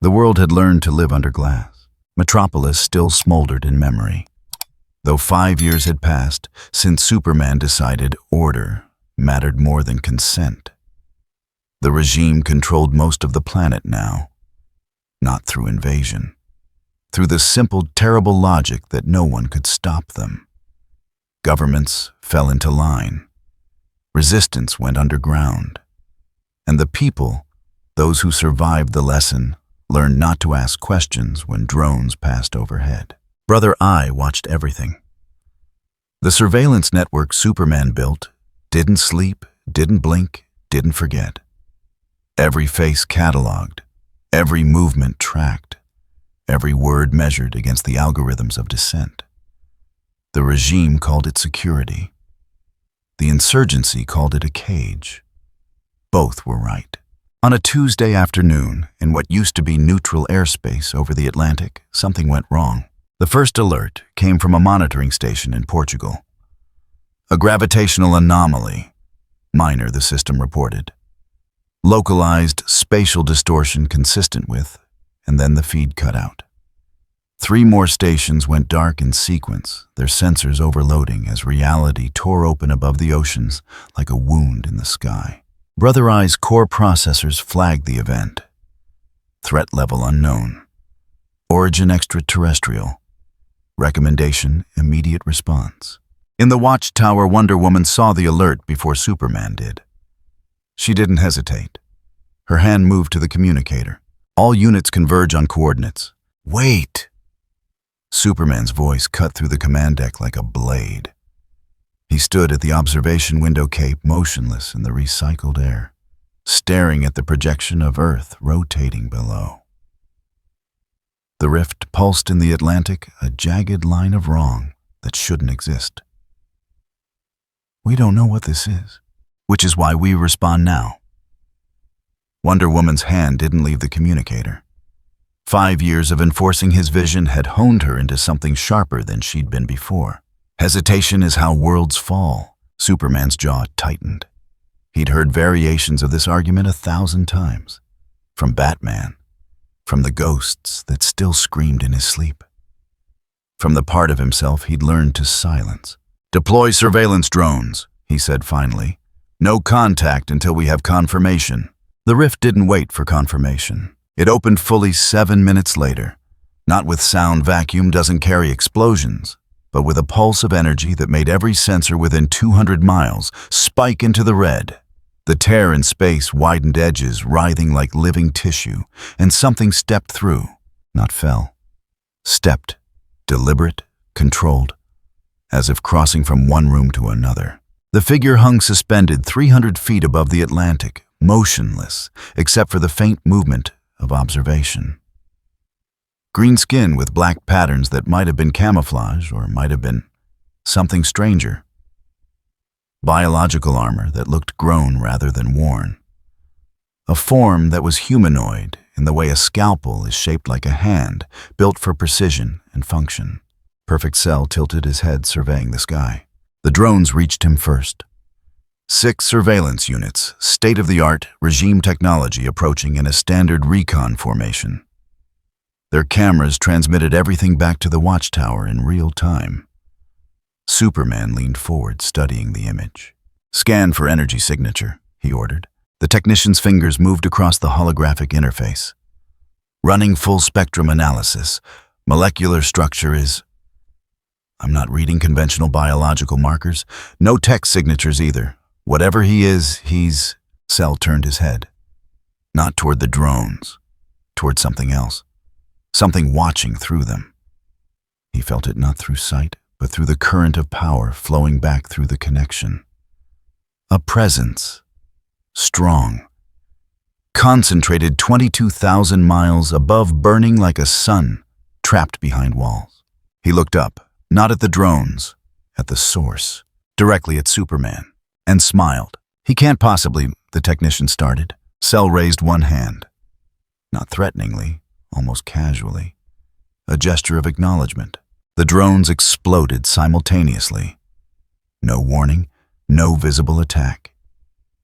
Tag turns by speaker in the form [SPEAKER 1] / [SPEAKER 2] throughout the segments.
[SPEAKER 1] The world had learned to live under glass. Metropolis still smoldered in memory. Though 5 years had passed since Superman decided order mattered more than consent. The regime controlled most of the planet now, not through invasion, through the simple, terrible logic that no one could stop them. Governments fell into line. Resistance went underground. And the people, those who survived the lesson, learned not to ask questions when drones passed overhead. Brother I watched everything. The surveillance network Superman built didn't sleep, didn't blink, didn't forget. Every face cataloged, every movement tracked, every word measured against the algorithms of dissent. The regime called it security. The insurgency called it a cage. Both were right. On a Tuesday afternoon, in what used to be neutral airspace over the Atlantic, something went wrong. The first alert came from a monitoring station in Portugal. A gravitational anomaly, minor, the system reported. Localized spatial distortion consistent with, and then the feed cut out. 3 more stations went dark in sequence, their sensors overloading as reality tore open above the oceans like a wound in the sky. Brother Eye's core processors flagged the event. Threat level unknown. Origin extraterrestrial. Recommendation immediate response. In the watchtower, Wonder Woman saw the alert before Superman did. She didn't hesitate. Her hand moved to the communicator. All units converge on coordinates. Wait! Superman's voice cut through the command deck like a blade. He stood at the observation window cape, motionless in the recycled air, staring at the projection of Earth rotating below. The rift pulsed in the Atlantic, a jagged line of wrong that shouldn't exist. We don't know what this is, which is why we respond now. Wonder Woman's hand didn't leave the communicator. 5 years of enforcing his vision had honed her into something sharper than she'd been before. Hesitation is how worlds fall. Superman's jaw tightened. He'd heard variations of this argument 1,000 times. From Batman. From the ghosts that still screamed in his sleep. From the part of himself he'd learned to silence. "Deploy surveillance drones," he said finally. "No contact until we have confirmation." The rift didn't wait for confirmation. It opened fully 7 minutes later. Not with sound, vacuum doesn't carry explosions, but with a pulse of energy that made every sensor within 200 miles spike into the red. The tear in space widened edges, writhing like living tissue, and something stepped through, not fell. Stepped, deliberate, controlled, as if crossing from one room to another. The figure hung suspended 300 feet above the Atlantic, motionless, except for the faint movement of observation. Green skin with black patterns that might have been camouflage or might have been something stranger. Biological armor that looked grown rather than worn. A form that was humanoid in the way a scalpel is shaped like a hand, built for precision and function. Perfect Cell tilted his head, surveying the sky. The drones reached him first. 6 surveillance units, state-of-the-art regime technology approaching in a standard recon formation. Their cameras transmitted everything back to the watchtower in real time. Superman leaned forward, studying the image. "Scan for energy signature," he ordered. The technician's fingers moved across the holographic interface. "Running full-spectrum analysis. Molecular structure is..." "I'm not reading conventional biological markers. No text signatures either. Whatever he is, he's..." Cell turned his head. Not toward the drones. Toward something else. Something watching through them. He felt it not through sight, but through the current of power flowing back through the connection. A presence. Strong. Concentrated 22,000 miles above, burning like a sun, trapped behind walls. He looked up, not at the drones, at the source, directly at Superman, and smiled. "He can't possibly," the technician started. Cell raised one hand. Not threateningly, almost casually. A gesture of acknowledgement. The drones exploded simultaneously. No warning, no visible attack.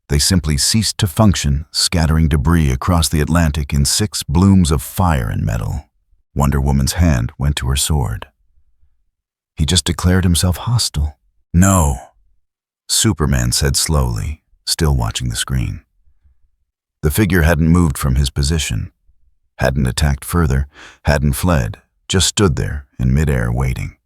[SPEAKER 1] They simply ceased to function, scattering debris across the Atlantic in 6 blooms of fire and metal. Wonder Woman's hand went to her sword. He just declared himself hostile. No, Superman said slowly, still watching the screen. The figure hadn't moved from his position, hadn't attacked further, hadn't fled, just stood there in midair waiting.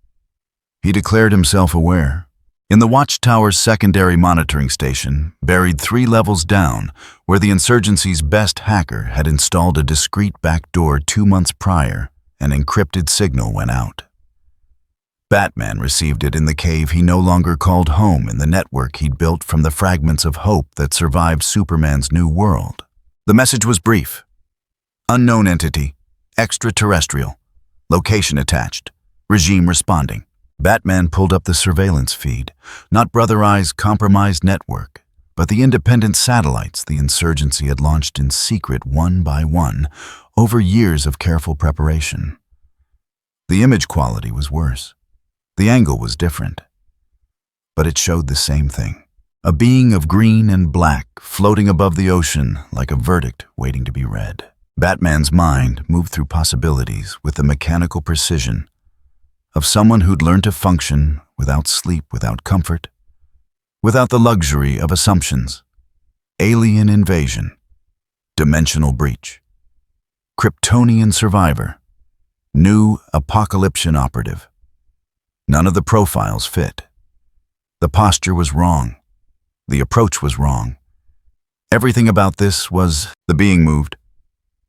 [SPEAKER 1] He declared himself aware. In the Watchtower's secondary monitoring station, buried 3 levels down, where the insurgency's best hacker had installed a discreet backdoor 2 months prior, an encrypted signal went out. Batman received it in the cave he no longer called home in the network he'd built from the fragments of hope that survived Superman's new world. The message was brief. Unknown entity, extraterrestrial, location attached, regime responding. Batman pulled up the surveillance feed, not Brother Eye's compromised network, but the independent satellites the insurgency had launched in secret one by one over years of careful preparation. The image quality was worse. The angle was different. But it showed the same thing. A being of green and black floating above the ocean like a verdict waiting to be read. Batman's mind moved through possibilities with the mechanical precision of someone who'd learned to function without sleep, without comfort, without the luxury of assumptions. Alien invasion, dimensional breach, Kryptonian survivor, new apocalyptian operative. None of the profiles fit. The posture was wrong. The approach was wrong. Everything about this was the being moved,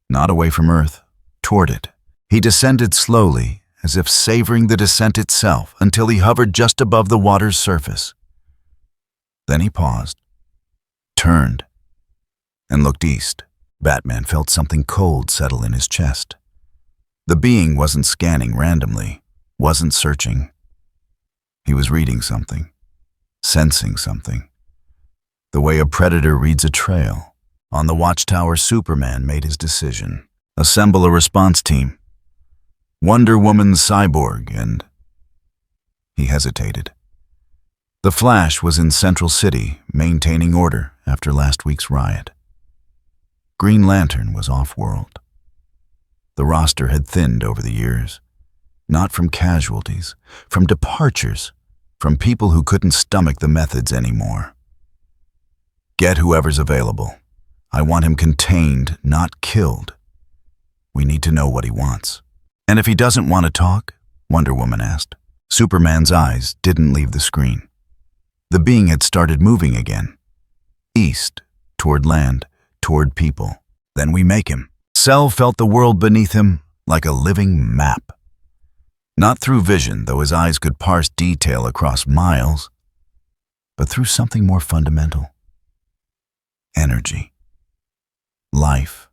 [SPEAKER 1] not away from Earth, toward it. He descended slowly, as if savoring the descent itself, until he hovered just above the water's surface. Then he paused, turned, and looked east. Batman felt something cold settle in his chest. The being wasn't scanning randomly, wasn't searching. He was reading something, sensing something. The way a predator reads a trail. On the Watchtower, Superman made his decision. Assemble a response team. Wonder Woman's cyborg and... He hesitated. The Flash was in Central City, maintaining order after last week's riot. Green Lantern was off-world. The roster had thinned over the years. Not from casualties, from departures, from people who couldn't stomach the methods anymore. Get whoever's available. I want him contained, not killed. We need to know what he wants. And if he doesn't want to talk, Wonder Woman asked. Superman's eyes didn't leave the screen. The being had started moving again. East, toward land, toward people. Then we make him. Cell felt the world beneath him like a living map. Not through vision, though his eyes could parse detail across miles, but through something more fundamental. Energy. Life.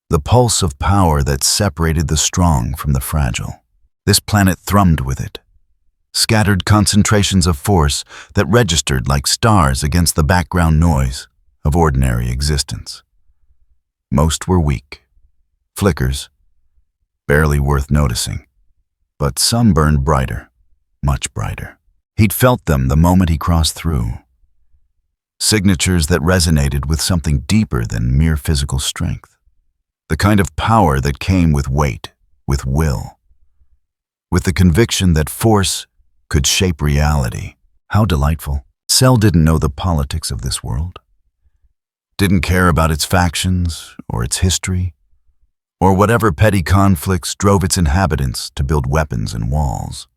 [SPEAKER 1] The pulse of power that separated the strong from the fragile. This planet thrummed with it. Scattered concentrations of force that registered like stars against the background noise of ordinary existence. Most were weak, flickers, barely worth noticing. But some burned brighter, much brighter. He'd felt them the moment he crossed through. Signatures that resonated with something deeper than mere physical strength. The kind of power that came with weight, with will, with the conviction that force could shape reality. How delightful. Cell didn't know the politics of this world. Didn't care about its factions or its history, or whatever petty conflicts drove its inhabitants to build weapons and walls.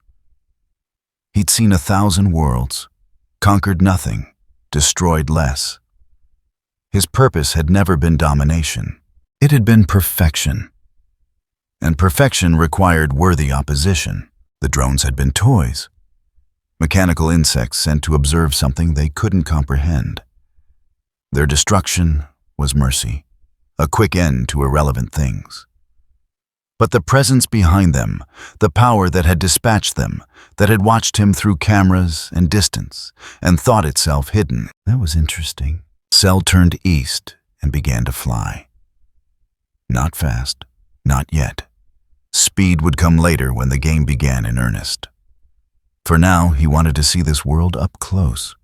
[SPEAKER 1] He'd seen 1,000 worlds, conquered nothing, destroyed less. His purpose had never been domination. It had been perfection. And perfection required worthy opposition. The drones had been toys. Mechanical insects sent to observe something they couldn't comprehend. Their destruction was mercy, a quick end to irrelevant things. But the presence behind them, the power that had dispatched them, that had watched him through cameras and distance, and thought itself hidden, that was interesting. Cell turned east and began to fly. Not fast, not yet. Speed would come later when the game began in earnest. For now, he wanted to see this world up close.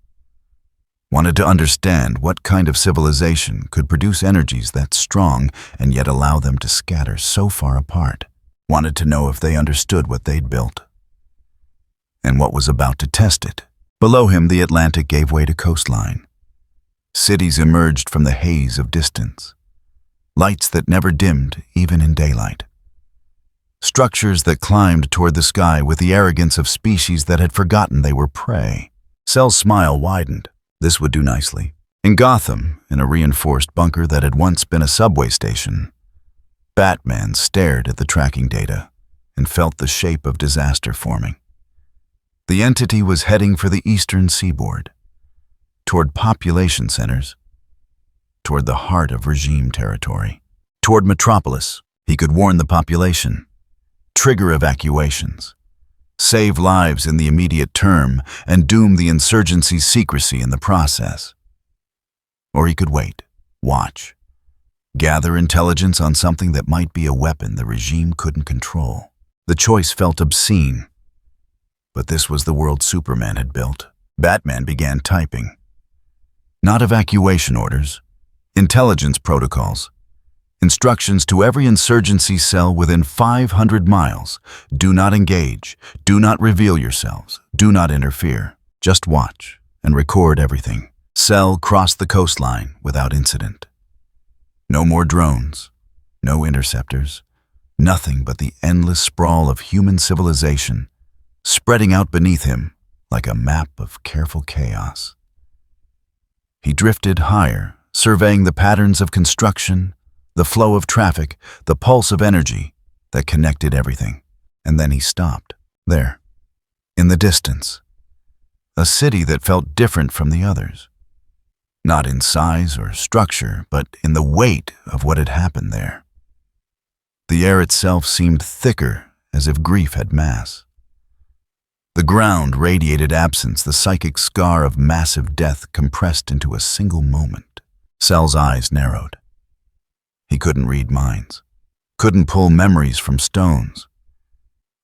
[SPEAKER 1] wanted to understand what kind of civilization could produce energies that strong and yet allow them to scatter so far apart, wanted to know if they understood what they'd built and what was about to test it. Below him, the Atlantic gave way to coastline. Cities emerged from the haze of distance, lights that never dimmed even in daylight. Structures that climbed toward the sky with the arrogance of species that had forgotten they were prey. Cell's smile widened. This would do nicely. In Gotham, in a reinforced bunker that had once been a subway station, Batman stared at the tracking data and felt the shape of disaster forming. The entity was heading for the eastern seaboard, toward population centers, toward the heart of regime territory, toward Metropolis. He could warn the population, trigger evacuations, save lives in the immediate term, and doom the insurgency's secrecy in the process. Or he could wait, watch, gather intelligence on something that might be a weapon the regime couldn't control. The choice felt obscene, but this was the world Superman had built. Batman began typing. Not evacuation orders, intelligence protocols, instructions to every insurgency cell within 500 miles. Do not engage, do not reveal yourselves, do not interfere. Just watch and record everything. Cell crossed the coastline without incident. No more drones, no interceptors, nothing but the endless sprawl of human civilization spreading out beneath him like a map of careful chaos. He drifted higher, surveying the patterns of construction, the flow of traffic, the pulse of energy that connected everything. And then he stopped, there, in the distance, a city that felt different from the others. Not in size or structure, but in the weight of what had happened there. The air itself seemed thicker, as if grief had mass. The ground radiated absence, the psychic scar of massive death compressed into a single moment. Cell's eyes narrowed. He couldn't read minds, couldn't pull memories from stones.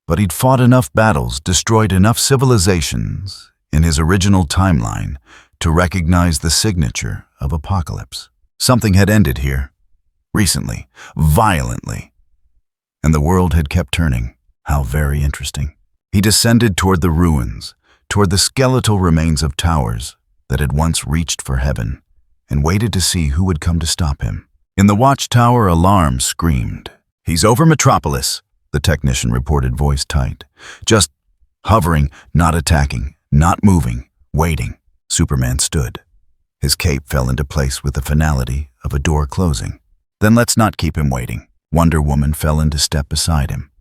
[SPEAKER 1] But he'd fought enough battles, destroyed enough civilizations in his original timeline to recognize the signature of apocalypse. Something had ended here, recently, violently, and the world had kept turning. How very interesting. He descended toward the ruins, toward the skeletal remains of towers that had once reached for heaven, and waited to see who would come to stop him. In the watchtower, alarm screamed. "He's over Metropolis," the technician reported, voice tight. "Just hovering, not attacking, not moving, waiting." Superman stood. His cape fell into place with the finality of a door closing. "Then let's not keep him waiting." Wonder Woman fell into step beside him.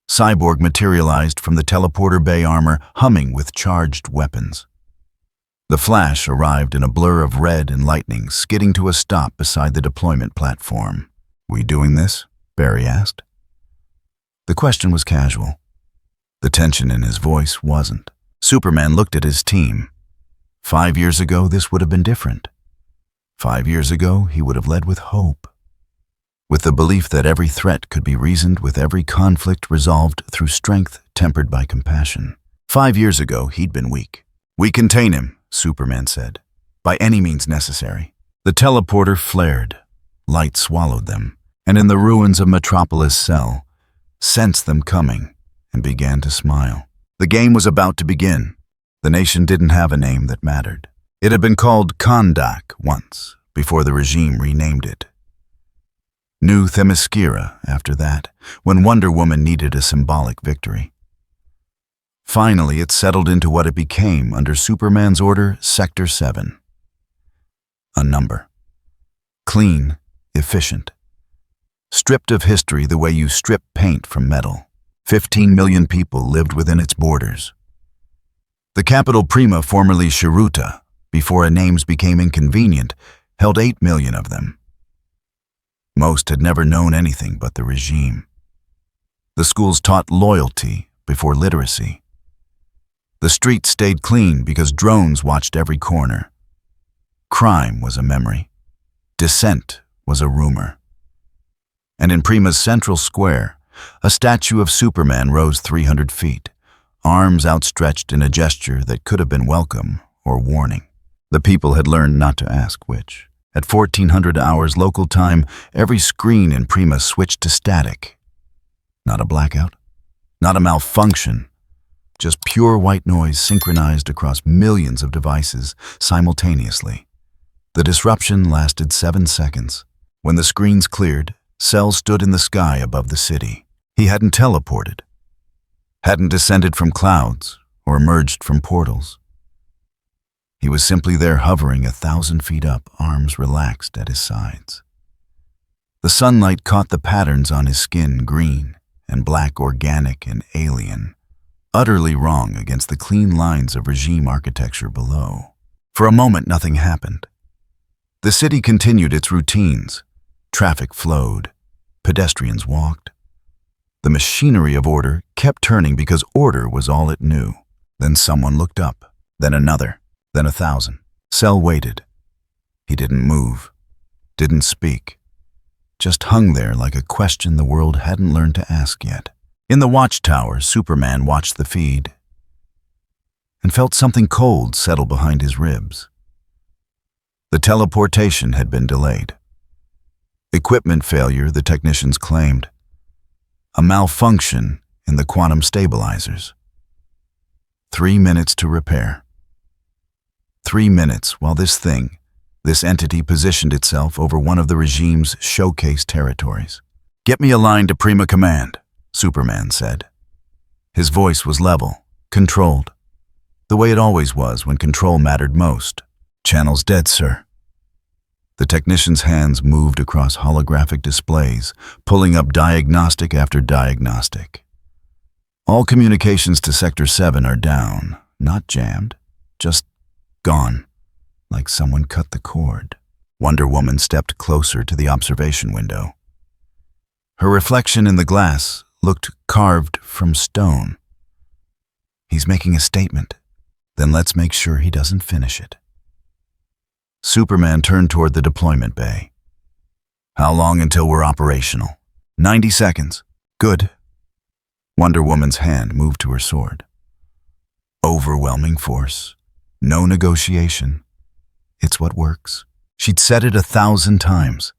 [SPEAKER 1] Cyborg materialized from the teleporter bay armor, humming with charged weapons. The Flash arrived in a blur of red and lightning, skidding to a stop beside the deployment platform. "We doing this?" Barry asked. The question was casual. The tension in his voice wasn't. Superman looked at his team. 5 years ago, this would have been different. 5 years ago, he would have led with hope, with the belief that every threat could be reasoned with, every conflict resolved through strength tempered by compassion. 5 years ago, he'd been weak. "We contain him," Superman said, "by any means necessary." The teleporter flared. Light swallowed them, and in the ruins of Metropolis Cell, sensed them coming and began to smile. The game was about to begin. The nation didn't have a name that mattered. It had been called Kondak once, before the regime renamed it. New Themyscira after that, when Wonder Woman needed a symbolic victory. Finally, it settled into what it became under Superman's order, Sector 7. A number. Clean, efficient. Stripped of history the way you strip paint from metal. 15 million people lived within its borders. The capital Prima, formerly Shiruta, before names became inconvenient, held 8 million of them. Most had never known anything but the regime. The schools taught loyalty before literacy. The streets stayed clean because drones watched every corner. Crime was a memory. Dissent was a rumor. And in Prima's central square, a statue of Superman rose 300 feet, arms outstretched in a gesture that could have been welcome or warning. The people had learned not to ask which. At 1400 hours local time, every screen in Prima switched to static. Not a blackout, not a malfunction, just pure white noise synchronized across millions of devices simultaneously. The disruption lasted 7 seconds. When the screens cleared, Cell stood in the sky above the city. He hadn't teleported, hadn't descended from clouds or emerged from portals. He was simply there hovering 1,000 feet up, arms relaxed at his sides. The sunlight caught the patterns on his skin, green and black, organic and alien, utterly wrong against the clean lines of regime architecture below. For a moment, nothing happened. The city continued its routines. Traffic flowed. Pedestrians walked. The machinery of order kept turning because order was all it knew. Then someone looked up, then another, then 1,000. Cell waited. He didn't move, didn't speak, just hung there like a question the world hadn't learned to ask yet. In the watchtower, Superman watched the feed and felt something cold settle behind his ribs. The teleportation had been delayed. Equipment failure, the technicians claimed. A malfunction in the quantum stabilizers. 3 minutes to repair. 3 minutes while this entity positioned itself over one of the regime's showcase territories. "Get me a line to Prima Command," Superman said. His voice was level, controlled, the way it always was when control mattered most. "Channel's dead, sir." The technician's hands moved across holographic displays, pulling up diagnostic after diagnostic. "All communications to Sector 7 are down, not jammed, just gone, like someone cut the cord." Wonder Woman stepped closer to the observation window. Her reflection in the glass looked carved from stone. "He's making a statement. Then let's make sure he doesn't finish it." Superman turned toward the deployment bay. "How long until we're operational?" 90 seconds. "Good." Wonder Woman's hand moved to her sword. Overwhelming force. No negotiation. It's what works. She'd said it 1,000 times.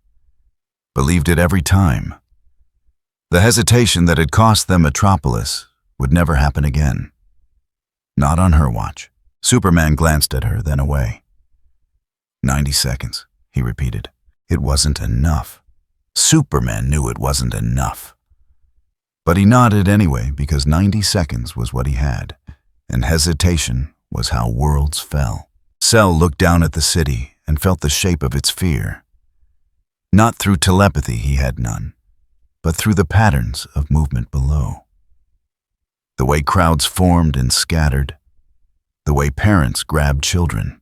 [SPEAKER 1] Believed it every time. The hesitation that had cost them Metropolis would never happen again. Not on her watch. Superman glanced at her, then away. 90 seconds, he repeated. It wasn't enough. Superman knew it wasn't enough. But he nodded anyway because 90 seconds was what he had, and hesitation was how worlds fell. Cell looked down at the city and felt the shape of its fear. Not through telepathy, he had none, but through the patterns of movement below. The way crowds formed and scattered, the way parents grabbed children,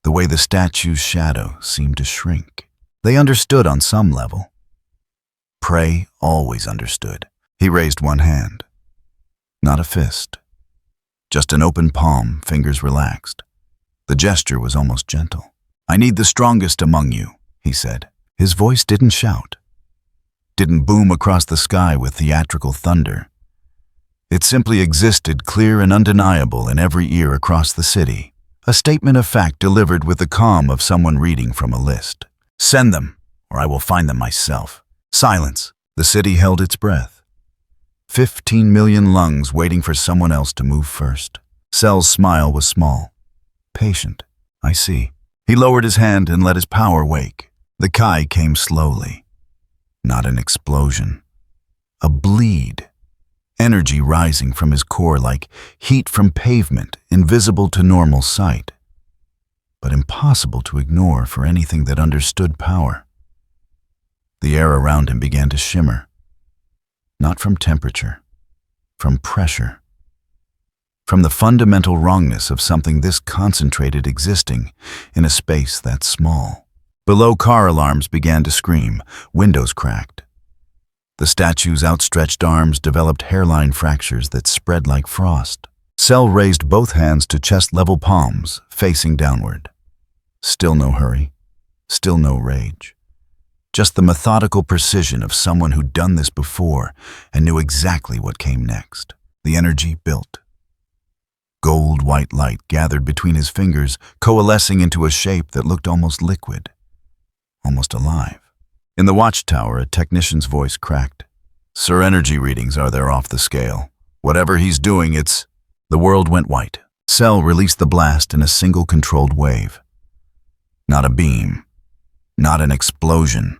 [SPEAKER 1] the way the statue's shadow seemed to shrink. They understood on some level. Prey always understood. He raised one hand. Not a fist. Just an open palm, fingers relaxed. The gesture was almost gentle. "I need the strongest among you," he said. His voice didn't shout. Didn't boom across the sky with theatrical thunder. It simply existed clear and undeniable in every ear across the city. A statement of fact delivered with the calm of someone reading from a list. "Send them, or I will find them myself." Silence. The city held its breath. 15 million lungs waiting for someone else to move first. Cell's smile was small, patient. "I see." He lowered his hand and let his power wake. The Kai came slowly. Not an explosion. A bleed. Energy rising from his core like heat from pavement, invisible to normal sight, but impossible to ignore for anything that understood power. The air around him began to shimmer. Not from temperature, from pressure. From the fundamental wrongness of something this concentrated existing in a space that small. Below, car alarms began to scream, windows cracked. The statue's outstretched arms developed hairline fractures that spread like frost. Cell raised both hands to chest-level palms, facing downward. Still no hurry, still no rage. Just the methodical precision of someone who'd done this before and knew exactly what came next. The energy built. Gold-white light gathered between his fingers, coalescing into a shape that looked almost liquid, almost alive. In the watchtower, a technician's voice cracked. "Sir, energy readings are there off the scale. Whatever he's doing, it's—" The world went white. Cell released the blast in a single controlled wave. Not a beam, not an explosion.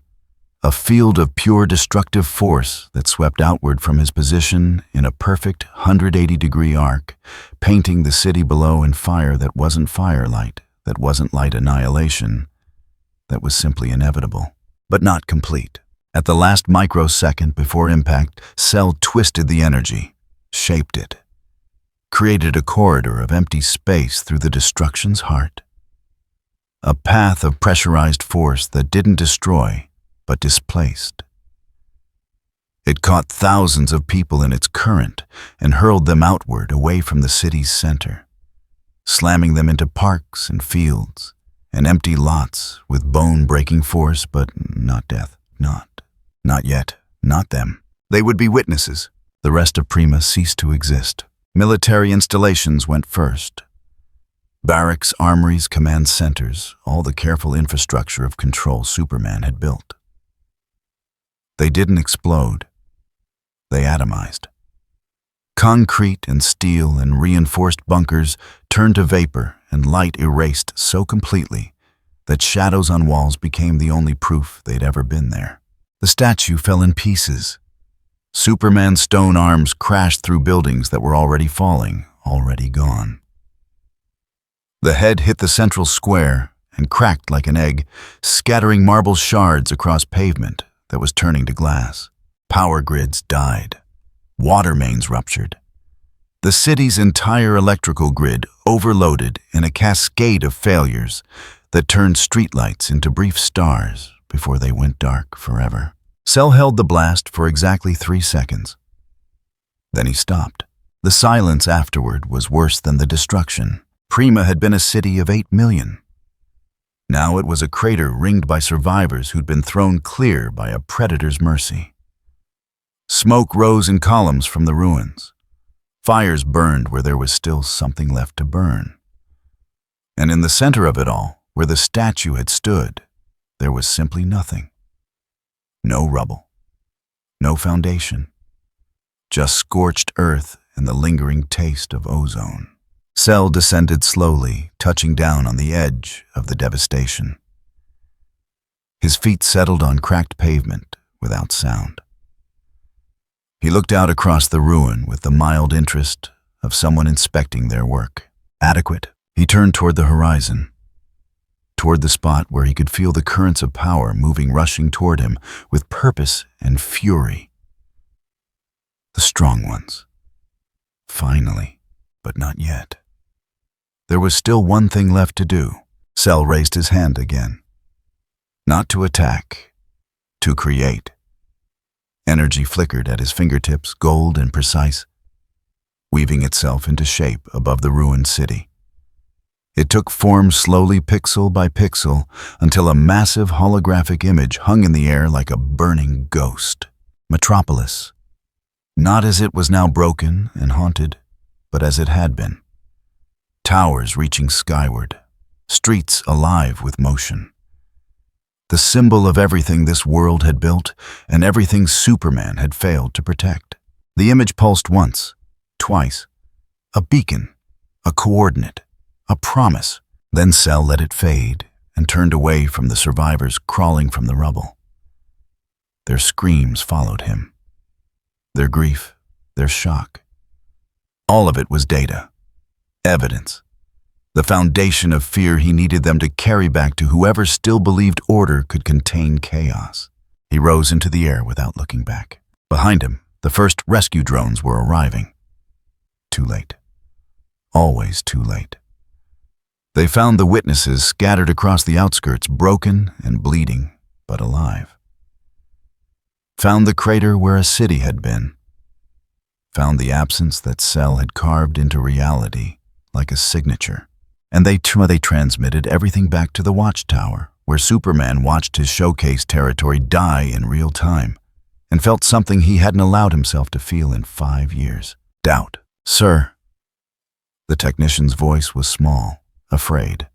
[SPEAKER 1] A field of pure destructive force that swept outward from his position in a perfect 180-degree arc, painting the city below in fire that wasn't firelight, that wasn't light annihilation, that was simply inevitable, but not complete. At the last microsecond before impact, Cell twisted the energy, shaped it, created a corridor of empty space through the destruction's heart. A path of pressurized force that didn't destroy, but displaced. It caught thousands of people in its current and hurled them outward away from the city's center, slamming them into parks and fields and empty lots with bone-breaking force, but not death. Not yet. Not them. They would be witnesses. The rest of Prima ceased to exist. Military installations went first. Barracks, armories, command centers, all the careful infrastructure of control Superman had built. They didn't explode. They atomized. Concrete and steel and reinforced bunkers turned to vapor and light erased so completely that shadows on walls became the only proof they'd ever been there. The statue fell in pieces. Superman's stone arms crashed through buildings that were already falling, already gone. The head hit the central square and cracked like an egg, scattering marble shards across pavement that was turning to glass. Power grids died. Water mains ruptured. The city's entire electrical grid overloaded in a cascade of failures that turned streetlights into brief stars before they went dark forever. Cell held the blast for exactly 3 seconds. Then he stopped. The silence afterward was worse than the destruction. Prima had been a city of 8 million. Now it was a crater ringed by survivors who'd been thrown clear by a predator's mercy. Smoke rose in columns from the ruins. Fires burned where there was still something left to burn. And in the center of it all, where the statue had stood, there was simply nothing. No rubble. No foundation. Just scorched earth and the lingering taste of ozone. Cell descended slowly, touching down on the edge of the devastation. His feet settled on cracked pavement without sound. He looked out across the ruin with the mild interest of someone inspecting their work. Adequate. He turned toward the horizon, toward the spot where he could feel the currents of power rushing toward him with purpose and fury. The strong ones. Finally, but not yet. There was still one thing left to do. Cell raised his hand again. Not to attack, to create. Energy flickered at his fingertips, gold and precise, weaving itself into shape above the ruined city. It took form slowly, pixel by pixel, until a massive holographic image hung in the air like a burning ghost. Metropolis. Not as it was now broken and haunted, but as it had been. Towers reaching skyward, streets alive with motion. The symbol of everything this world had built and everything Superman had failed to protect. The image pulsed once, twice. A beacon, a coordinate, a promise. Then Cell let it fade and turned away from the survivors crawling from the rubble. Their screams followed him. Their grief, their shock. All of it was data, evidence, the foundation of fear he needed them to carry back to whoever still believed order could contain chaos. He rose into the air without looking back. Behind him, the first rescue drones were arriving. Too late. Always too late. They found the witnesses scattered across the outskirts, broken and bleeding, but alive. Found the crater where a city had been. Found the absence that Cell had carved into reality like a signature. And they transmitted everything back to the watchtower, where Superman watched his showcase territory die in real time, and felt something he hadn't allowed himself to feel in 5 years. Doubt. "Sir." The technician's voice was small, afraid.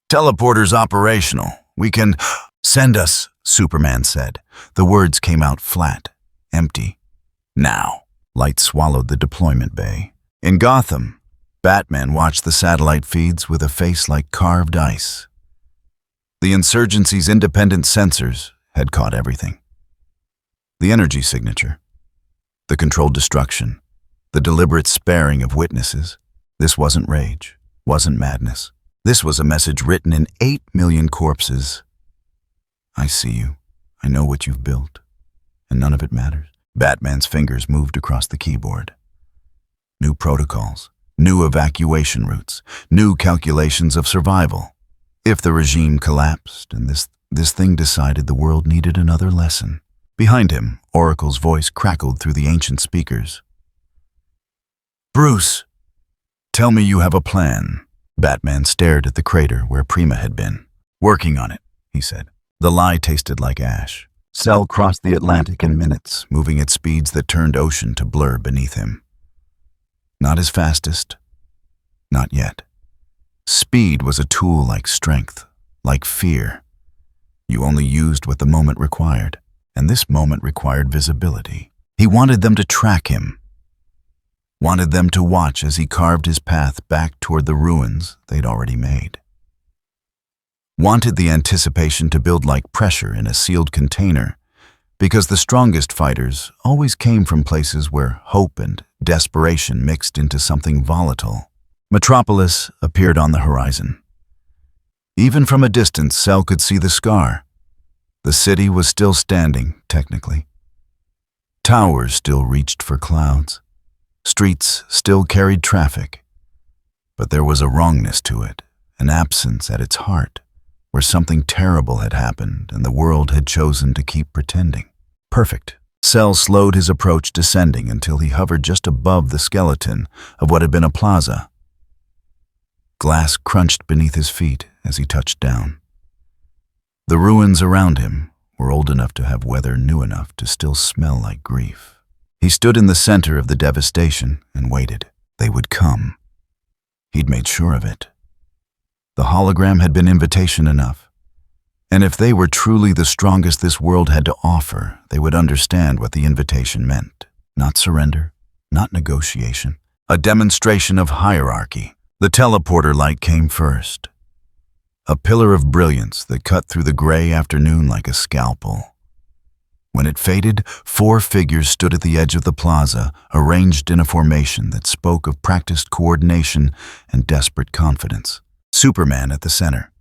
[SPEAKER 1] "Teleporter's operational. We can—" "Send us," Superman said. The words came out flat, empty. "Now." Light swallowed the deployment bay. In Gotham, Batman watched the satellite feeds with a face like carved ice. The insurgency's independent sensors had caught everything. The energy signature, the controlled destruction, the deliberate sparing of witnesses. This wasn't rage, wasn't madness. This was a message written in 8 million corpses. "I see you. I know what you've built. And none of it matters." Batman's fingers moved across the keyboard. New protocols, new evacuation routes, new calculations of survival. If the regime collapsed and this thing decided the world needed another lesson. Behind him, Oracle's voice crackled through the ancient speakers. "Bruce, tell me you have a plan." Batman stared at the crater where Prima had been. "Working on it," he said. The lie tasted like ash. Cell crossed the Atlantic in minutes, moving at speeds that turned ocean to blur beneath him. Not his fastest. Not yet. Speed was a tool like strength, like fear. You only used what the moment required, and this moment required visibility. He wanted them to track him. Wanted them to watch as he carved his path back toward the ruins they'd already made. Wanted the anticipation to build like pressure in a sealed container, because the strongest fighters always came from places where hope and desperation mixed into something volatile. Metropolis appeared on the horizon. Even from a distance, Cell could see the scar. The city was still standing, technically. Towers still reached for clouds. Streets still carried traffic. But there was a wrongness to it, an absence at its heart, where something terrible had happened and the world had chosen to keep pretending. Perfect. Cell slowed his approach, descending until he hovered just above the skeleton of what had been a plaza. Glass crunched beneath his feet as he touched down. The ruins around him were old enough to have weather new enough to still smell like grief. He stood in the center of the devastation and waited. They would come. He'd made sure of it. The hologram had been invitation enough. And if they were truly the strongest this world had to offer, they would understand what the invitation meant. Not surrender, not negotiation. A demonstration of hierarchy. The teleporter light came first. A pillar of brilliance that cut through the gray afternoon like a scalpel. When it faded, 4 figures stood at the edge of the plaza, arranged in a formation that spoke of practiced coordination and desperate confidence. Superman at the center,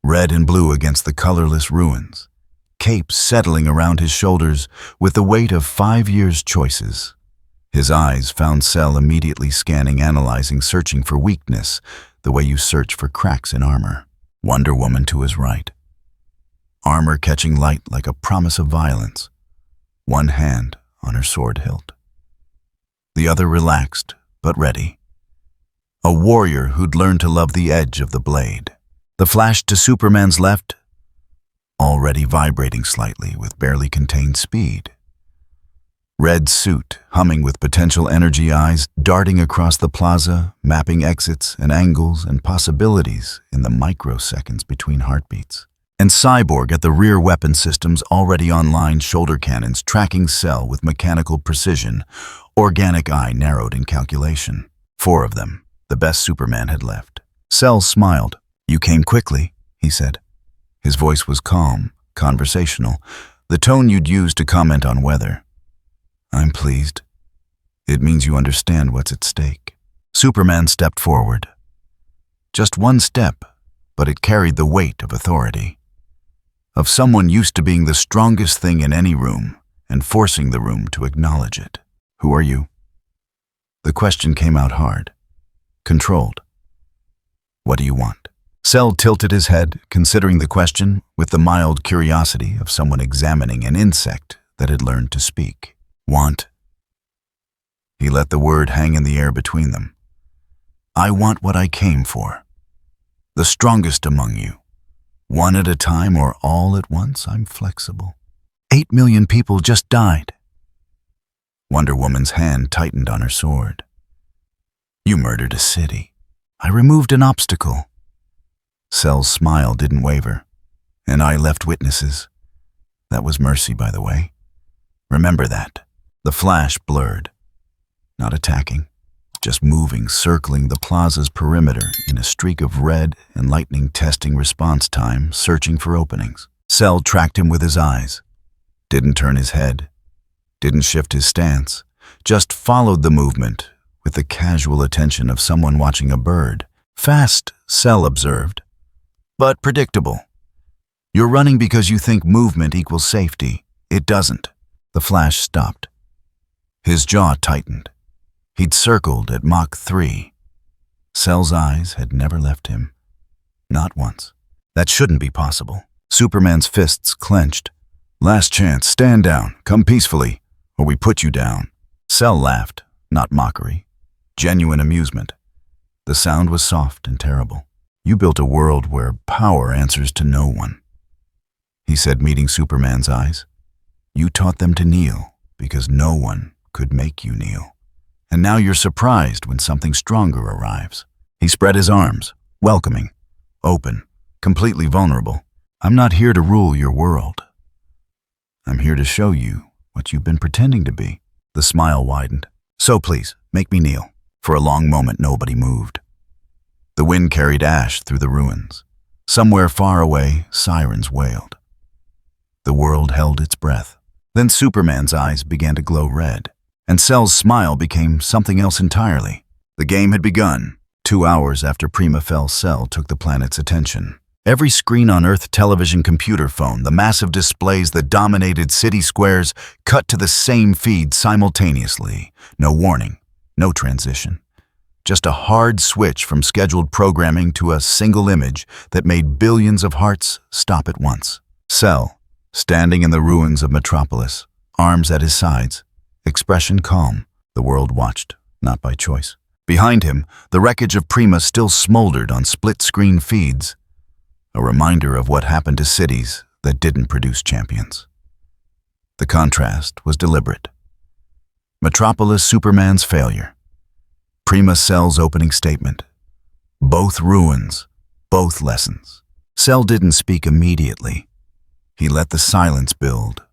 [SPEAKER 1] red and blue against the colorless ruins, cape settling around his shoulders with the weight of 5 years' choices. His eyes found Cell immediately scanning, analyzing, searching for weakness, the way you search for cracks in armor. Wonder Woman to his right. Armor catching light like a promise of violence. One hand on her sword hilt. The other relaxed, but ready. A warrior who'd learned to love the edge of the blade. The flash to Superman's left, already vibrating slightly with barely contained speed. Red suit, humming with potential energy eyes, darting across the plaza, mapping exits and angles and possibilities in the microseconds between heartbeats. And Cyborg at the rear weapon systems, already online, shoulder cannons tracking Cell with mechanical precision, organic eye narrowed in calculation. 4 of them, the best Superman had left. Cell smiled. "You came quickly," he said. His voice was calm, conversational, the tone you'd use to comment on weather. "I'm pleased. It means you understand what's at stake." Superman stepped forward. Just one step, but it carried the weight of authority. Of someone used to being the strongest thing in any room and forcing the room to acknowledge it. "Who are you?" The question came out hard, controlled. "What do you want?" Cell tilted his head, considering the question with the mild curiosity of someone examining an insect that had learned to speak. "Want?" He let the word hang in the air between them. "I want what I came for. The strongest among you. One at a time or all at once, I'm flexible. 8 million people just died." Wonder Woman's hand tightened on her sword. You murdered a city. I removed an obstacle. Cell's smile didn't waver. And I left witnesses. That was mercy, by the way. Remember that. The flash blurred. Not attacking, just moving, circling the plaza's perimeter in a streak of red and lightning testing response time, searching for openings. Cell tracked him with his eyes. Didn't turn his head. Didn't shift his stance. Just followed the movement with the casual attention of someone watching a bird. Fast, Cell observed, but predictable. You're running because you think movement equals safety. It doesn't. The flash stopped. His jaw tightened. He'd circled at Mach 3. Cell's eyes had never left him. Not once. That shouldn't be possible. Superman's fists clenched. Last chance, stand down, come peacefully, or we put you down. Cell laughed, not mockery. Genuine amusement. The sound was soft and terrible. You built a world where power answers to no one. He said, meeting Superman's eyes. You taught them to kneel because no one could make you kneel. And now you're surprised when something stronger arrives. He spread his arms, welcoming, open, completely vulnerable. I'm not here to rule your world. I'm here to show you what you've been pretending to be. The smile widened. So please, make me kneel. For a long moment, nobody moved. The wind carried ash through the ruins. Somewhere far away, sirens wailed. The world held its breath. Then Superman's eyes began to glow red, and Cell's smile became something else entirely. The game had begun. 2 hours after Prima fell, Cell took the planet's attention. Every screen on Earth, television, computer, phone, the massive displays that dominated city squares cut to the same feed simultaneously. No warning, no transition. Just a hard switch from scheduled programming to a single image that made billions of hearts stop at once. Cell, standing in the ruins of Metropolis, arms at his sides, expression calm. The world watched, not by choice. Behind him, the wreckage of Prima still smoldered on split-screen feeds, a reminder of what happened to cities that didn't produce champions. The contrast was deliberate. Metropolis, Superman's failure. Prima, Cell's opening statement. Both ruins, both lessons. Cell didn't speak immediately. He let the silence build,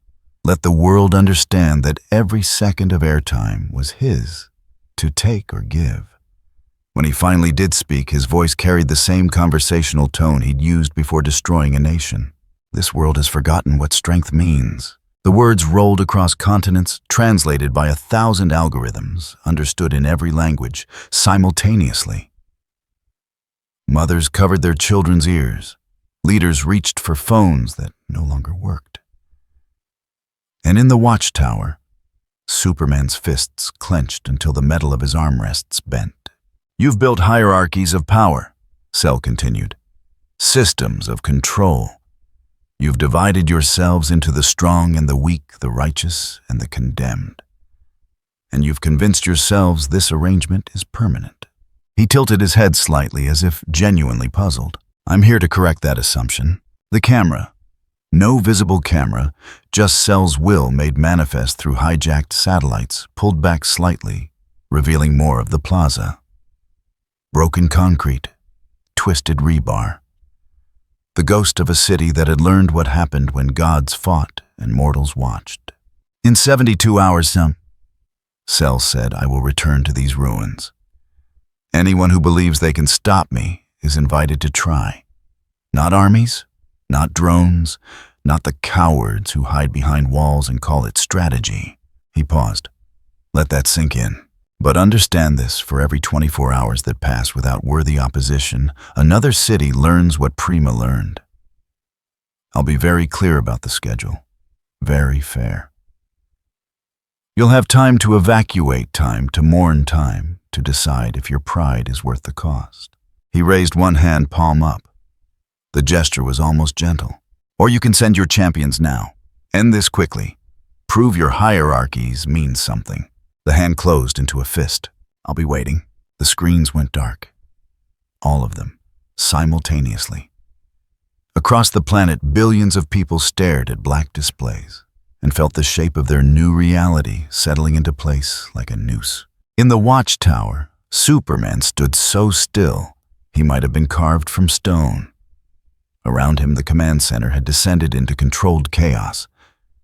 [SPEAKER 1] let the world understand that every second of airtime was his, to take or give. When he finally did speak, his voice carried the same conversational tone he'd used before destroying a nation. This world has forgotten what strength means. The words rolled across continents, translated by 1,000 algorithms, understood in every language, simultaneously. Mothers covered their children's ears. Leaders reached for phones that no longer worked. And in the watchtower, Superman's fists clenched until the metal of his armrests bent. You've built hierarchies of power, Cell continued. Systems of control. You've divided yourselves into the strong and the weak, the righteous and the condemned. And you've convinced yourselves this arrangement is permanent. He tilted his head slightly as if genuinely puzzled. I'm here to correct that assumption. The camera. No visible camera, just Cell's will made manifest through hijacked satellites, pulled back slightly, revealing more of the plaza. Broken concrete, twisted rebar. The ghost of a city that had learned what happened when gods fought and mortals watched. In 72 hours, Cell said, I will return to these ruins. Anyone who believes they can stop me is invited to try. Not armies, not drones, not the cowards who hide behind walls and call it strategy. He paused. Let that sink in. But understand this, for every 24 hours that pass without worthy opposition, another city learns what Prima learned. I'll be very clear about the schedule. Very fair. You'll have time to evacuate, time to mourn, time to decide if your pride is worth the cost. He raised one hand, palm up. The gesture was almost gentle. Or you can send your champions now. End this quickly. Prove your hierarchies mean something. The hand closed into a fist. I'll be waiting. The screens went dark. All of them, simultaneously. Across the planet, billions of people stared at black displays and felt the shape of their new reality settling into place like a noose. In the watchtower, Superman stood so still, he might have been carved from stone. Around him, the command center had descended into controlled chaos.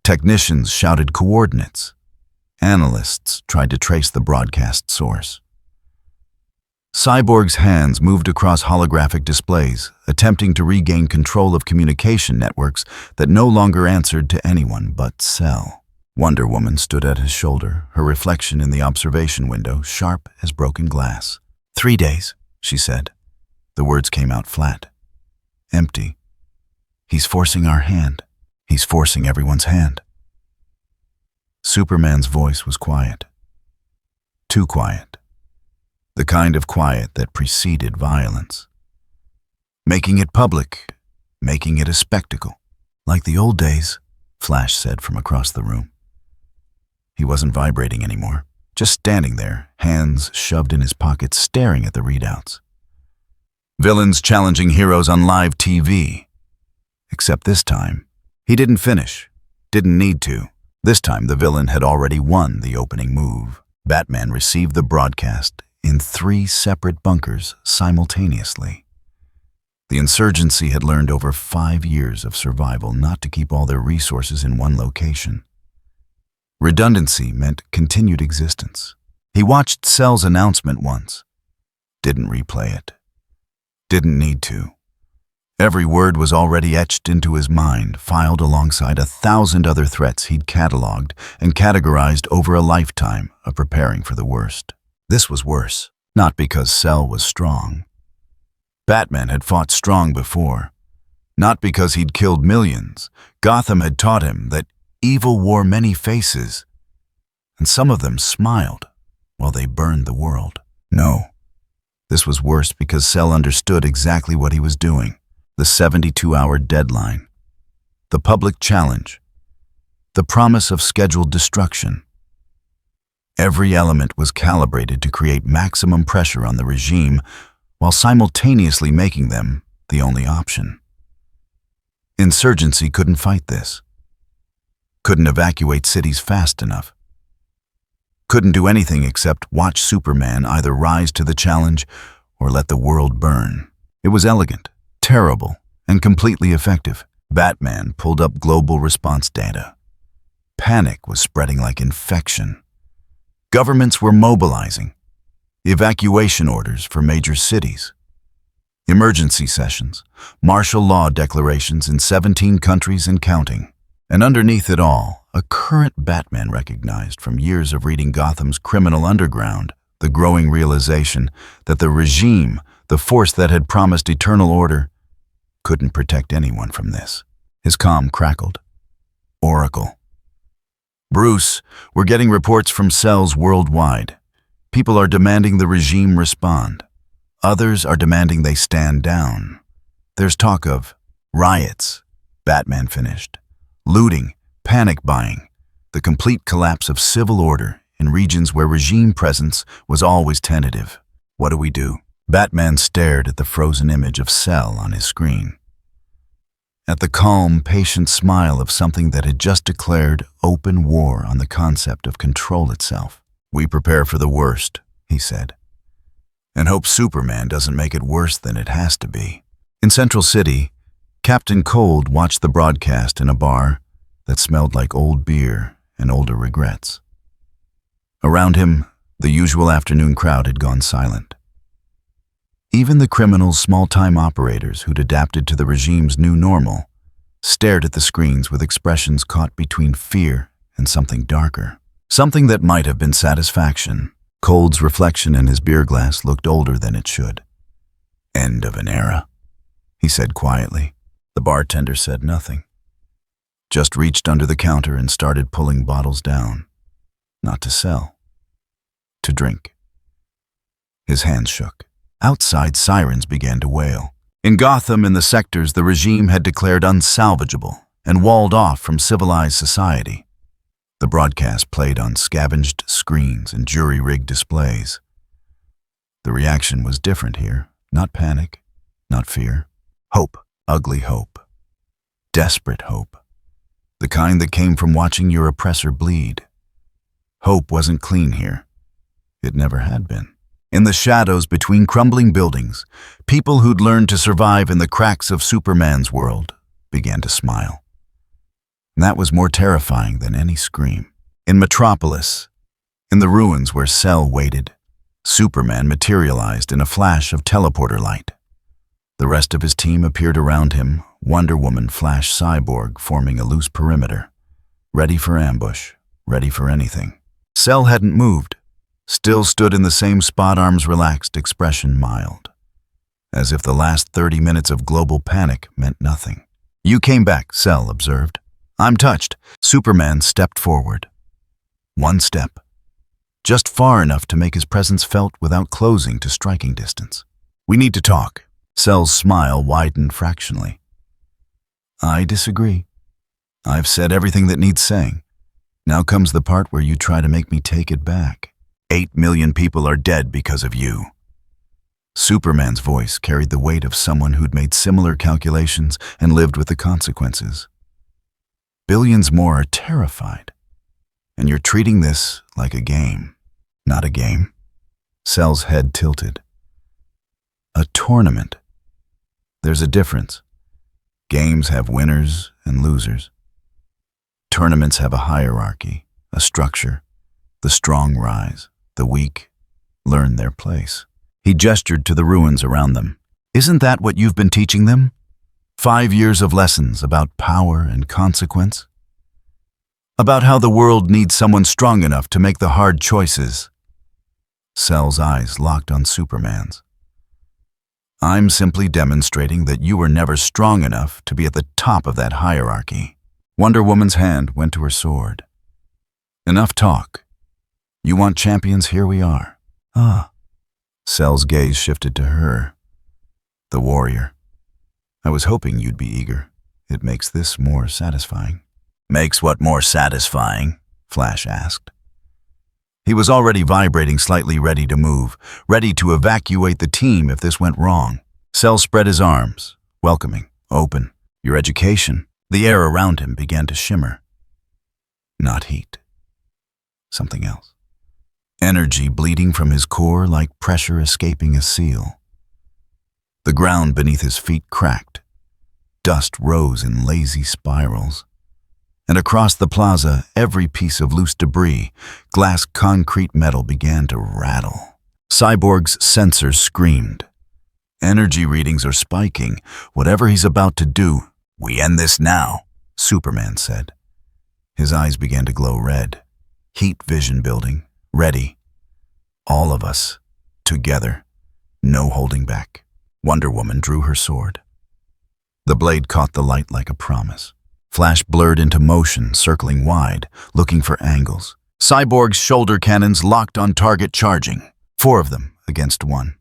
[SPEAKER 1] Technicians shouted coordinates. Analysts tried to trace the broadcast source. Cyborg's hands moved across holographic displays, attempting to regain control of communication networks that no longer answered to anyone but Cell. Wonder Woman stood at his shoulder, her reflection in the observation window sharp as broken glass. 3 days, she said. The words came out flat. Empty. He's forcing our hand. He's forcing everyone's hand. Superman's voice was quiet. Too quiet. The kind of quiet that preceded violence. Making it public, making it a spectacle. Like the old days, Flash said from across the room. He wasn't vibrating anymore, just standing there, hands shoved in his pockets, staring at the readouts. Villains challenging heroes on live TV. Except this time, he didn't finish, didn't need to. This time the villain had already won the opening move. Batman received the broadcast in 3 separate bunkers simultaneously. The insurgency had learned over 5 years of survival not to keep all their resources in one location. Redundancy meant continued existence. He watched Cell's announcement once. Didn't replay it. Didn't need to. Every word was already etched into his mind, filed alongside 1,000 other threats he'd cataloged and categorized over a lifetime of preparing for the worst. This was worse, not because Cell was strong. Batman had fought strong before. Not because he'd killed millions. Gotham had taught him that evil wore many faces, and some of them smiled while they burned the world. No, this was worse because Cell understood exactly what he was doing. The 72-hour deadline, the public challenge, the promise of scheduled destruction. Every element was calibrated to create maximum pressure on the regime while simultaneously making them the only option. Insurgency couldn't fight this. Couldn't evacuate cities fast enough. Couldn't do anything except watch Superman either rise to the challenge or let the world burn. It was elegant, terrible, and completely effective. Batman pulled up global response data. Panic was spreading like infection. Governments were mobilizing. Evacuation orders for major cities. Emergency sessions, martial law declarations in 17 countries and counting. And underneath it all, a current Batman recognized from years of reading Gotham's criminal underground, the growing realization that the regime, the force that had promised eternal order, couldn't protect anyone from this. His comm crackled. Oracle. Bruce, we're getting reports from cells worldwide. People are demanding the regime respond. Others are demanding they stand down. There's talk of riots, Batman finished. Looting, panic buying, the complete collapse of civil order in regions where regime presence was always tentative. What do we do? Batman stared at the frozen image of Cell on his screen. At the calm, patient smile of something that had just declared open war on the concept of control itself. We prepare for the worst, he said, and hope Superman doesn't make it worse than it has to be. In Central City, Captain Cold watched the broadcast in a bar that smelled like old beer and older regrets. Around him, the usual afternoon crowd had gone silent. Even the criminals, small-time operators who'd adapted to the regime's new normal stared at the screens with expressions caught between fear and something darker. Something that might have been satisfaction. Cold's reflection in his beer glass looked older than it should. End of an era, he said quietly. The bartender said nothing. Just reached under the counter and started pulling bottles down. Not to sell. To drink. His hands shook. Outside, sirens began to wail. In Gotham and the sectors the regime had declared unsalvageable and walled off from civilized society. The broadcast played on scavenged screens and jury-rigged displays. The reaction was different here. Not panic, not fear. Hope, ugly hope. Desperate hope. The kind that came from watching your oppressor bleed. Hope wasn't clean here. It never had been. In the shadows between crumbling buildings, people who'd learned to survive in the cracks of Superman's world began to smile. That was more terrifying than any scream. In Metropolis, in the ruins where Cell waited, Superman materialized in a flash of teleporter light. The rest of his team appeared around him, Wonder Woman, Flash, Cyborg forming a loose perimeter, ready for ambush, ready for anything. Cell hadn't moved, still stood in the same spot, arms relaxed, expression mild, as if the last 30 minutes of global panic meant nothing. "You came back," Cell observed. "I'm touched." Superman stepped forward. One step, just far enough to make his presence felt without closing to striking distance. "We need to talk." Cell's smile widened fractionally. "I disagree. I've said everything that needs saying. Now comes the part where you try to make me take it back. 8 million people are dead because of you." Superman's voice carried the weight of someone who'd made similar calculations and lived with the consequences. "Billions more are terrified. And you're treating this like a game." "Not a game." Cell's head tilted. "A tournament. There's a difference. Games have winners and losers. Tournaments have a hierarchy, a structure. The strong rise, the weak learn their place." He gestured to the ruins around them. "Isn't that what you've been teaching them? 5 years of lessons about power and consequence? About how the world needs someone strong enough to make the hard choices." Cell's eyes locked on Superman's. "I'm simply demonstrating that you were never strong enough to be at the top of that hierarchy." Wonder Woman's hand went to her sword. "Enough talk. You want champions? Here we are." "Ah." Cell's gaze shifted to her. "The warrior. I was hoping you'd be eager. It makes this more satisfying." "Makes what more satisfying?" Flash asked. He was already vibrating slightly, ready to move, ready to evacuate the team if this went wrong. Cell spread his arms, welcoming, open. "Your education." The air around him began to shimmer. Not heat. Something else. Energy bleeding from his core like pressure escaping a seal. The ground beneath his feet cracked. Dust rose in lazy spirals. And across the plaza, every piece of loose debris, glass, concrete, metal began to rattle. Cyborg's sensors screamed. Energy readings are spiking. Whatever he's about to do. "We end this now," Superman said. His eyes began to glow red. Heat vision building. Ready. All of us. Together. No holding back. Wonder Woman drew her sword. The blade caught the light like a promise. Flash blurred into motion, circling wide, looking for angles. Cyborg's shoulder cannons locked on target, charging. 4 of them against 1.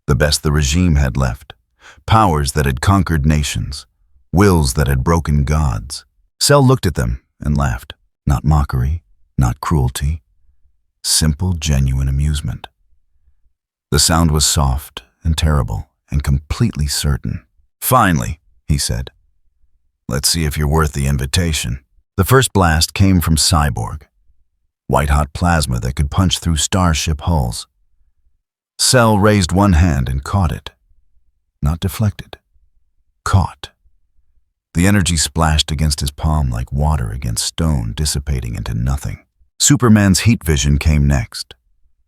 [SPEAKER 1] The best the regime had left. Powers that had conquered nations. Wills that had broken gods. Cell looked at them and laughed. Not mockery, not cruelty. Simple, genuine amusement. The sound was soft and terrible and completely certain. "Finally," he said. "Let's see if you're worth the invitation." The first blast came from Cyborg. White-hot plasma that could punch through starship hulls. Cell raised one hand and caught it. Not deflected. Caught. The energy splashed against his palm like water against stone, dissipating into nothing. Superman's heat vision came next.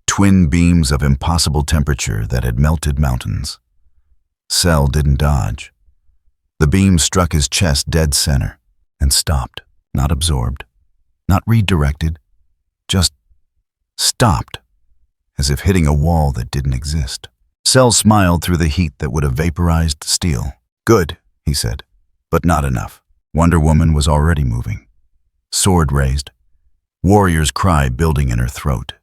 [SPEAKER 1] Twin beams of impossible temperature that had melted mountains. Cell didn't dodge. The beam struck his chest dead center and stopped, not absorbed, not redirected, just stopped, as if hitting a wall that didn't exist. Cell smiled through the heat that would have vaporized steel. "Good," he said, "but not enough." Wonder Woman was already moving. Sword raised, warrior's cry building in her throat.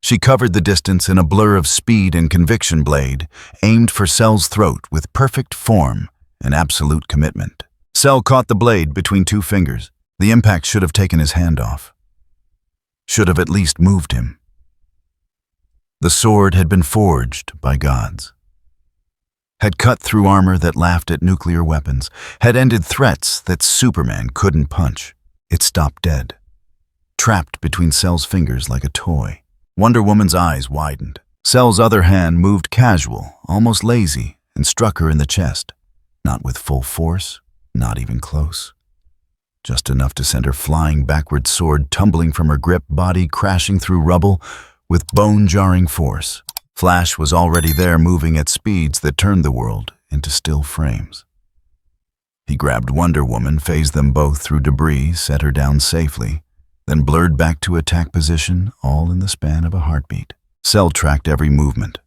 [SPEAKER 1] She covered the distance in a blur of speed and conviction. Blade aimed for Cell's throat with perfect form and absolute commitment. Cell caught the blade between 2 fingers. The impact should have taken his hand off. Should have at least moved him. The sword had been forged by gods. Had cut through armor that laughed at nuclear weapons. Had ended threats that Superman couldn't punch. It stopped dead. Trapped between Cell's fingers like a toy. Wonder Woman's eyes widened. Cell's other hand moved casual, almost lazy, and struck her in the chest. Not with full force, not even close. Just enough to send her flying backward, sword tumbling from her grip, body crashing through rubble with bone-jarring force. Flash was already there, moving at speeds that turned the world into still frames. He grabbed Wonder Woman, phased them both through debris, set her down safely, then blurred back to attack position, all in the span of a heartbeat. Cell tracked every movement.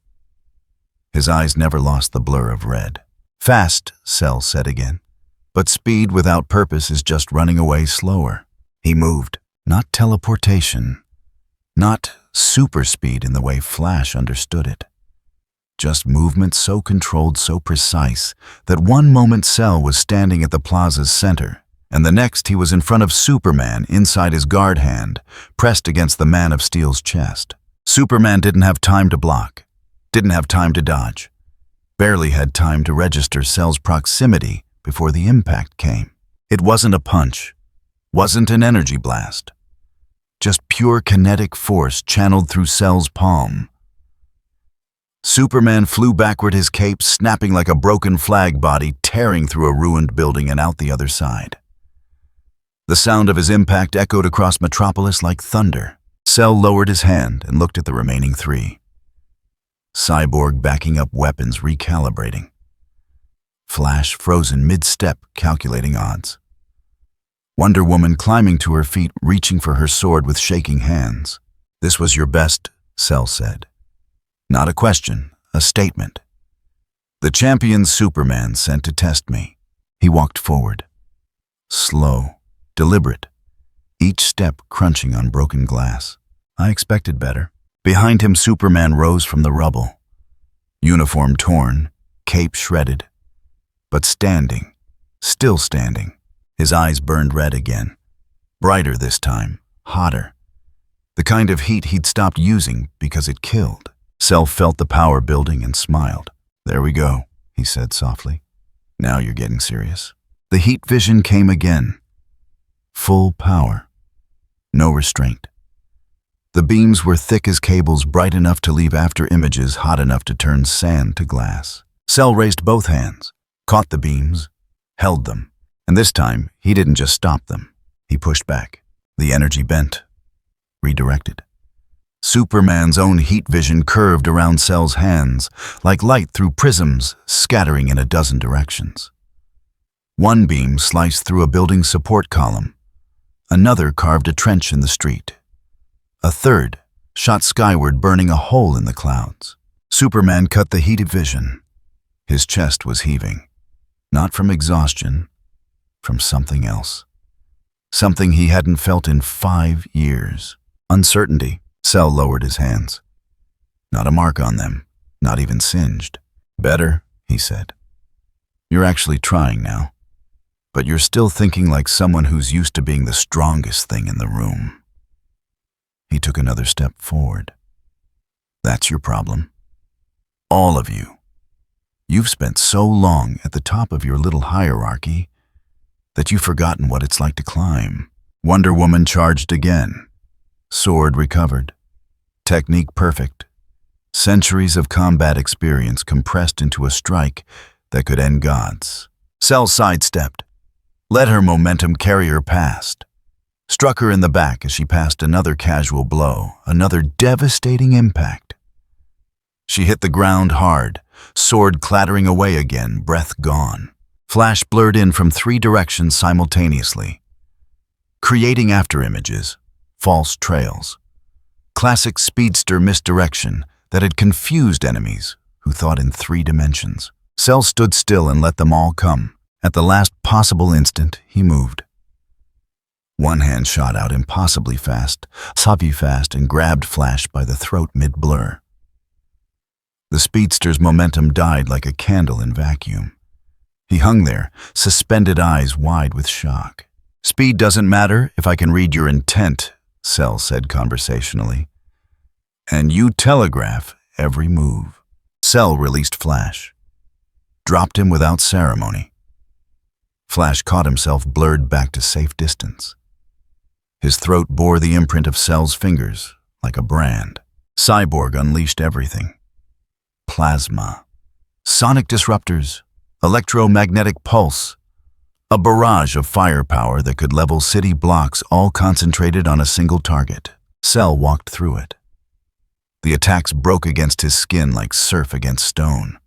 [SPEAKER 1] His eyes never lost the blur of red. Fast, Cell said again. But speed without purpose is just running away slower. He moved, not teleportation, not super speed in the way Flash understood it. Just movement so controlled, so precise, that one moment Cell was standing at the plaza's center, and the next he was in front of Superman inside his guard hand, pressed against the Man of Steel's chest. Superman didn't have time to block, didn't have time to dodge, barely had time to register Cell's proximity before the impact came. It wasn't a punch, wasn't an energy blast, just pure kinetic force channeled through Cell's palm. Superman flew backward, his cape snapping like a broken flag body, tearing through a ruined building and out the other side. The sound of his impact echoed across Metropolis like thunder. Cell lowered his hand and looked at the remaining three. Cyborg backing up weapons, recalibrating. Flash frozen mid-step, calculating odds. Wonder Woman climbing to her feet, reaching for her sword with shaking hands. "This was your best," Cell said. Not a question, a statement. "The champion Superman sent to test me." He walked forward. Slow, deliberate, each step crunching on broken glass. I expected better. Behind him, Superman rose from the rubble. Uniform torn, cape shredded, but standing, still standing. His eyes burned red again. Brighter this time, hotter. The kind of heat he'd stopped using because it killed. Cell felt the power building and smiled. "There we go," he said softly. "Now you're getting serious." The heat vision came again. Full power. No restraint. The beams were thick as cables, bright enough to leave after images, hot enough to turn sand to glass. Cell raised both hands, caught the beams, held them. And this time, he didn't just stop them. He pushed back. The energy bent, redirected. Superman's own heat vision curved around Cell's hands, like light through prisms, scattering in a dozen directions. One beam sliced through a building support column. Another carved a trench in the street. A third shot skyward, burning a hole in the clouds. Superman cut the heated vision. His chest was heaving. Not from exhaustion, from something else. Something he hadn't felt in 5 years. Uncertainty. Cell lowered his hands. Not a mark on them, not even singed. "Better," he said. "You're actually trying now. But you're still thinking like someone who's used to being the strongest thing in the room." He took another step forward. "That's your problem. All of you. You've spent so long at the top of your little hierarchy that you've forgotten what it's like to climb." Wonder Woman charged again. Sword recovered. Technique perfect. Centuries of combat experience compressed into a strike that could end gods. Cell sidestepped. Let her momentum carry her past. Struck her in the back as she passed another casual blow, another devastating impact. She hit the ground hard, sword clattering away again, breath gone. Flash blurred in from 3 directions simultaneously, creating afterimages, false trails. Classic speedster misdirection that had confused enemies who thought in 3 dimensions. Cell stood still and let them all come. At the last possible instant, he moved. One hand shot out impossibly fast, and grabbed Flash by the throat mid-blur. The speedster's momentum died like a candle in vacuum. He hung there, suspended, eyes wide with shock. "Speed doesn't matter if I can read your intent," Cell said conversationally. "And you telegraph every move." Cell released Flash. Dropped him without ceremony. Flash caught himself, blurred back to safe distance. His throat bore the imprint of Cell's fingers, like a brand. Cyborg unleashed everything. Plasma, sonic disruptors, electromagnetic pulse, a barrage of firepower that could level city blocks, all concentrated on a single target. Cell walked through it. The attacks broke against his skin like surf against stone.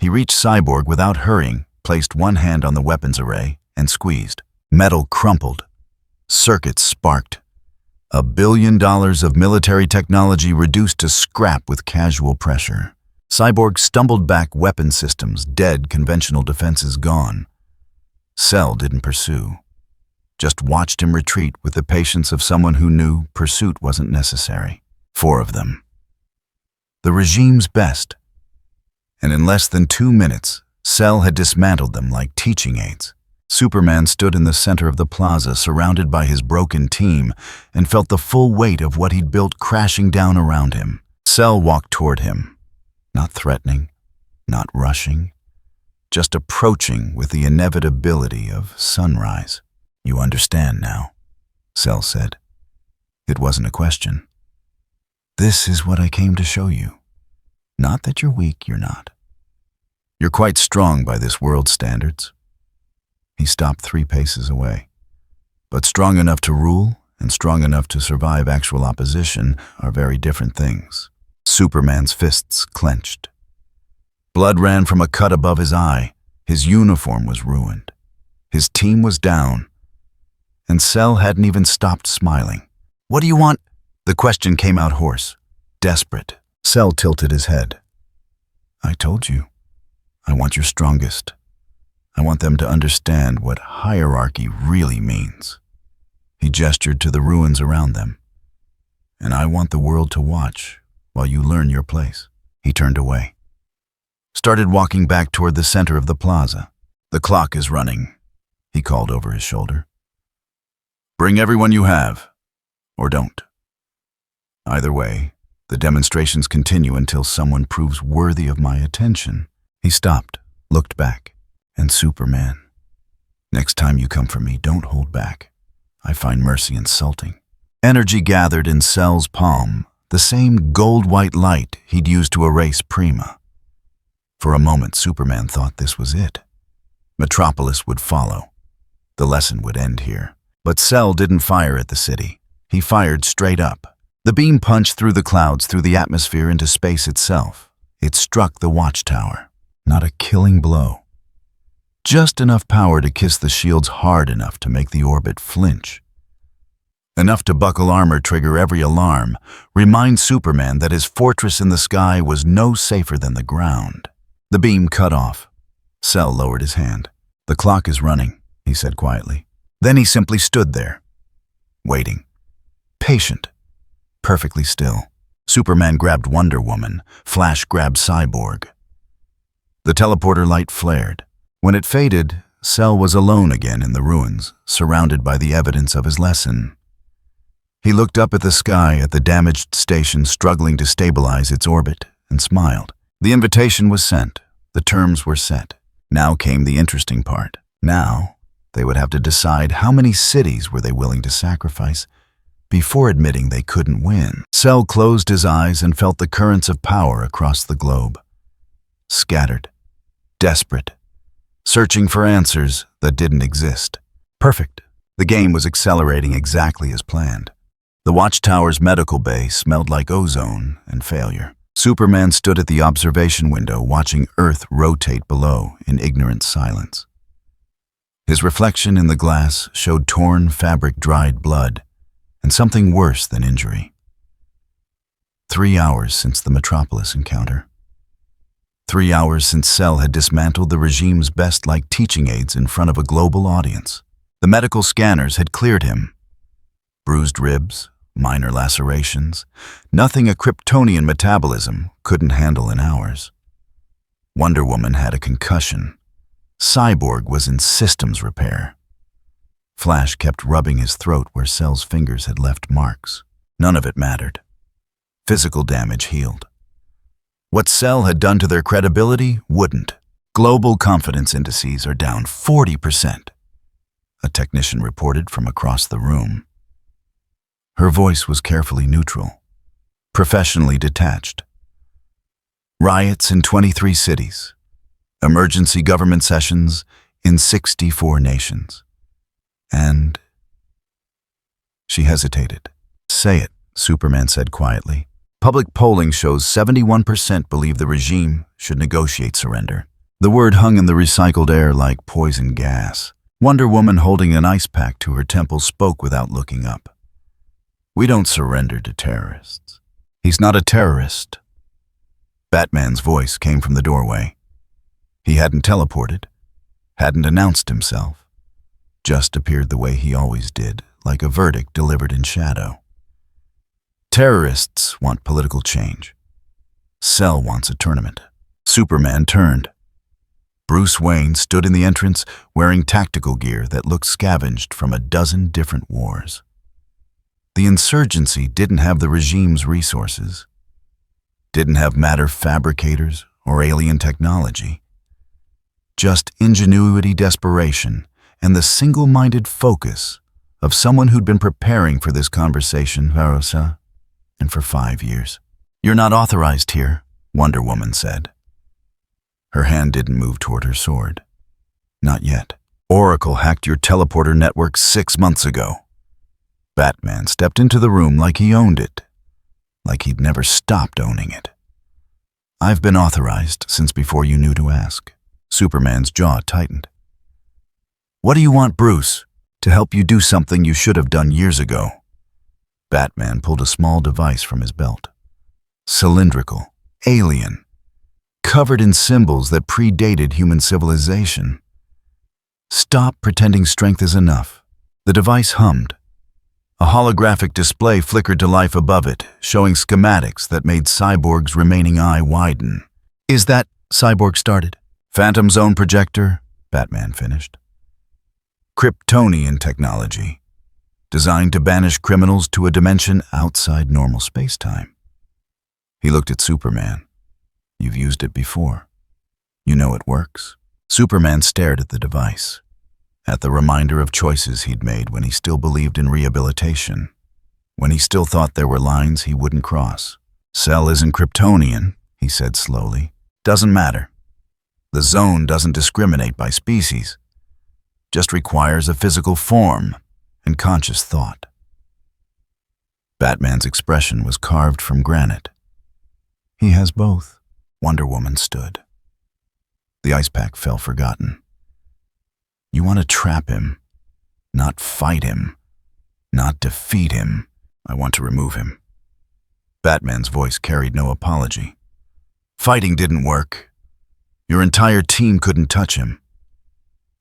[SPEAKER 1] He reached Cyborg without hurrying, placed one hand on the weapons array, and squeezed. Metal crumpled. Circuits sparked. $1 billion of military technology reduced to scrap with casual pressure. Cyborg stumbled back, weapon systems dead, conventional defenses gone. Cell didn't pursue. Just watched him retreat with the patience of someone who knew pursuit wasn't necessary. 4 of them. The regime's best. And in less than 2 minutes, Cell had dismantled them like teaching aids. Superman stood in the center of the plaza, surrounded by his broken team, and felt the full weight of what he'd built crashing down around him. Cell walked toward him, not threatening, not rushing, just approaching with the inevitability of sunrise. "You understand now," Cell said. It wasn't a question. "This is what I came to show you. Not that you're weak, you're not. You're quite strong by this world's standards." He stopped 3 paces away. But strong enough to rule and strong enough to survive actual opposition are very different things. Superman's fists clenched. Blood ran from a cut above his eye. His uniform was ruined. His team was down. And Cell hadn't even stopped smiling. "What do you want?" The question came out hoarse, desperate. Cell tilted his head. "I told you. I want your strongest. I want them to understand what hierarchy really means." He gestured to the ruins around them. "And I want the world to watch while you learn your place." He turned away. Started walking back toward the center of the plaza. "The clock is running," he called over his shoulder. "Bring everyone you have, or don't. Either way, the demonstrations continue until someone proves worthy of my attention." He stopped, looked back. "And Superman, next time you come for me, don't hold back. I find mercy insulting." Energy gathered in Cell's palm, the same gold-white light he'd used to erase Prima. For a moment, Superman thought this was it. Metropolis would follow. The lesson would end here. But Cell didn't fire at the city. He fired straight up. The beam punched through the clouds, through the atmosphere, into space itself. It struck the watchtower. Not a killing blow. Just enough power to kiss the shields hard enough to make the orbit flinch. Enough to buckle armor, trigger every alarm, remind Superman that his fortress in the sky was no safer than the ground. The beam cut off. Cell lowered his hand. "The clock is running," he said quietly. Then he simply stood there, waiting. Patient. Perfectly still. Superman grabbed Wonder Woman. Flash grabbed Cyborg. The teleporter light flared. When it faded, Cell was alone again in the ruins, surrounded by the evidence of his lesson. He looked up at the sky, at the damaged station struggling to stabilize its orbit, and smiled. The invitation was sent. The terms were set. Now came the interesting part. Now, they would have to decide how many cities were they willing to sacrifice before admitting they couldn't win. Cell closed his eyes and felt the currents of power across the globe. Scattered. Desperate. Searching for answers that didn't exist. Perfect. The game was accelerating exactly as planned. The watchtower's medical bay smelled like ozone and failure. Superman stood at the observation window, watching Earth rotate below in ignorant silence. His reflection in the glass showed torn fabric, dried blood, and something worse than injury. 3 hours since the Metropolis encounter. 3 hours since Cell had dismantled the regime's best like teaching aids in front of a global audience. The medical scanners had cleared him. Bruised ribs, minor lacerations, nothing a Kryptonian metabolism couldn't handle in hours. Wonder Woman had a concussion. Cyborg was in systems repair. Flash kept rubbing his throat where Cell's fingers had left marks. None of it mattered. Physical damage healed. What Cell had done to their credibility wouldn't. Global confidence indices are down 40%, a technician reported from across the room. Her voice was carefully neutral. professionally detached. Riots in 23 cities. Emergency government sessions in 64 nations. And she hesitated. "Say it," Superman said quietly. "Public polling shows 71% believe the regime should negotiate surrender." The word hung in the recycled air like poison gas. Wonder Woman, holding an ice pack to her temple, spoke without looking up. "We don't surrender to terrorists." "He's not a terrorist." Batman's voice came from the doorway. He hadn't teleported, hadn't announced himself, just appeared the way he always did, like a verdict delivered in shadow. "Terrorists want political change. Cell wants a tournament." Superman turned. Bruce Wayne stood in the entrance wearing tactical gear that looked scavenged from a dozen different wars. The insurgency didn't have the regime's resources, didn't have matter fabricators or alien technology, just ingenuity, desperation, and the single-minded focus of someone who'd been preparing for this conversation, Varosa, and for 5 years. "You're not authorized here," Wonder Woman said. Her hand didn't move toward her sword. "Not yet. Oracle hacked your teleporter network 6 months ago." Batman stepped into the room like he owned it, like he'd never stopped owning it. "I've been authorized since before you knew to ask." Superman's jaw tightened. "What do you want, Bruce? To help you do something you should have done years ago." Batman pulled a small device from his belt. Cylindrical, alien, covered in symbols that predated human civilization. "Stop pretending strength is enough." The device hummed. A holographic display flickered to life above it, showing schematics that made Cyborg's remaining eye widen. "Is that..." Cyborg started. "Phantom Zone projector," Batman finished. "Kryptonian technology, designed to banish criminals to a dimension outside normal space-time." He looked at Superman. "You've used it before. You know it works." Superman stared at the device, at the reminder of choices he'd made when he still believed in rehabilitation, when he still thought there were lines he wouldn't cross. "Cell isn't Kryptonian," he said slowly. "Doesn't matter. The zone doesn't discriminate by species, just requires a physical form and conscious thought." Batman's expression was carved from granite. "He has both." Wonder Woman stood. The ice pack fell forgotten. "You want to trap him, not fight him, not defeat him. I want to remove him." Batman's voice carried no apology. "Fighting didn't work. Your entire team couldn't touch him.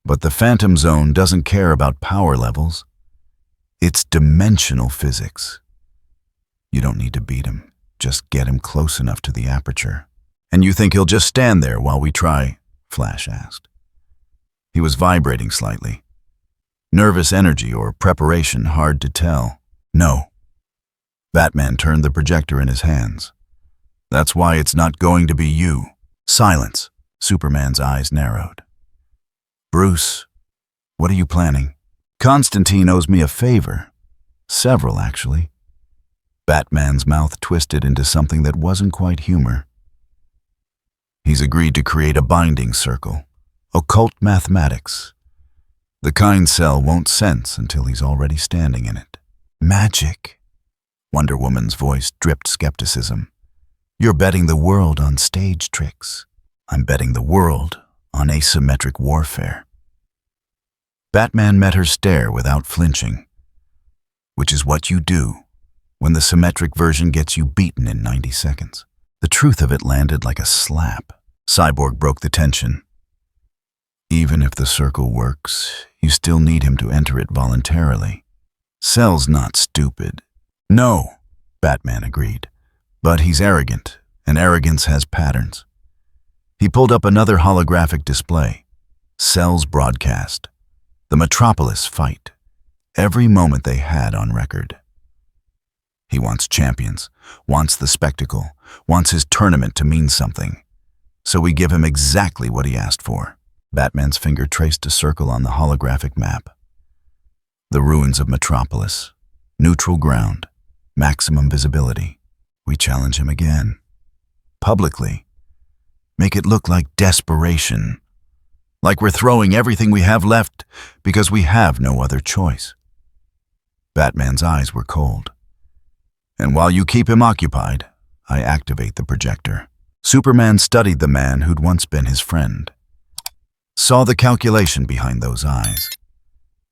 [SPEAKER 1] But the Phantom Zone doesn't care about power levels. It's dimensional physics. You don't need to beat him. Just get him close enough to the aperture." "And you think he'll just stand there while we try?" Flash asked. He was vibrating slightly. Nervous energy or preparation, hard to tell. "No." Batman turned the projector in his hands. "That's why it's not going to be you." "Silence." Superman's eyes narrowed. "Bruce, what are you planning?" "Constantine owes me a favor. Several, actually." Batman's mouth twisted into something that wasn't quite humor. "He's agreed to create a binding circle, occult mathematics. The kind Cell won't sense until he's already standing in it." "Magic?" Wonder Woman's voice dripped skepticism. "You're betting the world on stage tricks." "I'm betting the world on asymmetric warfare." Batman met her stare without flinching. "Which is what you do when the symmetric version gets you beaten in 90 seconds. The truth of it landed like a slap. Cyborg broke the tension. "Even if the circle works, you still need him to enter it voluntarily. Cell's not stupid." "No," Batman agreed. "But he's arrogant, and arrogance has patterns." He pulled up another holographic display. Cell's broadcast. The Metropolis fight. Every moment they had on record. He wants champions, wants the spectacle, wants his tournament to mean something. So we give him exactly what he asked for. Batman's finger traced a circle on the holographic map. The ruins of Metropolis. Neutral ground. Maximum visibility. We challenge him again. Publicly. Make it look like desperation. Like we're throwing everything we have left because we have no other choice. Batman's eyes were cold. And while you keep him occupied, I activate the projector. Superman studied the man who'd once been his friend. Saw the calculation behind those eyes.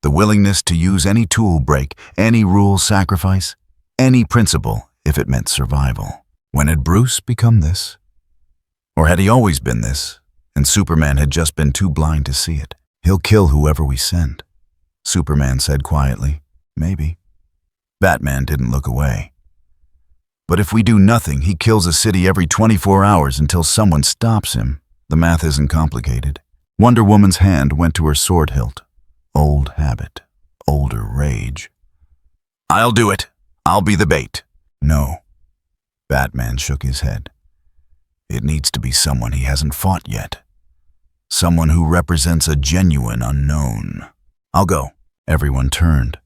[SPEAKER 1] The willingness to use any tool break, any rule sacrifice, any principle if it meant survival. When had Bruce become this? Or had he always been this, and Superman had just been too blind to see it? He'll kill whoever we send, Superman said quietly. Maybe. Batman didn't look away. But if we do nothing, he kills a city every 24 hours until someone stops him. The math isn't complicated. Wonder Woman's hand went to her sword hilt. Old habit, older rage. I'll do it. I'll be the bait. No. Batman shook his head. It needs to be someone he hasn't fought yet. Someone who represents a genuine unknown. I'll go. Everyone turned.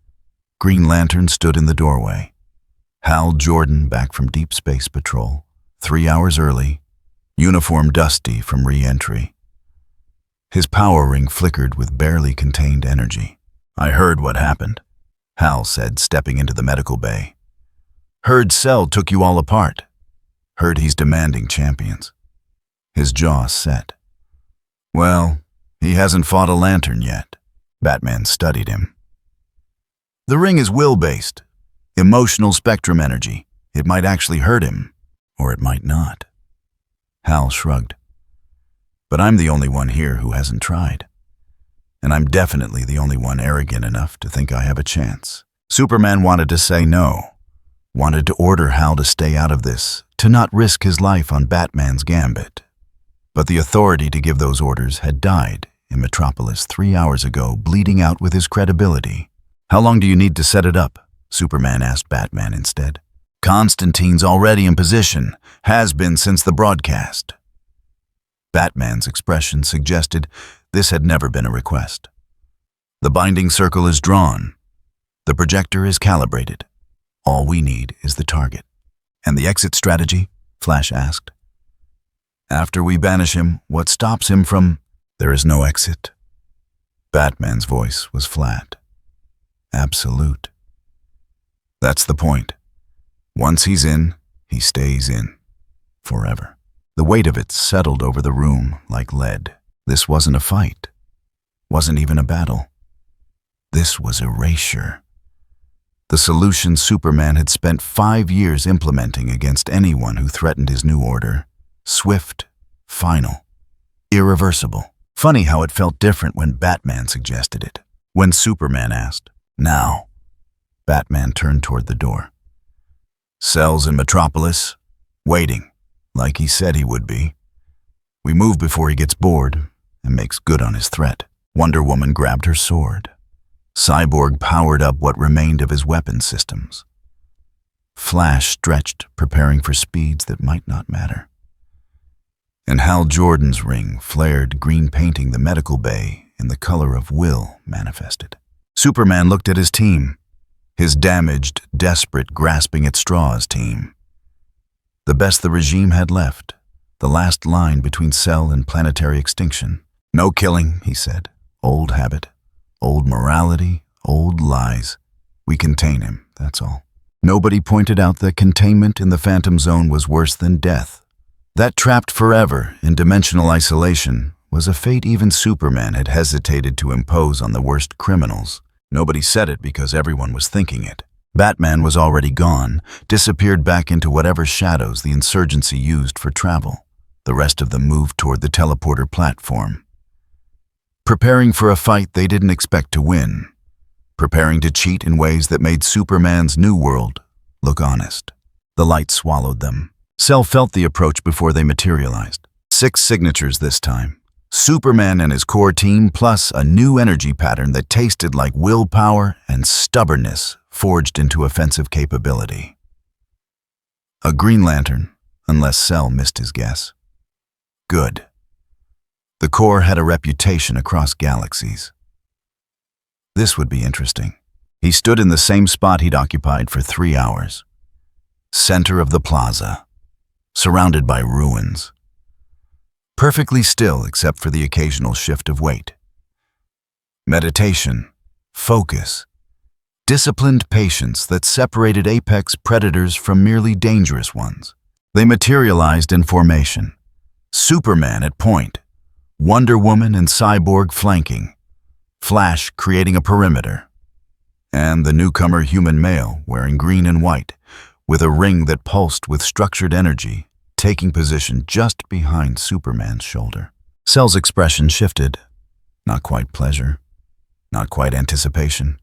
[SPEAKER 1] Green Lantern stood in the doorway. Hal Jordan back from Deep Space Patrol, 3 hours early, uniform dusty from re-entry. His power ring flickered with barely contained energy. I heard what happened, Hal said, stepping into the medical bay. Heard Cell took you all apart. Heard he's demanding champions. His jaw set. Well, he hasn't fought a Lantern yet. Batman studied him. The ring is will-based. Emotional spectrum energy. It might actually hurt him, or it might not. Hal shrugged. But I'm the only one here who hasn't tried. And I'm definitely the only one arrogant enough to think I have a chance. Superman wanted to say no. Wanted to order Hal to stay out of this, to not risk his life on Batman's gambit. But the authority to give those orders had died in Metropolis 3 hours ago, bleeding out with his credibility. How long do you need to set it up? Superman asked Batman instead. Constantine's already in position, has been since the broadcast. Batman's expression suggested this had never been a request. The binding circle is drawn. The projector is calibrated. All we need is the target. And the exit strategy? Flash asked. After we banish him, what stops him from... There is no exit. Batman's voice was flat. Absolute. That's the point. Once he's in, he stays in. Forever. The weight of it settled over the room like lead. This wasn't a fight. Wasn't even a battle. This was erasure. The solution Superman had spent 5 years implementing against anyone who threatened his new order. Swift, final, irreversible. Funny how it felt different when Batman suggested it. When Superman asked, "Now?" Batman turned toward the door. Cell's in Metropolis, waiting, like he said he would be. We move before he gets bored and makes good on his threat. Wonder Woman grabbed her sword. Cyborg powered up what remained of his weapon systems. Flash stretched, preparing for speeds that might not matter. And Hal Jordan's ring flared, green painting the medical bay in the color of will manifested. Superman looked at his team. His damaged, desperate, grasping at straws team. The best the regime had left, the last line between Cell and planetary extinction. No killing, he said. Old habit, old morality, old lies. We contain him, that's all. Nobody pointed out that containment in the Phantom Zone was worse than death. That trapped forever in dimensional isolation was a fate even Superman had hesitated to impose on the worst criminals. Nobody said it because everyone was thinking it. Batman was already gone, disappeared back into whatever shadows the insurgency used for travel. The rest of them moved toward the teleporter platform. Preparing for a fight they didn't expect to win. Preparing to cheat in ways that made Superman's new world look honest. The light swallowed them. Cell felt the approach before they materialized. 6 signatures this time. Superman and his core team, plus a new energy pattern that tasted like willpower and stubbornness forged into offensive capability. A Green Lantern, unless Cell missed his guess. Good. The core had a reputation across galaxies. This would be interesting. He stood in the same spot he'd occupied for 3 hours. Center of the plaza, surrounded by ruins. Perfectly still except for the occasional shift of weight. Meditation, focus, disciplined patience that separated apex predators from merely dangerous ones. They materialized in formation. Superman at point, Wonder Woman and Cyborg flanking, Flash creating a perimeter, and the newcomer human male wearing green and white, with a ring that pulsed with structured energy, taking position just behind Superman's shoulder. Cell's expression shifted. Not quite pleasure, not quite anticipation.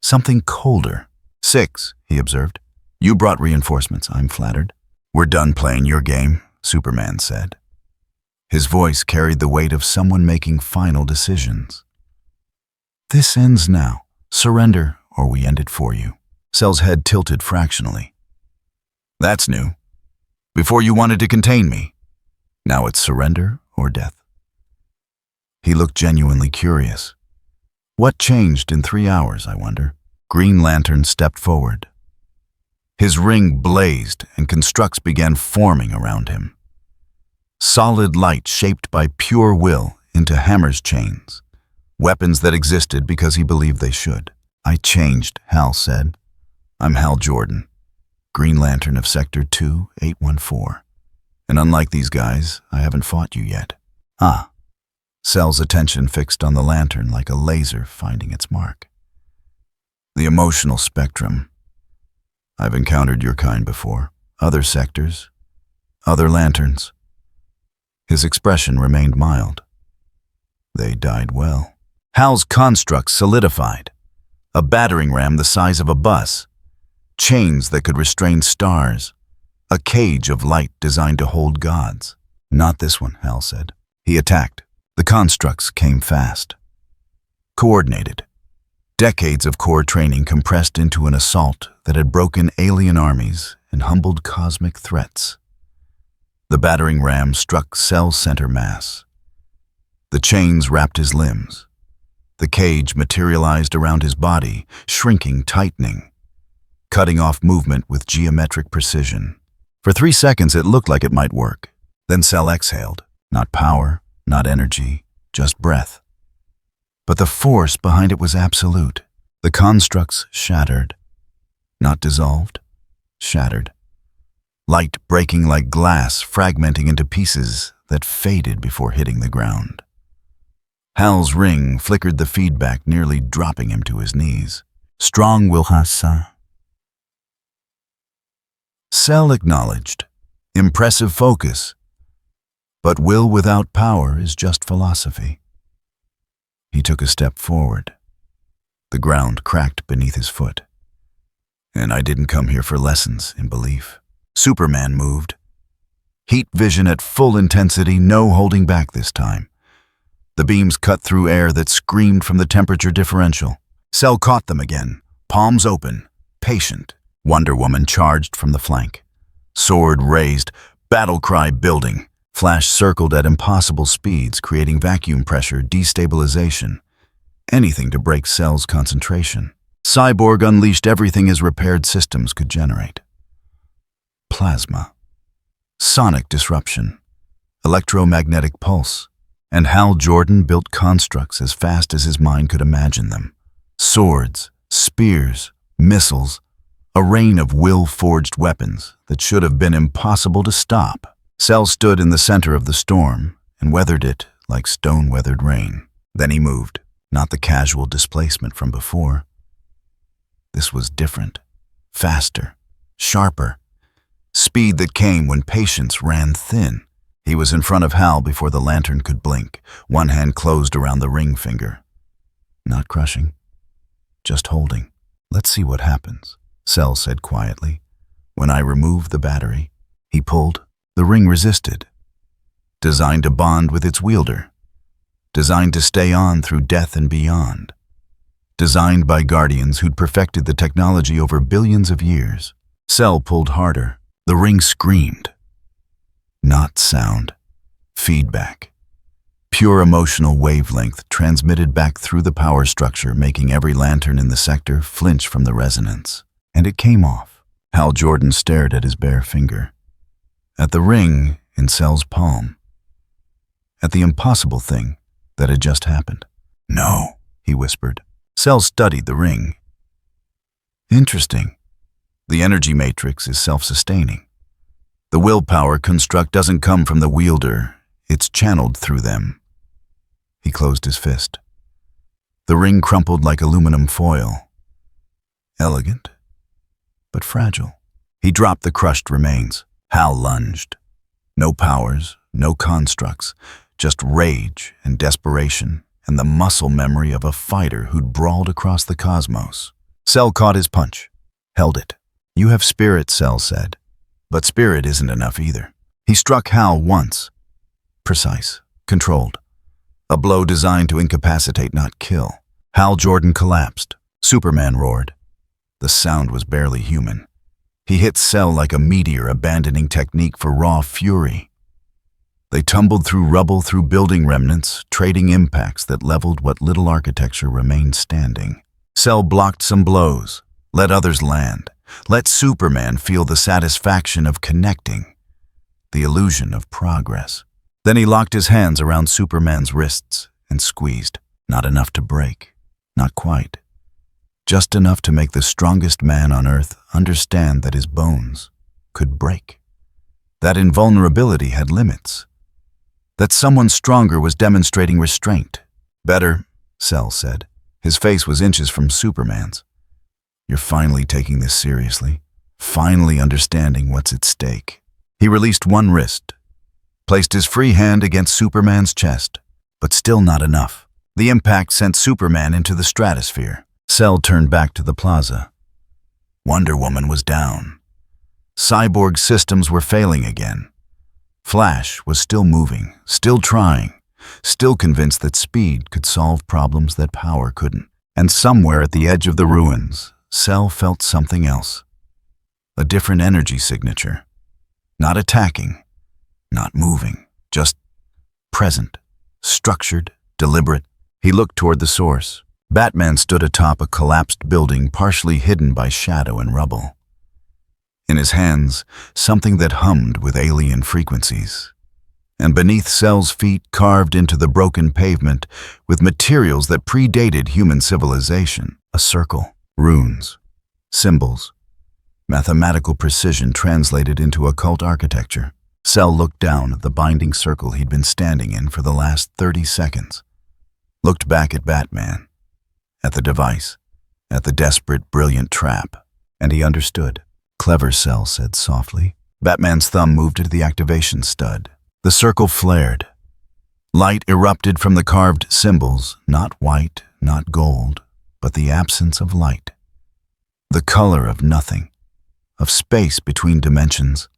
[SPEAKER 1] Something colder. 6, he observed. You brought reinforcements, I'm flattered. We're done playing your game, Superman said. His voice carried the weight of someone making final decisions. This ends now. Surrender, or we end it for you. Cell's head tilted fractionally. That's new. Before you wanted to contain me. Now it's surrender or death. He looked genuinely curious. What changed in 3 hours, I wonder? Green Lantern stepped forward. His ring blazed and constructs began forming around him. Solid light shaped by pure will into Hammer's chains, weapons that existed because he believed they should. I changed, Hal said. I'm Hal Jordan, Green Lantern of Sector 2814. And unlike these guys, I haven't fought you yet. Ah. Cell's attention fixed on the lantern like a laser finding its mark. The emotional spectrum. I've encountered your kind before. Other sectors. Other lanterns. His expression remained mild. They died well. Hal's construct solidified. A battering ram the size of a bus. Chains that could restrain stars. A cage of light designed to hold gods. Not this one, Hal said. He attacked. The constructs came fast. Coordinated. Decades of core training compressed into an assault that had broken alien armies and humbled cosmic threats. The battering ram struck Cell's center mass. The chains wrapped his limbs. The cage materialized around his body, shrinking, tightening, cutting off movement with geometric precision. For 3 seconds it looked like it might work. Then Cell exhaled. Not power, not energy, just breath. But the force behind it was absolute. The constructs shattered. Not dissolved, shattered. Light breaking like glass, fragmenting into pieces that faded before hitting the ground. Hal's ring flickered the feedback, nearly dropping him to his knees. Strong will Hassan. Cell acknowledged. Impressive focus. But will without power is just philosophy. He took a step forward. The ground cracked beneath his foot. And I didn't come here for lessons in belief. Superman moved. Heat vision at full intensity, no holding back this time. The beams cut through air that screamed from the temperature differential. Cell caught them again, palms open, patient. Wonder Woman charged from the flank. Sword raised, battle cry building. Flash circled at impossible speeds, creating vacuum pressure, destabilization. Anything to break Cell's concentration. Cyborg unleashed everything his repaired systems could generate. Plasma. Sonic disruption. Electromagnetic pulse. And Hal Jordan built constructs as fast as his mind could imagine them. Swords, spears, missiles. A rain of will-forged weapons that should have been impossible to stop. Cell stood in the center of the storm and weathered it like stone-weathered rain. Then he moved, not the casual displacement from before. This was different, faster, sharper. Speed that came when patience ran thin. He was in front of Hal before the lantern could blink, one hand closed around the ring finger. Not crushing, just holding. Let's see what happens, Cell said quietly. When I remove the battery, he pulled. The ring resisted. Designed to bond with its wielder. Designed to stay on through death and beyond. Designed by guardians who'd perfected the technology over billions of years. Cell pulled harder. The ring screamed. Not sound. Feedback. Pure emotional wavelength transmitted back through the power structure, making every lantern in the sector flinch from the resonance. And it came off. Hal Jordan stared at his bare finger, at the ring in Cell's palm, at the impossible thing that had just happened. "No," he whispered. Cell studied the ring. "Interesting. The energy matrix is self-sustaining. The willpower construct doesn't come from the wielder, it's channeled through them." He closed his fist. The ring crumpled like aluminum foil. Elegant, but fragile. He dropped the crushed remains. Hal lunged. No powers, no constructs, just rage and desperation and the muscle memory of a fighter who'd brawled across the cosmos. Cell caught his punch, held it. "You have spirit," Cell said. "But spirit isn't enough either." He struck Hal once. Precise, controlled. A blow designed to incapacitate, not kill. Hal Jordan collapsed. Superman roared. The sound was barely human. He hit Cell like a meteor, abandoning technique for raw fury. They tumbled through rubble, through building remnants, trading impacts that leveled what little architecture remained standing. Cell blocked some blows, let others land, let Superman feel the satisfaction of connecting, the illusion of progress. Then he locked his hands around Superman's wrists and squeezed. Not enough to break, not quite. Just enough to make the strongest man on Earth understand that his bones could break. That invulnerability had limits. That someone stronger was demonstrating restraint. "Better," Cell said. His face was inches from Superman's. "You're finally taking this seriously, finally understanding what's at stake." He released one wrist, placed his free hand against Superman's chest, but still not enough. The impact sent Superman into the stratosphere. Cell turned back to the plaza. Wonder Woman was down. Cyborg systems were failing again. Flash was still moving, still trying, still convinced that speed could solve problems that power couldn't. And somewhere at the edge of the ruins, Cell felt something else. A different energy signature. Not attacking, not moving, just present, structured, deliberate. He looked toward the source. Batman stood atop a collapsed building partially hidden by shadow and rubble. In his hands, something that hummed with alien frequencies. And beneath Cell's feet, carved into the broken pavement with materials that predated human civilization, a circle, runes, symbols, mathematical precision translated into occult architecture. Cell looked down at the binding circle he'd been standing in for the last 30 seconds. Looked back at Batman, at the device, at the desperate, brilliant trap, and he understood. "Clever," Cell said softly. Batman's thumb moved to the activation stud. The circle flared. Light erupted from the carved symbols, not white, not gold, but the absence of light. The color of nothing, of space between dimensions.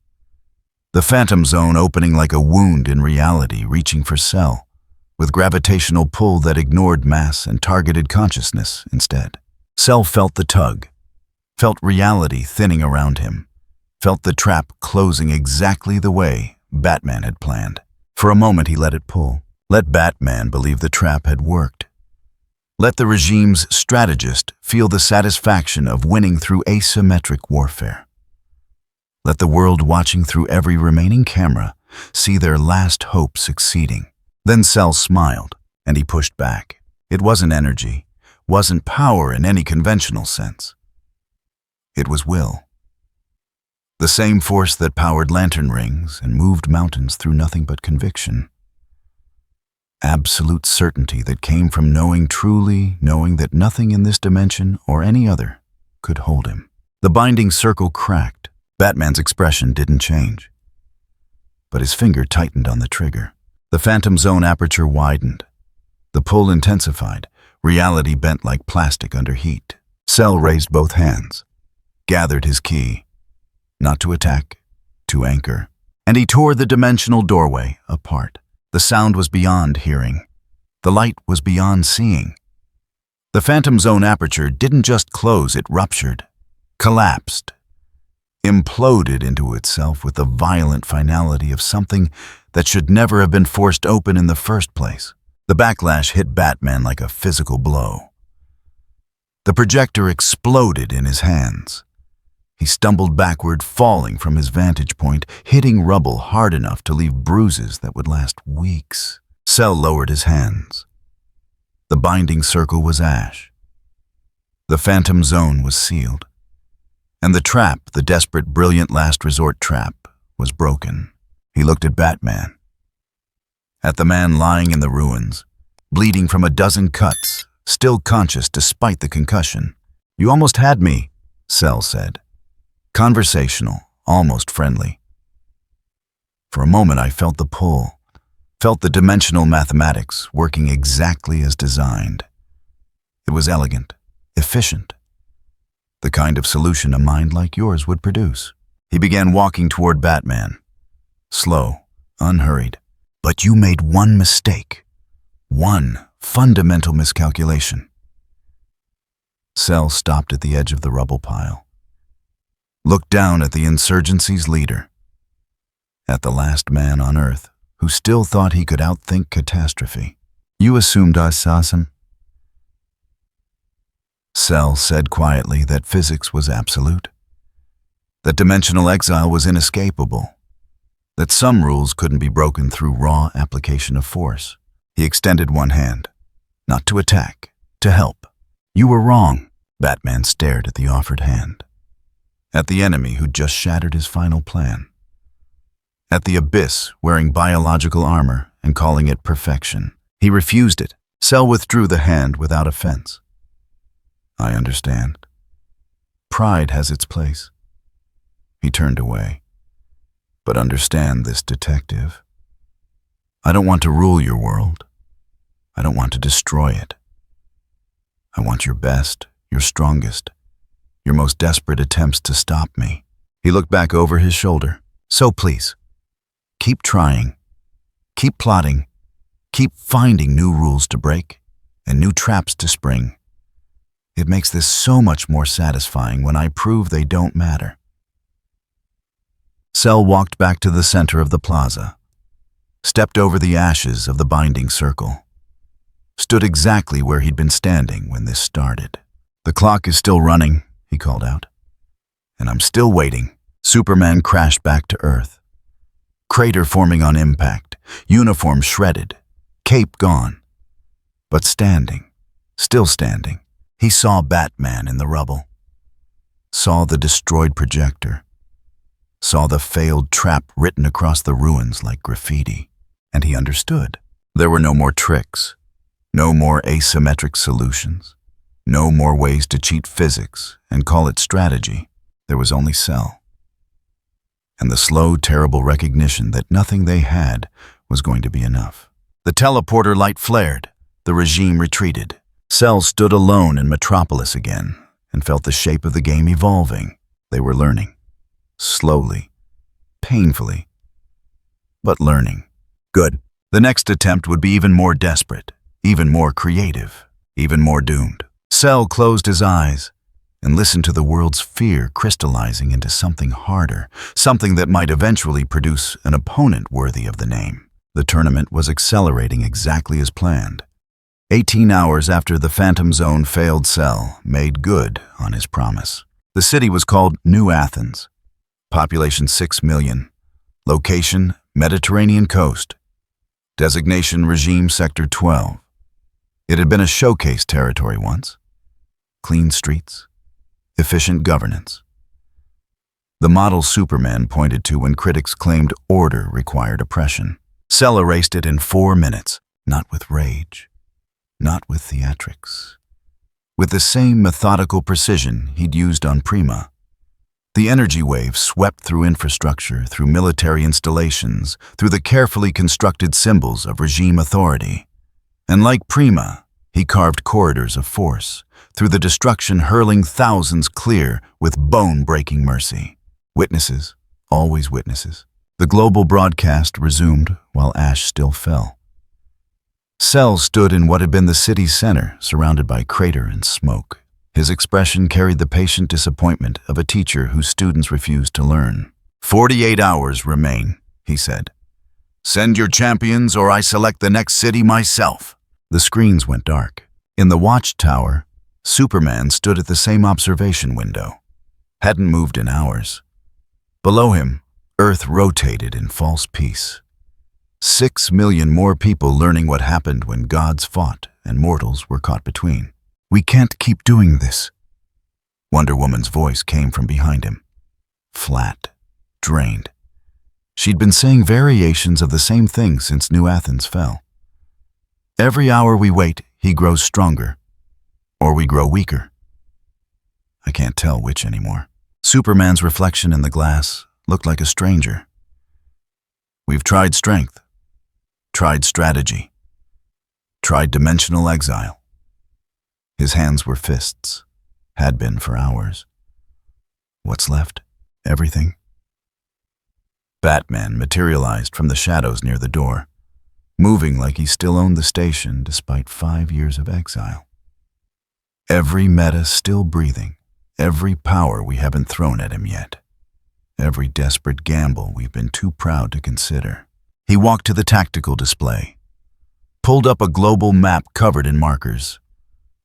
[SPEAKER 1] The phantom zone opening like a wound in reality, reaching for Cell, with gravitational pull that ignored mass and targeted consciousness instead. Cell felt the tug, felt reality thinning around him, felt the trap closing exactly the way Batman had planned. For a moment he let it pull. Let Batman believe the trap had worked. Let the regime's strategist feel the satisfaction of winning through asymmetric warfare. Let the world watching through every remaining camera see their last hope succeeding. Then Cell smiled, and he pushed back. It wasn't energy, wasn't power in any conventional sense. It was will. The same force that powered lantern rings and moved mountains through nothing but conviction. Absolute certainty that came from truly knowing that nothing in this dimension or any other could hold him. The binding circle cracked. Batman's expression didn't change, but his finger tightened on the trigger. The phantom zone aperture widened. The pull intensified. Reality bent like plastic under heat. Cell raised both hands, gathered his key, not to attack, to anchor, and he tore the dimensional doorway apart. The sound was beyond hearing. The light was beyond seeing. The phantom zone aperture didn't just close, it ruptured, collapsed, imploded into itself with the violent finality of something that should never have been forced open in the first place. The backlash hit Batman like a physical blow. The projector exploded in his hands. He stumbled backward, falling from his vantage point, hitting rubble hard enough to leave bruises that would last weeks. Cell lowered his hands. The binding circle was ash. The phantom zone was sealed. And the trap, the desperate, brilliant last resort trap, was broken. He looked at Batman. At the man lying in the ruins, bleeding from a dozen cuts, still conscious despite the concussion. "You almost had me," Cell said. Conversational, almost friendly. For a moment I felt the pull, felt the dimensional mathematics working exactly as designed. It was elegant, efficient, the kind of solution a mind like yours would produce. He began walking toward Batman, slow, unhurried. "But you made one mistake, one fundamental miscalculation." Cell stopped at the edge of the rubble pile, looked down at the insurgency's leader, at the last man on Earth who still thought he could outthink catastrophe. "You assumed I saw him." Cell said quietly that physics was absolute, that dimensional exile was inescapable, that some rules couldn't be broken through raw application of force. He extended one hand, not to attack, to help. "You were wrong." Batman stared at the offered hand, at the enemy who'd just shattered his final plan, at the abyss wearing biological armor and calling it perfection. He refused it. Cell withdrew the hand without offense. "I understand. Pride has its place." He turned away. "But understand this, detective. I don't want to rule your world. I don't want to destroy it. I want your best, your strongest, your most desperate attempts to stop me." He looked back over his shoulder. "So please, keep trying, keep plotting, keep finding new rules to break and new traps to spring. It makes this so much more satisfying when I prove they don't matter." Cell walked back to the center of the plaza, stepped over the ashes of the binding circle, stood exactly where he'd been standing when this started. "The clock is still running," he called out, "and I'm still waiting." Superman crashed back to Earth, crater forming on impact, uniform shredded, cape gone, but standing, still standing. He saw Batman in the rubble, saw the destroyed projector, saw the failed trap written across the ruins like graffiti, and he understood. There were no more tricks, no more asymmetric solutions, no more ways to cheat physics and call it strategy. There was only Cell, and the slow, terrible recognition that nothing they had was going to be enough. The teleporter light flared. The regime retreated. Cell stood alone in Metropolis again and felt the shape of the game evolving. They were learning. Slowly, painfully, but learning. Good. The next attempt would be even more desperate, even more creative, even more doomed. Cell closed his eyes and listened to the world's fear crystallizing into something harder, something that might eventually produce an opponent worthy of the name. The tournament was accelerating exactly as planned. 18 hours after the Phantom Zone failed, Cell made good on his promise. The city was called New Athens. Population 6 million. Location, Mediterranean coast. Designation, Regime Sector 12. It had been a showcase territory once. Clean streets, efficient governance. The model Superman pointed to when critics claimed order required oppression. Cell erased it in 4 minutes, not with rage, not with theatrics, with the same methodical precision he'd used on Prima. The energy wave swept through infrastructure, through military installations, through the carefully constructed symbols of regime authority. And like Prima, he carved corridors of force, through the destruction hurling thousands clear with bone-breaking mercy. Witnesses, always witnesses. The global broadcast resumed while ash still fell. Cell stood in what had been the city's center, surrounded by crater and smoke. His expression carried the patient disappointment of a teacher whose students refused to learn. 48 hours remain, he said. Send your champions or I select the next city myself. The screens went dark. In the watchtower, Superman stood at the same observation window. hadn't moved in hours. Below him, Earth rotated in false peace. 6 million more people learning what happened when gods fought and mortals were caught between. "We can't keep doing this." Wonder Woman's voice came from behind him. Flat, drained. She'd been saying variations of the same thing since New Athens fell. "Every hour we wait, he grows stronger. Or we grow weaker." I can't tell which anymore. Superman's reflection in the glass looked like a stranger. "We've tried strength, tried strategy, tried dimensional exile." His hands were fists, had been for hours. "What's left? Everything?" Batman materialized from the shadows near the door, moving like he still owned the station despite 5 years of exile. Every meta still breathing, every power we haven't thrown at him yet, every desperate gamble we've been too proud to consider. He walked to the tactical display, pulled up a global map covered in markers,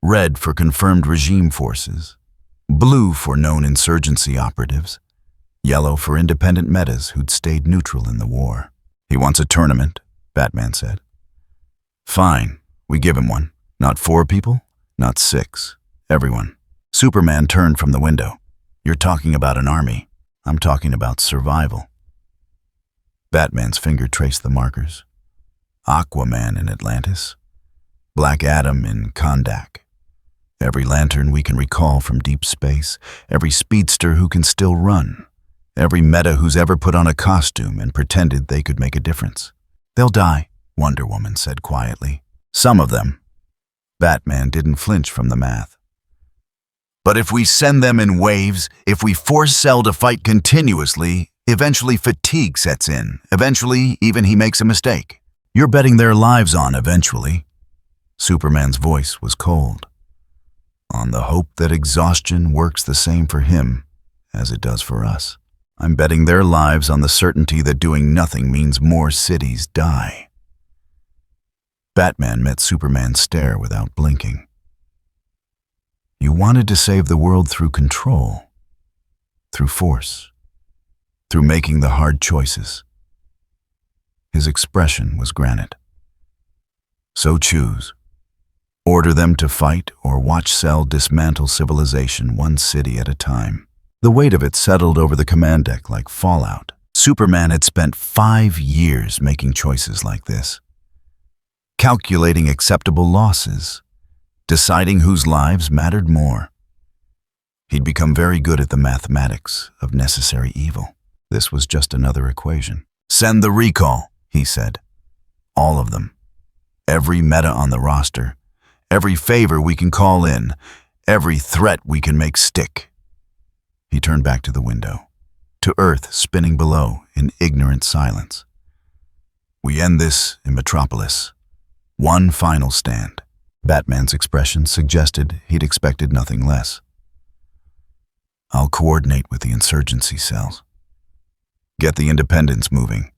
[SPEAKER 1] red for confirmed regime forces, blue for known insurgency operatives, yellow for independent metas who'd stayed neutral in the war. "He wants a tournament," Batman said. "Fine, we give him one. Not 4 people, not 6, everyone." Superman turned from the window. "You're talking about an army. I'm talking about survival." Batman's finger traced the markers. Aquaman in Atlantis, Black Adam in Kondak. Every lantern we can recall from deep space, every speedster who can still run, every meta who's ever put on a costume and pretended they could make a difference. "They'll die," Wonder Woman said quietly. "Some of them." Batman didn't flinch from the math. "But if we send them in waves, if we force Cell to fight continuously, eventually fatigue sets in. Eventually, even he makes a mistake. You're betting their lives on eventually." Superman's voice was cold. "On the hope that exhaustion works the same for him as it does for us. I'm betting their lives on the certainty that doing nothing means more cities die." Batman met Superman's stare without blinking. "You wanted to save the world through control, through force, through making the hard choices." His expression was granite. "So choose. Order them to fight or watch Cell dismantle civilization one city at a time." The weight of it settled over the command deck like fallout. Superman had spent 5 years making choices like this. Calculating acceptable losses, deciding whose lives mattered more. He'd become very good at the mathematics of necessary evil. This was just another equation. "Send the recall," he said. "All of them. Every meta on the roster. Every favor we can call in. Every threat we can make stick." He turned back to the window, to Earth spinning below in ignorant silence. "We end this in Metropolis. One final stand." Batman's expression suggested he'd expected nothing less. "I'll coordinate with the insurgency cells. Get the independents moving.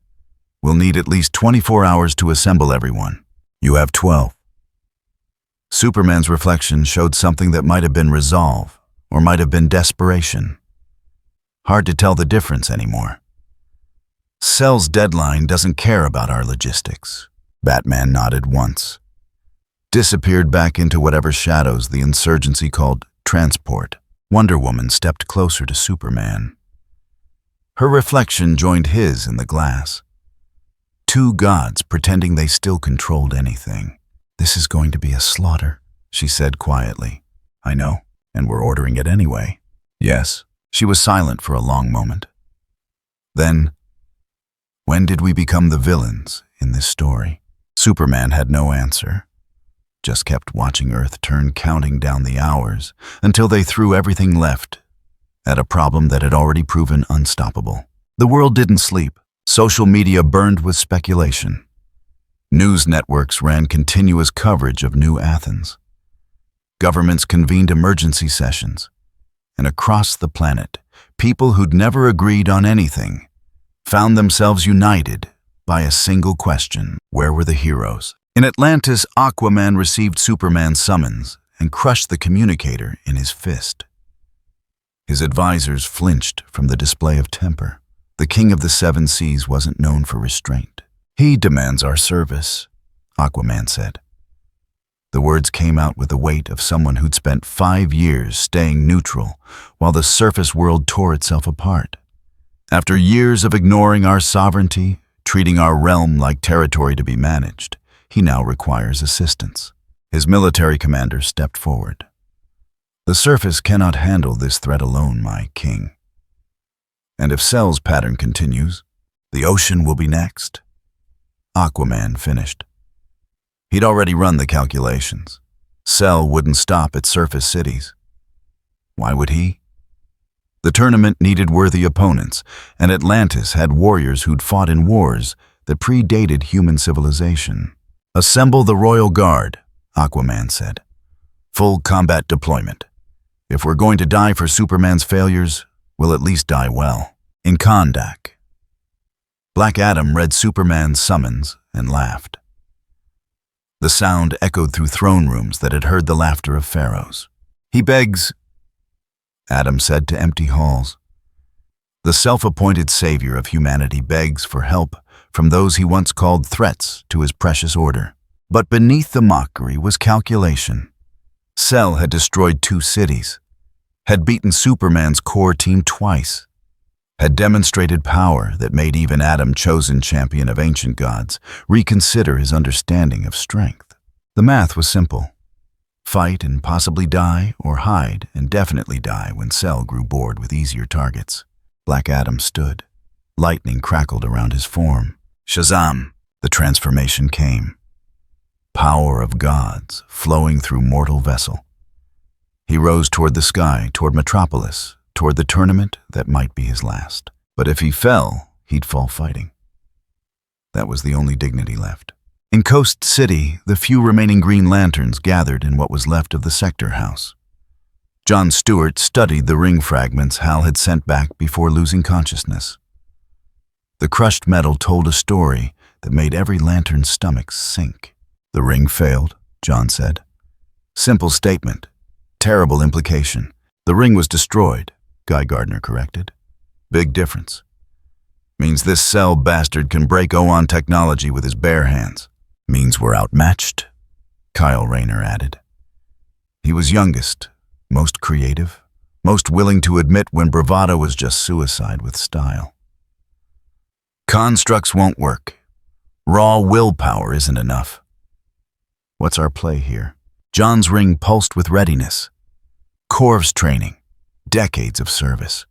[SPEAKER 1] We'll need at least 24 hours to assemble everyone. You have 12. Superman's reflection showed something that might have been resolve, or might have been desperation. Hard to tell the difference anymore. "Cell's deadline doesn't care about our logistics." Batman nodded once, disappeared back into whatever shadows the insurgency called transport. Wonder Woman stepped closer to Superman. Her reflection joined his in the glass. 2 gods pretending they still controlled anything. "This is going to be a slaughter," she said quietly. "I know, and we're ordering it anyway." "Yes." She was silent for a long moment. Then, when did we become the villains in this story? Superman had no answer, just kept watching Earth turn, counting down the hours until they threw everything left at a problem that had already proven unstoppable. The world didn't sleep. Social media burned with speculation. News networks ran continuous coverage of New Athens. Governments convened emergency sessions. And across the planet, people who'd never agreed on anything found themselves united by a single question: where were the heroes? In Atlantis, Aquaman received Superman's summons and crushed the communicator in his fist. His advisors flinched from the display of temper. The King of the Seven Seas wasn't known for restraint. "He demands our service," Aquaman said. The words came out with the weight of someone who'd spent 5 years staying neutral while the surface world tore itself apart. "After years of ignoring our sovereignty, treating our realm like territory to be managed, he now requires assistance." His military commander stepped forward. "The surface cannot handle this threat alone, my king. And if Cell's pattern continues, the ocean will be next." Aquaman finished. He'd already run the calculations. Cell wouldn't stop at surface cities. Why would he? The tournament needed worthy opponents, and Atlantis had warriors who'd fought in wars that predated human civilization. "Assemble the Royal Guard," Aquaman said. "Full combat deployment. If we're going to die for Superman's failures, we'll at least die well." In Kondak, Black Adam read Superman's summons and laughed. The sound echoed through throne rooms that had heard the laughter of pharaohs. "He begs," Adam said to empty halls. The self-appointed savior of humanity begs for help from those he once called threats to his precious order. But beneath the mockery was calculation. Cell had destroyed 2 cities, had beaten Superman's core team twice, had demonstrated power that made even Adam, chosen champion of ancient gods, reconsider his understanding of strength. The math was simple. Fight and possibly die, or hide and definitely die when Cell grew bored with easier targets. Black Adam stood. Lightning crackled around his form. Shazam! The transformation came. Power of gods flowing through mortal vessel. He rose toward the sky, toward Metropolis, toward the tournament that might be his last. But if he fell, he'd fall fighting. That was the only dignity left. In Coast City, the few remaining Green Lanterns gathered in what was left of the Sector House. John Stewart studied the ring fragments Hal had sent back before losing consciousness. The crushed metal told a story that made every Lantern's stomach sink. "The ring failed," John said. Simple statement, terrible implication. "The ring was destroyed," Guy Gardner corrected. "Big difference. Means this Cell bastard can break Oan technology with his bare hands." "Means we're outmatched," Kyle Rayner added. He was youngest, most creative, most willing to admit when bravado was just suicide with style. "Constructs won't work. Raw willpower isn't enough. What's our play here?" John's ring pulsed with readiness. Corv's training, decades of service.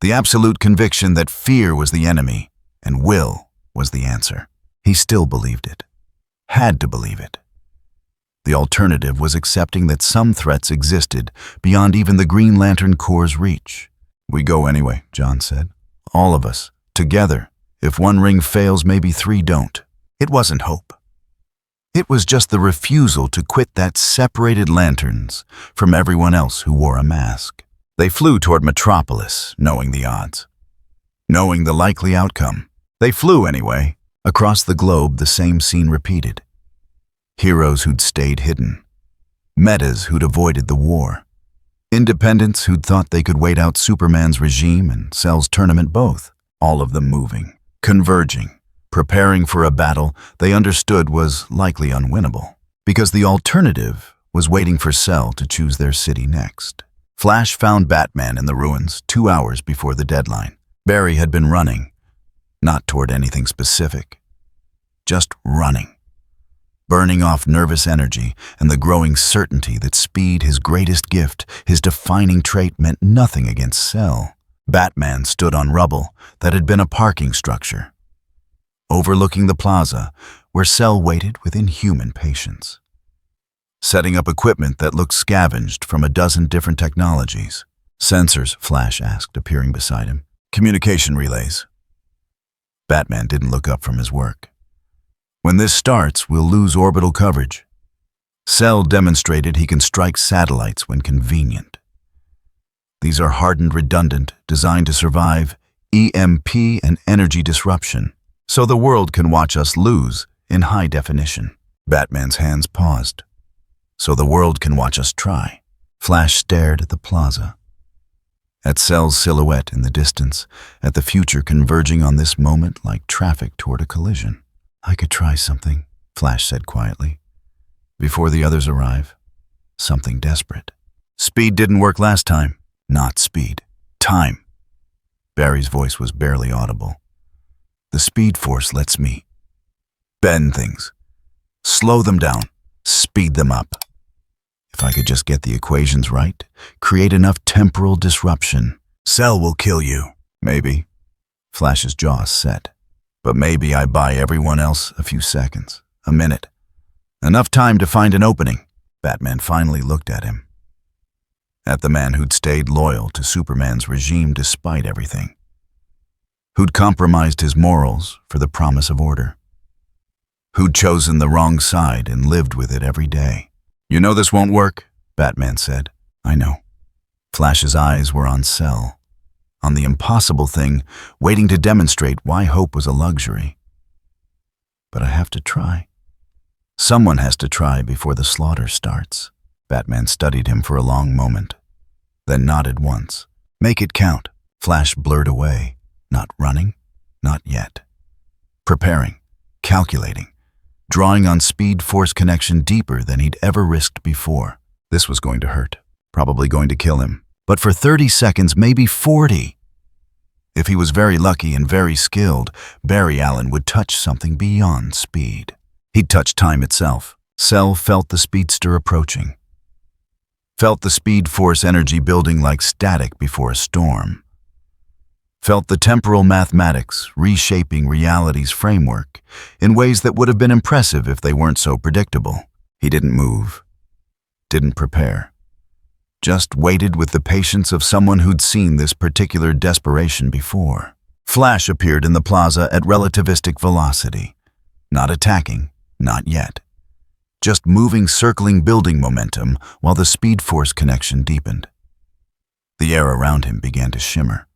[SPEAKER 1] The absolute conviction that fear was the enemy and will was the answer. He still believed it. Had to believe it. The alternative was accepting that some threats existed beyond even the Green Lantern Corps' reach. "We go anyway," John said. "All of us, together. If one ring fails, maybe 3 don't." It wasn't hope. It was just the refusal to quit that separated Lanterns from everyone else who wore a mask. They flew toward Metropolis, knowing the odds, knowing the likely outcome. They flew anyway. Across the globe, the same scene repeated. Heroes who'd stayed hidden. Metas who'd avoided the war. Independents who'd thought they could wait out Superman's regime and Cell's tournament both. All of them moving, converging, preparing for a battle they understood was likely unwinnable, because the alternative was waiting for Cell to choose their city next. Flash found Batman in the ruins 2 hours before the deadline. Barry had been running, not toward anything specific, just running, burning off nervous energy and the growing certainty that speed, his greatest gift, his defining trait, meant nothing against Cell. Batman stood on rubble that had been a parking structure, overlooking the plaza where Cell waited with inhuman patience, setting up equipment that looked scavenged from a dozen different technologies. "Sensors?" Flash asked, appearing beside him. "Communication relays." Batman didn't look up from his work. "When this starts, we'll lose orbital coverage." Cell demonstrated he can strike satellites when convenient. These are hardened, redundant, designed to survive EMP and energy disruption, so the world can watch us lose in high definition. Batman's hands paused. "So the world can watch us try." Flash stared at the plaza. at Cell's silhouette in the distance, at the future converging on this moment like traffic toward a collision. "I could try something," Flash said quietly. "Before the others arrive, something desperate." "Speed didn't work last time." "Not speed. Time." Barry's voice was barely audible. "The Speed Force lets me bend things, slow them down, speed them up. If I could just get the equations right, create enough temporal disruption. Cell will kill you." "Maybe." Flash's jaw set. "But maybe I buy everyone else a few seconds, a minute. Enough time to find an opening." Batman finally looked at him. At the man who'd stayed loyal to Superman's regime despite everything. Who'd compromised his morals for the promise of order. Who'd chosen the wrong side and lived with it every day. "You know this won't work," Batman said. "I know." Flash's eyes were on Cell, on the impossible thing, waiting to demonstrate why hope was a luxury. "But I have to try. Someone has to try before the slaughter starts." Batman studied him for a long moment, then nodded once. "Make it count." Flash blurred away. Not running, not yet. Preparing, calculating, drawing on Speed Force connection deeper than he'd ever risked before. This was going to hurt, probably going to kill him. But for 30 seconds, maybe 40. If he was very lucky and very skilled, Barry Allen would touch something beyond speed. He'd touch time itself. Cell felt the speedster approaching. Felt the Speed Force energy building like static before a storm. Felt the temporal mathematics reshaping reality's framework in ways that would have been impressive if they weren't so predictable. He didn't move, didn't prepare, just waited with the patience of someone who'd seen this particular desperation before. Flash appeared in the plaza at relativistic velocity, not attacking, not yet. Just moving, circling building momentum while the Speed Force connection deepened. The air around him began to shimmer.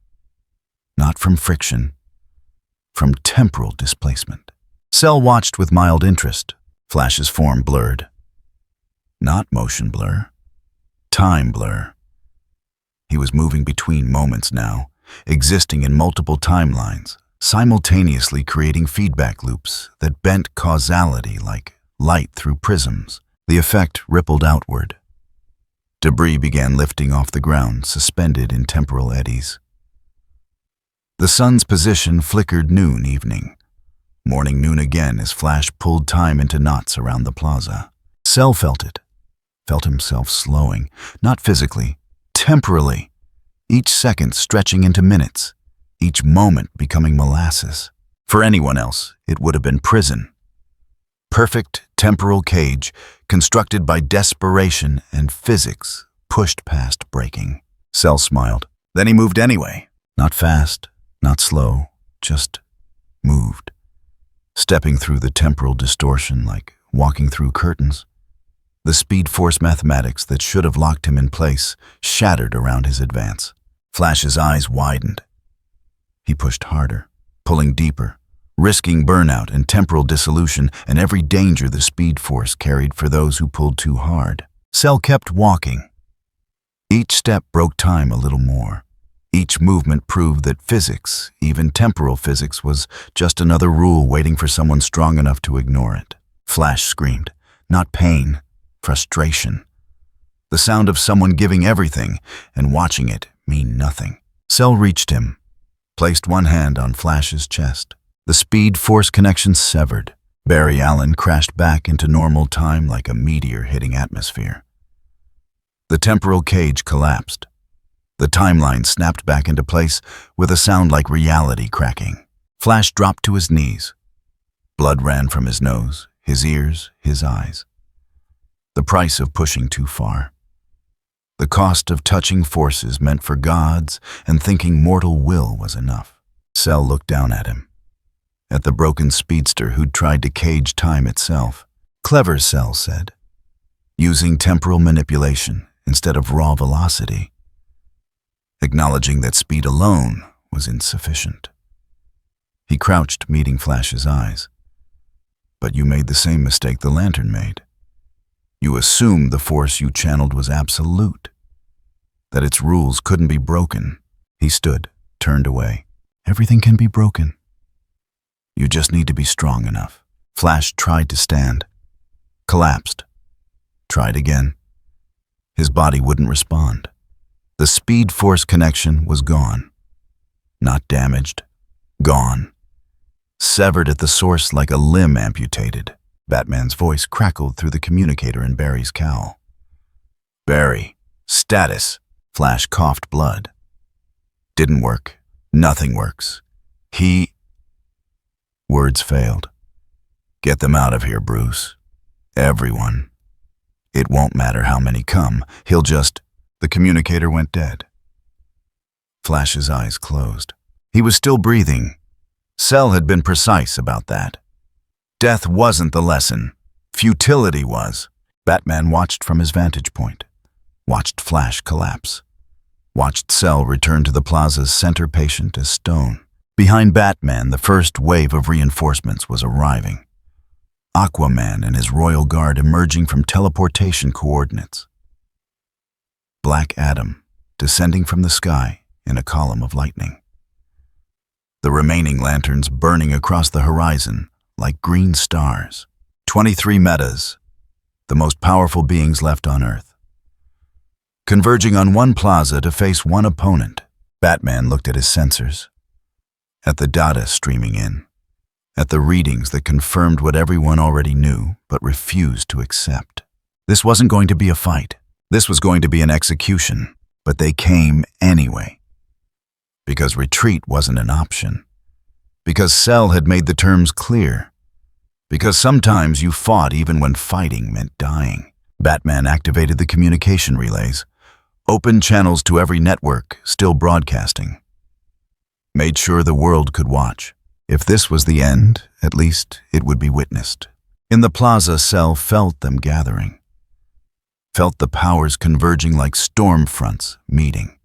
[SPEAKER 1] Not from friction, from temporal displacement. Cell watched with mild interest. Flash's form blurred. Not motion blur, time blur. He was moving between moments now, existing in multiple timelines, simultaneously creating feedback loops that bent causality like light through prisms. The effect rippled outward. Debris began lifting off the ground, suspended in temporal eddies. The sun's position flickered noon evening. Morning noon again as Flash pulled time into knots around the plaza. Cell felt it. Felt himself slowing, not physically, temporally. Each second stretching into minutes. Each moment becoming molasses. For anyone else, it would have been prison. Perfect temporal cage constructed by desperation and physics pushed past breaking. Cell smiled. Then he moved anyway. Not fast. Not slow, just moved, stepping through the temporal distortion like walking through curtains. The Speed Force mathematics that should have locked him in place shattered around his advance. Flash's eyes widened. He pushed harder, pulling deeper, risking burnout and temporal dissolution and every danger the Speed Force carried for those who pulled too hard. Cell kept walking. Each step broke time a little more. Each movement proved that physics, even temporal physics, was just another rule waiting for someone strong enough to ignore it. Flash screamed. Not pain, frustration. The sound of someone giving everything and watching it mean nothing. Cell reached him, placed one hand on Flash's chest. The Speed Force connection severed. Barry Allen crashed back into normal time like a meteor hitting atmosphere. The temporal cage collapsed. The timeline snapped back into place with a sound like reality cracking. Flash dropped to his knees. Blood ran from his nose, his ears, his eyes. The price of pushing too far. The cost of touching forces meant for gods and thinking mortal will was enough. Cell looked down at him. At the broken speedster who'd tried to cage time itself. Clever, Cell said. Using temporal manipulation instead of raw velocity. Acknowledging that speed alone was insufficient. He crouched, meeting Flash's eyes. But you made the same mistake the Lantern made. You assumed the force you channeled was absolute, that its rules couldn't be broken. He stood, turned away. Everything can be broken. You just need to be strong enough. Flash tried to stand. Collapsed. Tried again. His body wouldn't respond. The speed-force connection was gone. Not damaged. Gone. Severed at the source like a limb amputated. Batman's voice crackled through the communicator in Barry's cowl. Barry, status. Flash coughed blood. Didn't work. Nothing works. Words failed. Get them out of here, Bruce. Everyone. It won't matter how many come. The communicator went dead. Flash's eyes closed. He was still breathing. Cell had been precise about that. Death wasn't the lesson. Futility was. Batman watched from his vantage point. Watched Flash collapse. Watched Cell return to the plaza's center patient as stone. Behind Batman, the first wave of reinforcements was arriving. Aquaman and his royal guard emerging from teleportation coordinates. Black Adam descending from the sky in a column of lightning. The remaining lanterns burning across the horizon like green stars. 23 metas, the most powerful beings left on Earth. Converging on one plaza to face one opponent, Batman looked at his sensors, at the data streaming in, at the readings that confirmed what everyone already knew but refused to accept. This wasn't going to be a fight. This was going to be an execution, but they came anyway. Because retreat wasn't an option. Because Cell had made the terms clear. Because sometimes you fought even when fighting meant dying. Batman activated the communication relays, opened channels to every network still broadcasting. Made sure the world could watch. If this was the end, at least it would be witnessed. In the plaza, Cell felt them gathering. Felt the powers converging like storm fronts meeting.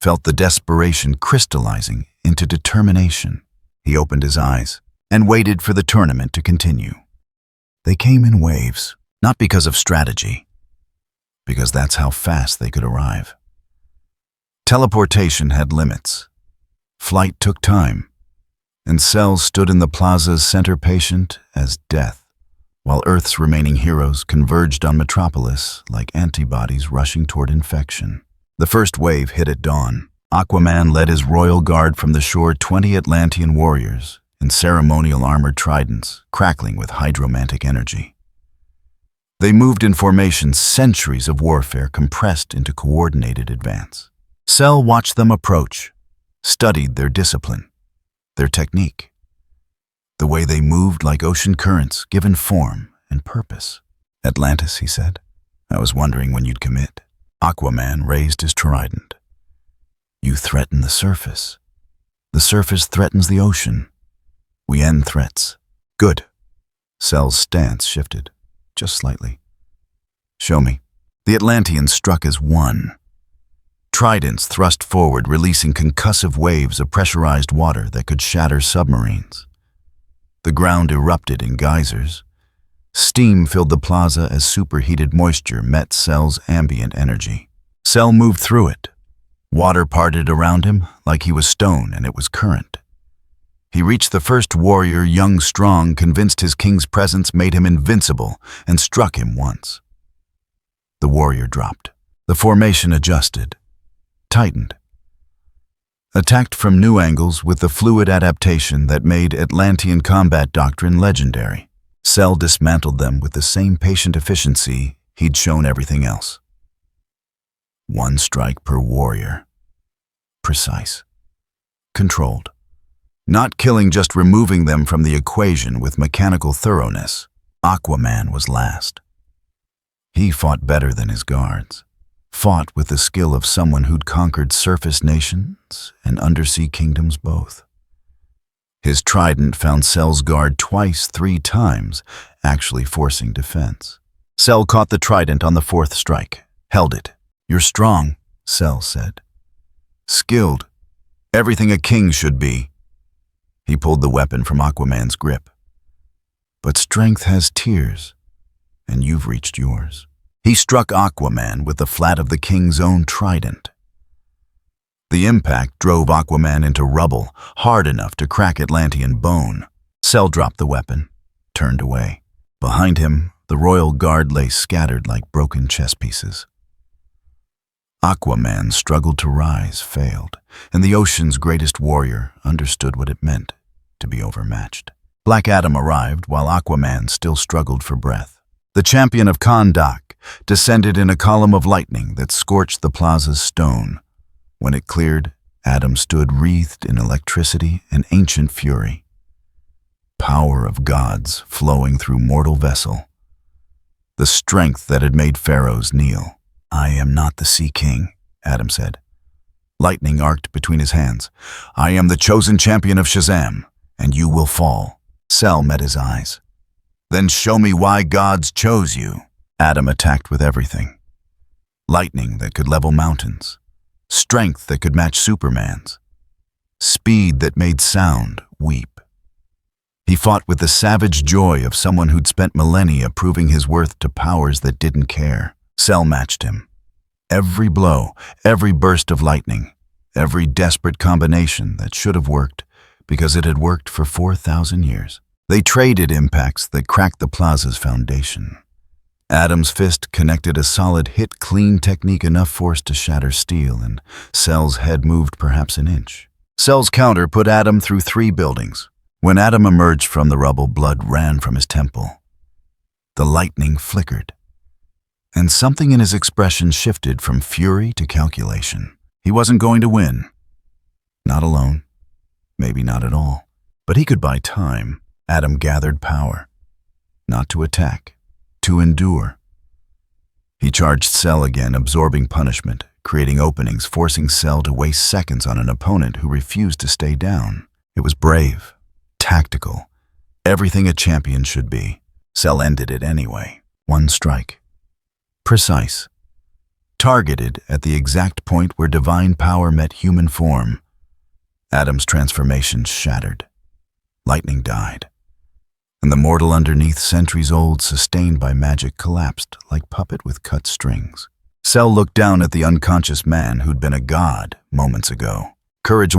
[SPEAKER 1] Felt the desperation crystallizing into determination. He opened his eyes and waited for the tournament to continue. They came in waves, not because of strategy, because that's how fast they could arrive. Teleportation had limits. Flight took time, and Cell stood in the plaza's center patient as death, while Earth's remaining heroes converged on Metropolis like antibodies rushing toward infection. The first wave hit at dawn. Aquaman led his royal guard from the shore 20 Atlantean warriors in ceremonial armored tridents, crackling with hydromantic energy. They moved in formation, centuries of warfare compressed into coordinated advance. Cell watched them approach, studied their discipline, their technique, the way they moved like ocean currents given form and purpose. Atlantis, he said. I was wondering when you'd commit. Aquaman raised his trident. You threaten the surface. The surface threatens the ocean. We end threats. Good. Cell's stance shifted, just slightly. Show me. The Atlanteans struck as one. Tridents thrust forward, releasing concussive waves of pressurized water that could shatter submarines. The ground erupted in geysers. Steam filled the plaza as superheated moisture met Cell's ambient energy. Cell moved through it. Water parted around him like he was stone and it was current. He reached the first warrior, young, strong, convinced his king's presence made him invincible, and struck him once. The warrior dropped. The formation adjusted, tightened. Attacked from new angles with the fluid adaptation that made Atlantean combat doctrine legendary. Cell dismantled them with the same patient efficiency he'd shown everything else. One strike per warrior. Precise. Controlled. Not killing, just removing them from the equation with mechanical thoroughness. Aquaman was last. He fought better than his guards. Fought with the skill of someone who'd conquered surface nations and undersea kingdoms both. His trident found Cell's guard twice, 3 times, actually forcing defense. Cell caught the trident on the 4th strike, held it. You're strong, Cell said. Skilled. Everything a king should be. He pulled the weapon from Aquaman's grip. But strength has tears, and you've reached yours. He struck Aquaman with the flat of the king's own trident. The impact drove Aquaman into rubble, hard enough to crack Atlantean bone. Cell dropped the weapon, turned away. Behind him, the royal guard lay scattered like broken chess pieces. Aquaman struggled to rise, failed, and the ocean's greatest warrior understood what it meant to be overmatched. Black Adam arrived while Aquaman still struggled for breath. The champion of Kahndaq descended in a column of lightning that scorched the plaza's stone. When it cleared, Adam stood wreathed in electricity and ancient fury. Power of gods flowing through mortal vessel. The strength that had made pharaohs kneel. "I am not the Sea King," Adam said. Lightning arced between his hands. "I am the chosen champion of Shazam, and you will fall." Cell met his eyes. "Then show me why gods chose you." Adam attacked with everything. Lightning that could level mountains. Strength that could match Superman's. Speed that made sound weep. He fought with the savage joy of someone who'd spent millennia proving his worth to powers that didn't care. Cell matched him. Every blow, every burst of lightning, every desperate combination that should have worked because it had worked for 4,000 years. They traded impacts that cracked the plaza's foundation. Adam's fist connected a solid hit-clean technique, enough force to shatter steel, and Cell's head moved perhaps an inch. Cell's counter put Adam through 3 buildings. When Adam emerged from the rubble, blood ran from his temple. The lightning flickered, and something in his expression shifted from fury to calculation. He wasn't going to win. Not alone. Maybe not at all. But he could buy time. Adam gathered power. Not to attack. To endure. He charged Cell again, absorbing punishment, creating openings, forcing Cell to waste seconds on an opponent who refused to stay down. It was brave, tactical, everything a champion should be. Cell ended it anyway. One strike. Precise. Targeted at the exact point where divine power met human form. Adam's transformation shattered. Lightning died. And the mortal underneath, centuries old, sustained by magic, collapsed like puppet with cut strings. Cell looked down at the unconscious man who'd been a god moments ago. Courage,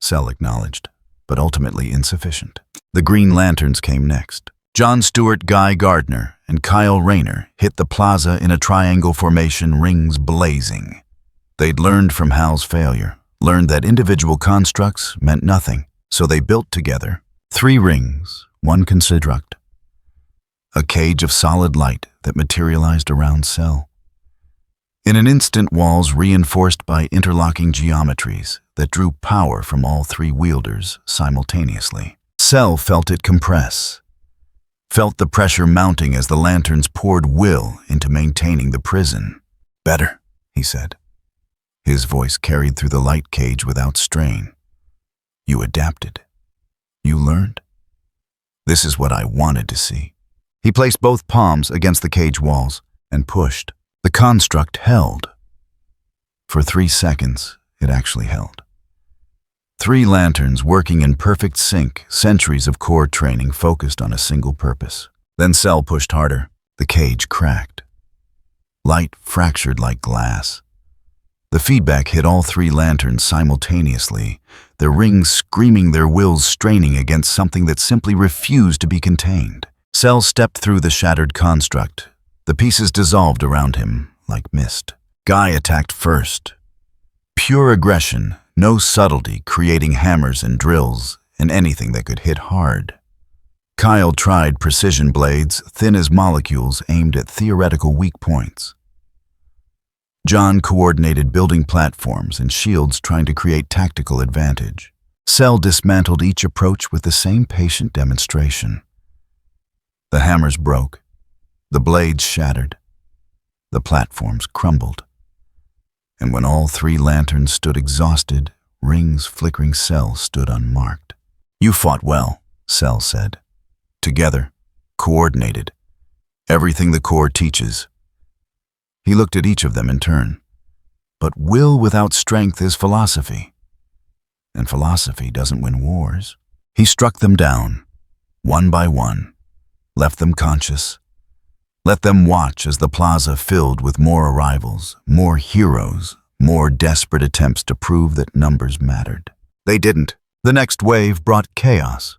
[SPEAKER 1] Cell acknowledged, but ultimately insufficient. The Green Lanterns came next. John Stewart, Guy Gardner, and Kyle Rayner hit the plaza in a triangle formation, rings blazing. They'd learned from Hal's failure, learned that individual constructs meant nothing, so they built together 3 rings, one construct. A cage of solid light that materialized around Cell. In an instant, walls reinforced by interlocking geometries that drew power from all 3 wielders simultaneously. Cell felt it compress. Felt the pressure mounting as the lanterns poured will into maintaining the prison. "Better," he said. His voice carried through the light cage without strain. "You adapted. You learned. This is what I wanted to see." He placed both palms against the cage walls and pushed. The construct held. For 3 seconds, it actually held. 3 lanterns working in perfect sync, centuries of core training focused on a single purpose. Then Cell pushed harder. The cage cracked. Light fractured like glass. The feedback hit all 3 lanterns simultaneously, their rings screaming, their wills straining against something that simply refused to be contained. Cell stepped through the shattered construct. The pieces dissolved around him like mist. Guy attacked first. Pure aggression, no subtlety, creating hammers and drills and anything that could hit hard. Kyle tried precision blades, thin as molecules, aimed at theoretical weak points. John coordinated building platforms and shields, trying to create tactical advantage. Cell dismantled each approach with the same patient demonstration. The hammers broke. The blades shattered. The platforms crumbled. And when all 3 lanterns stood exhausted, rings flickering, Cell stood unmarked. "You fought well," Cell said. "Together, coordinated. Everything the core teaches." He looked at each of them in turn. But will without strength is philosophy. And philosophy doesn't win wars. He struck them down, one by one, left them conscious, let them watch as the plaza filled with more arrivals, more heroes, More desperate attempts to prove that numbers mattered. They didn't. The next wave brought chaos.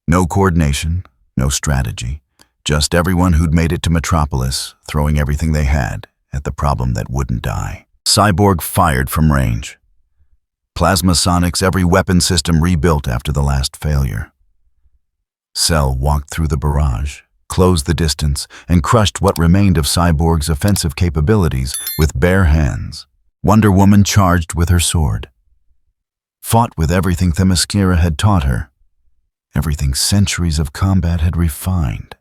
[SPEAKER 1] No coordination, no strategy, just everyone who'd made it to Metropolis throwing everything they had at the problem that wouldn't die. Cyborg fired from range. Plasmasonics, every weapon system rebuilt after the last failure. Cell walked through the barrage, closed the distance, and crushed what remained of Cyborg's offensive capabilities with bare hands. Wonder Woman charged with her sword. Fought with everything Themyscira had taught her, everything centuries of combat had refined.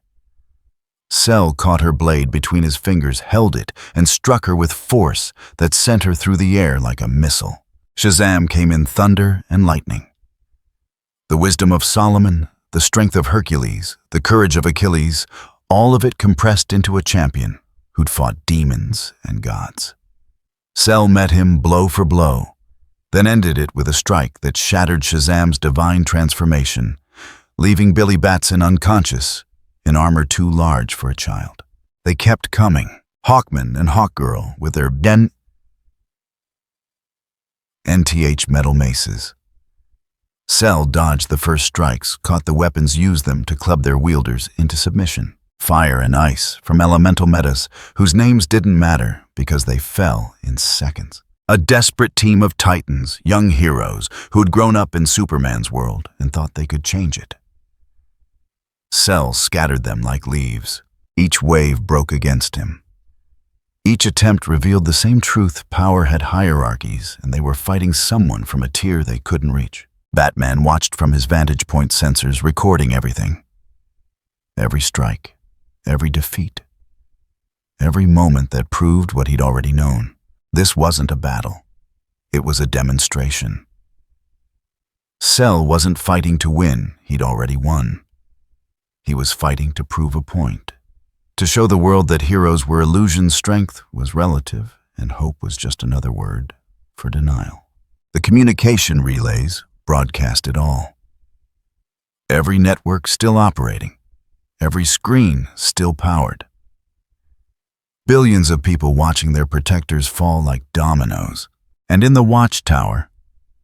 [SPEAKER 1] Cell caught her blade between his fingers, held it, and struck her with force that sent her through the air like a missile. Shazam came in thunder and lightning. The wisdom of Solomon, the strength of Hercules, the courage of Achilles, all of it compressed into a champion who'd fought demons and gods. Cell met him blow for blow, then ended it with a strike that shattered Shazam's divine transformation, leaving Billy Batson unconscious in armor too large for a child. They kept coming, Hawkman and Hawkgirl with their NTH metal maces. Cell dodged the first strikes, caught the weapons, used them to club their wielders into submission. Fire and ice from elemental metas whose names didn't matter because they fell in seconds. A desperate team of titans, young heroes who'd grown up in Superman's world and thought they could change it. Cell scattered them like leaves. Each wave broke against him. Each attempt revealed the same truth: power had hierarchies, and they were fighting someone from a tier they couldn't reach. Batman watched from his vantage point sensors, recording everything. Every strike, every defeat, every moment that proved what he'd already known. This wasn't a battle. It was a demonstration. Cell wasn't fighting to win, he'd already won. He was fighting to prove a point, to show the world that heroes were illusions, strength was relative, and hope was just another word for denial. The communication relays broadcast it all. Every network still operating, every screen still powered. Billions of people watching their protectors fall like dominoes. And in the watchtower,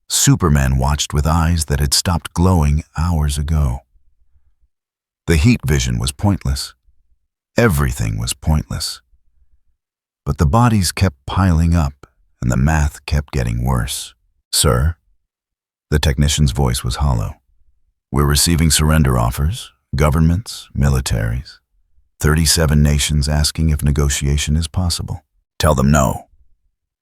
[SPEAKER 1] Superman watched with eyes that had stopped glowing hours ago. The heat vision was pointless. Everything was pointless. But the bodies kept piling up, and the math kept getting worse. "Sir?" The technician's voice was hollow. "We're receiving surrender offers, governments, militaries. 37 nations asking if negotiation is possible." "Tell them no."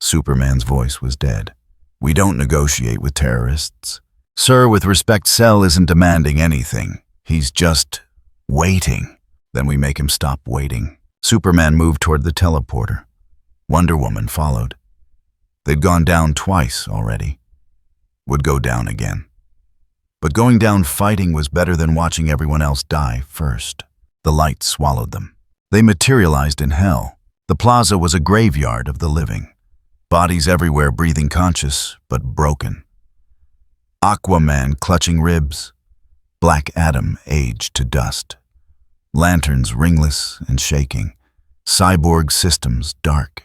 [SPEAKER 1] Superman's voice was dead. "We don't negotiate with terrorists." "Sir, with respect, Cell isn't demanding anything. He's just waiting." "Then we make him stop waiting." Superman moved toward the teleporter. Wonder Woman followed. They'd gone down twice already. Would go down again. But going down fighting was better than watching everyone else die first. The light swallowed them. They materialized in hell. The plaza was a graveyard of the living. Bodies everywhere, breathing conscious, but broken. Aquaman clutching ribs. Black Adam aged to dust. Lanterns ringless and shaking. Cyborg systems dark.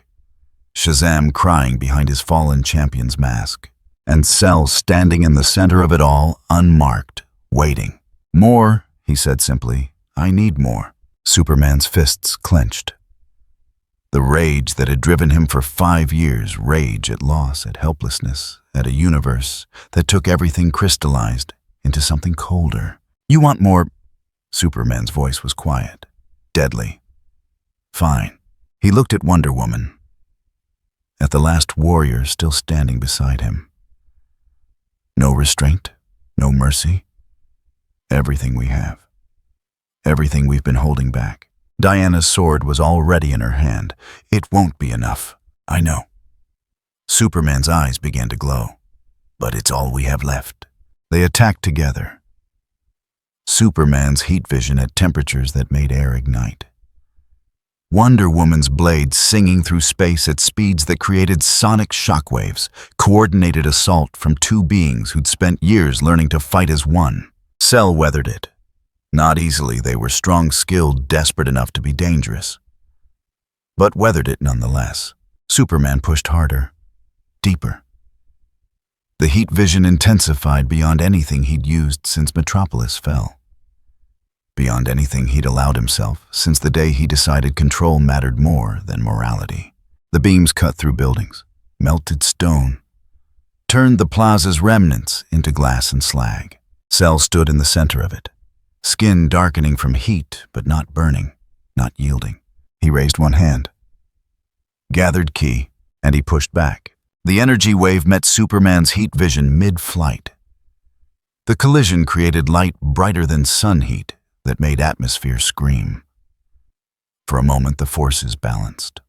[SPEAKER 1] Shazam crying behind his fallen champion's mask. And Cell standing in the center of it all, unmarked, waiting. "More," he said simply. "I need more." Superman's fists clenched. The rage that had driven him for 5 years, rage at loss, at helplessness, at a universe that took everything crystallized into something colder. "You want more?" Superman's voice was quiet, deadly. "Fine." He looked at Wonder Woman, at the last warrior still standing beside him. "No restraint, no mercy. Everything we have. Everything we've been holding back." Diana's sword was already in her hand. "It won't be enough. I know." Superman's eyes began to glow. "But it's all we have left." They attacked together. Superman's heat vision at temperatures that made air ignite. Wonder Woman's blade singing through space at speeds that created sonic shockwaves, coordinated assault from two beings who'd spent years learning to fight as one. Cell weathered it. Not easily, they were strong, skilled, desperate enough to be dangerous. But weathered it nonetheless. Superman pushed harder. deeper. The heat vision intensified beyond anything he'd used since Metropolis fell. Beyond anything he'd allowed himself since the day he decided control mattered more than morality. The beams cut through buildings, melted stone, turned the plaza's remnants into glass and slag. Cell stood in the center of it, skin darkening from heat but not burning, not yielding. He raised one hand, gathered ki, and he pushed back. The energy wave met Superman's heat vision mid-flight. The collision created light brighter than sun heat that made atmosphere scream. For a moment, the forces balanced.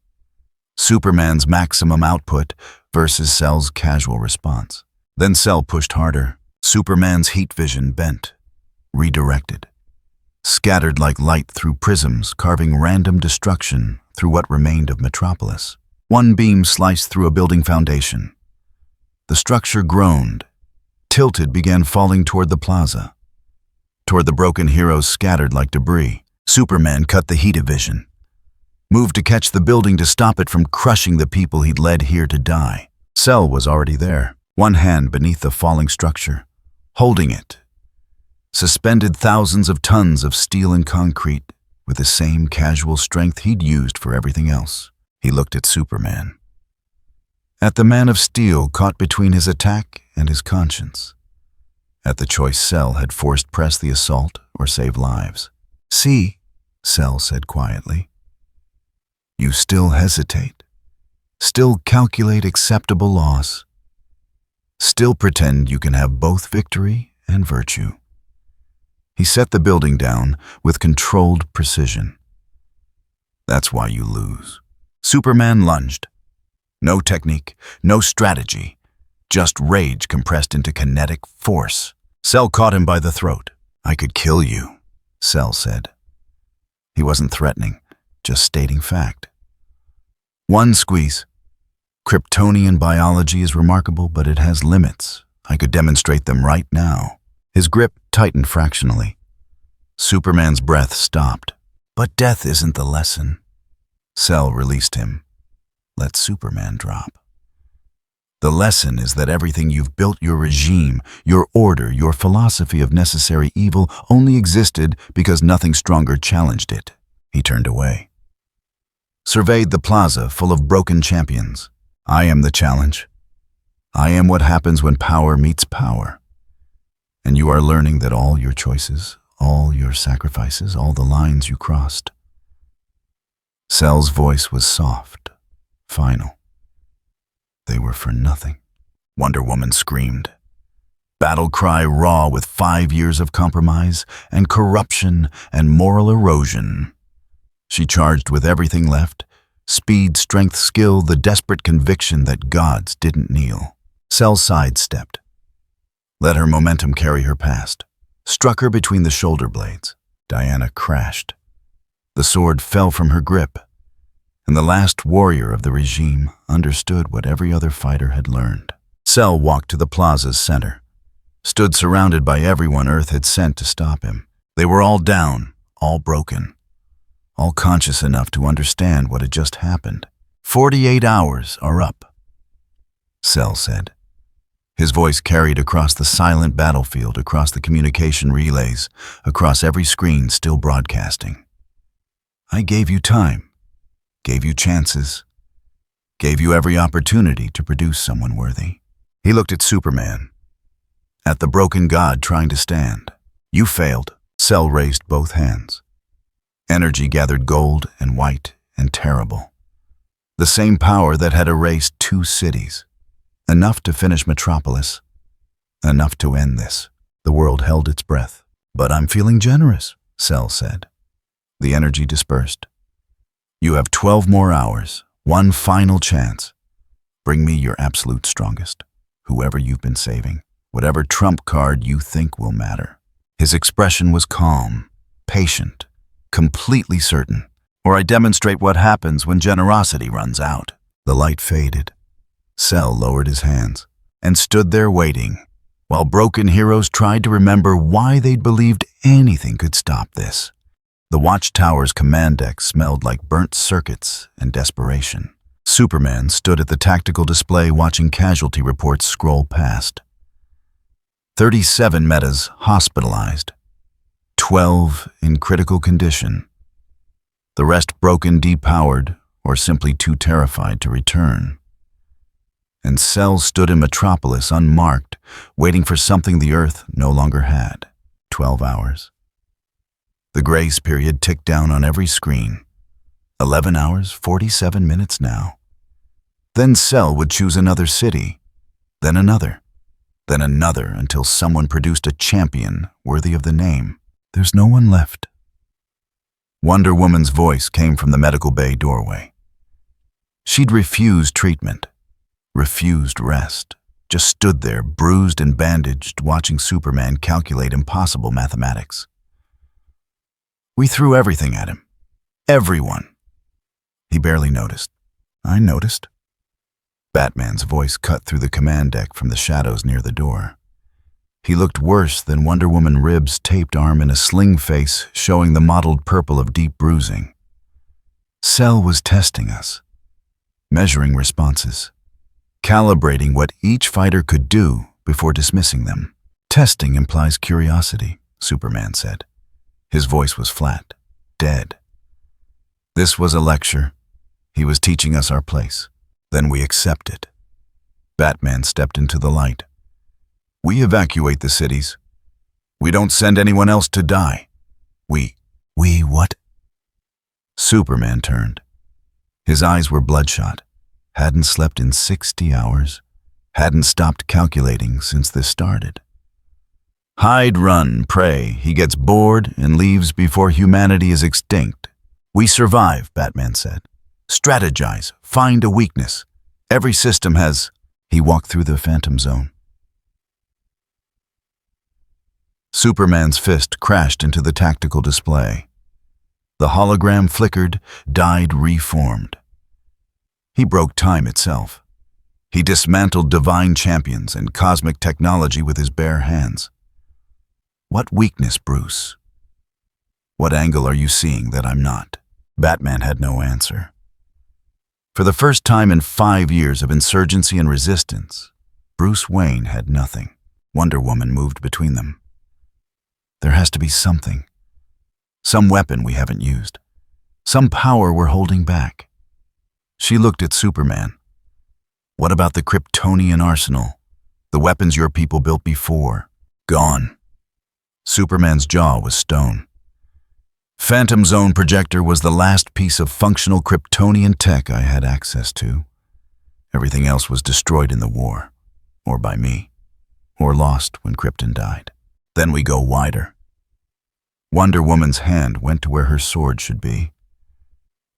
[SPEAKER 1] Superman's maximum output versus Cell's casual response. Then Cell pushed harder. Superman's heat vision bent, redirected, scattered like light through prisms, carving random destruction through what remained of Metropolis. One beam sliced through a building foundation. The structure groaned, tilted, began falling toward the plaza, toward the broken heroes scattered like debris. Superman cut the heat vision, moved to catch the building to stop it from crushing the people he'd led here to die. Cell was already there, one hand beneath the falling structure, holding it, suspended thousands of tons of steel and concrete with the same casual strength he'd used for everything else. He looked at Superman, at the Man of Steel caught between his attack and his conscience, at the choice Cell had forced press the assault or save lives. "See," Cell said quietly, "you still hesitate, still calculate acceptable loss, still pretend you can have both victory and virtue." He set the building down with controlled precision. "That's why you lose." Superman lunged. No technique, no strategy, just rage compressed into kinetic force. Cell caught him by the throat. "I could kill you," Cell said. He wasn't threatening, just stating fact. One squeeze. Kryptonian biology is remarkable, but it has limits. I could demonstrate them right now. His grip tightened fractionally. Superman's breath stopped. "But death isn't the lesson." Cell released him. Let Superman drop. "The lesson is that everything you've built, your regime, your order, your philosophy of necessary evil, only existed because nothing stronger challenged it." He turned away, surveyed the plaza full of broken champions. "I am the challenge. I am what happens when power meets power. And you are learning that all your choices, all your sacrifices, all the lines you crossed." Cell's voice was soft, final. "They were for nothing." Wonder Woman screamed. Battle cry raw with 5 years of compromise and corruption and moral erosion. She charged with everything left: speed, strength, skill, the desperate conviction that gods didn't kneel. Cell sidestepped, let her momentum carry her past, struck her between the shoulder blades. Diana crashed. The sword fell from her grip, and the last warrior of the regime understood what every other fighter had learned. Cell walked to the plaza's center, stood surrounded by everyone Earth had sent to stop him. They were all down, all broken, all conscious enough to understand what had just happened. 48 hours are up, Cell said. His voice carried across the silent battlefield, across the communication relays, across every screen still broadcasting. "I gave you time, gave you chances, gave you every opportunity to produce someone worthy." He looked at Superman, at the broken god trying to stand. "You failed." Cell raised both hands. Energy gathered gold and white and terrible. The same power that had erased 2 cities. Enough to finish Metropolis. Enough to end this. The world held its breath. "But I'm feeling generous," Cell said. The energy dispersed. "You have 12 more hours, one final chance. Bring me your absolute strongest, whoever you've been saving, whatever trump card you think will matter." His expression was calm, patient, completely certain. "Or I demonstrate what happens when generosity runs out." The light faded. Cell lowered his hands and stood there waiting, while broken heroes tried to remember why they'd believed anything could stop this. The Watchtower's command deck smelled like burnt circuits and desperation. Superman stood at the tactical display watching casualty reports scroll past. 37 metas hospitalized, 12 in critical condition. The rest broken, depowered, or simply too terrified to return. And Cell stood in Metropolis unmarked, waiting for something the Earth no longer had. 12 hours. The grace period ticked down on every screen. 11 hours, 47 minutes now. Then Cell would choose another city, then another until someone produced a champion worthy of the name. There's no one left. Wonder Woman's voice came from the medical bay doorway. She'd refused treatment, refused rest, just stood there, bruised and bandaged, watching Superman calculate impossible mathematics. We threw everything at him. Everyone. He barely noticed. I noticed. Batman's voice cut through the command deck from the shadows near the door. He looked worse than Wonder Woman Rib's taped arm in a sling face showing the mottled purple of deep bruising. Cell was testing us, measuring responses, calibrating what each fighter could do before dismissing them. Testing implies curiosity, Superman said. His voice was flat, dead. This was a lecture. He was teaching us our place. Then we accepted. Batman stepped into the light. We evacuate the cities. We don't send anyone else to die. We what? Superman turned. His eyes were bloodshot. Hadn't slept in 60 hours. Hadn't stopped calculating since this started. Hide, run, pray. He gets bored and leaves before humanity is extinct. We survive, Batman said. Strategize. Find a weakness. Every system has... He walked through the Phantom Zone. Superman's fist crashed into the tactical display. The hologram flickered, died, reformed. He broke time itself. He dismantled divine champions and cosmic technology with his bare hands. What weakness, Bruce? What angle are you seeing that I'm not? Batman had no answer. For the first time in 5 years of insurgency and resistance, Bruce Wayne had nothing. Wonder Woman moved between them. There has to be something. Some weapon we haven't used. Some power we're holding back. She looked at Superman. What about the Kryptonian arsenal? The weapons your people built before? Gone. Superman's jaw was stone. Phantom Zone projector was the last piece of functional Kryptonian tech I had access to. Everything else was destroyed in the war, or by me, or lost when Krypton died. Then we go wider. Wonder Woman's hand went to where her sword should be.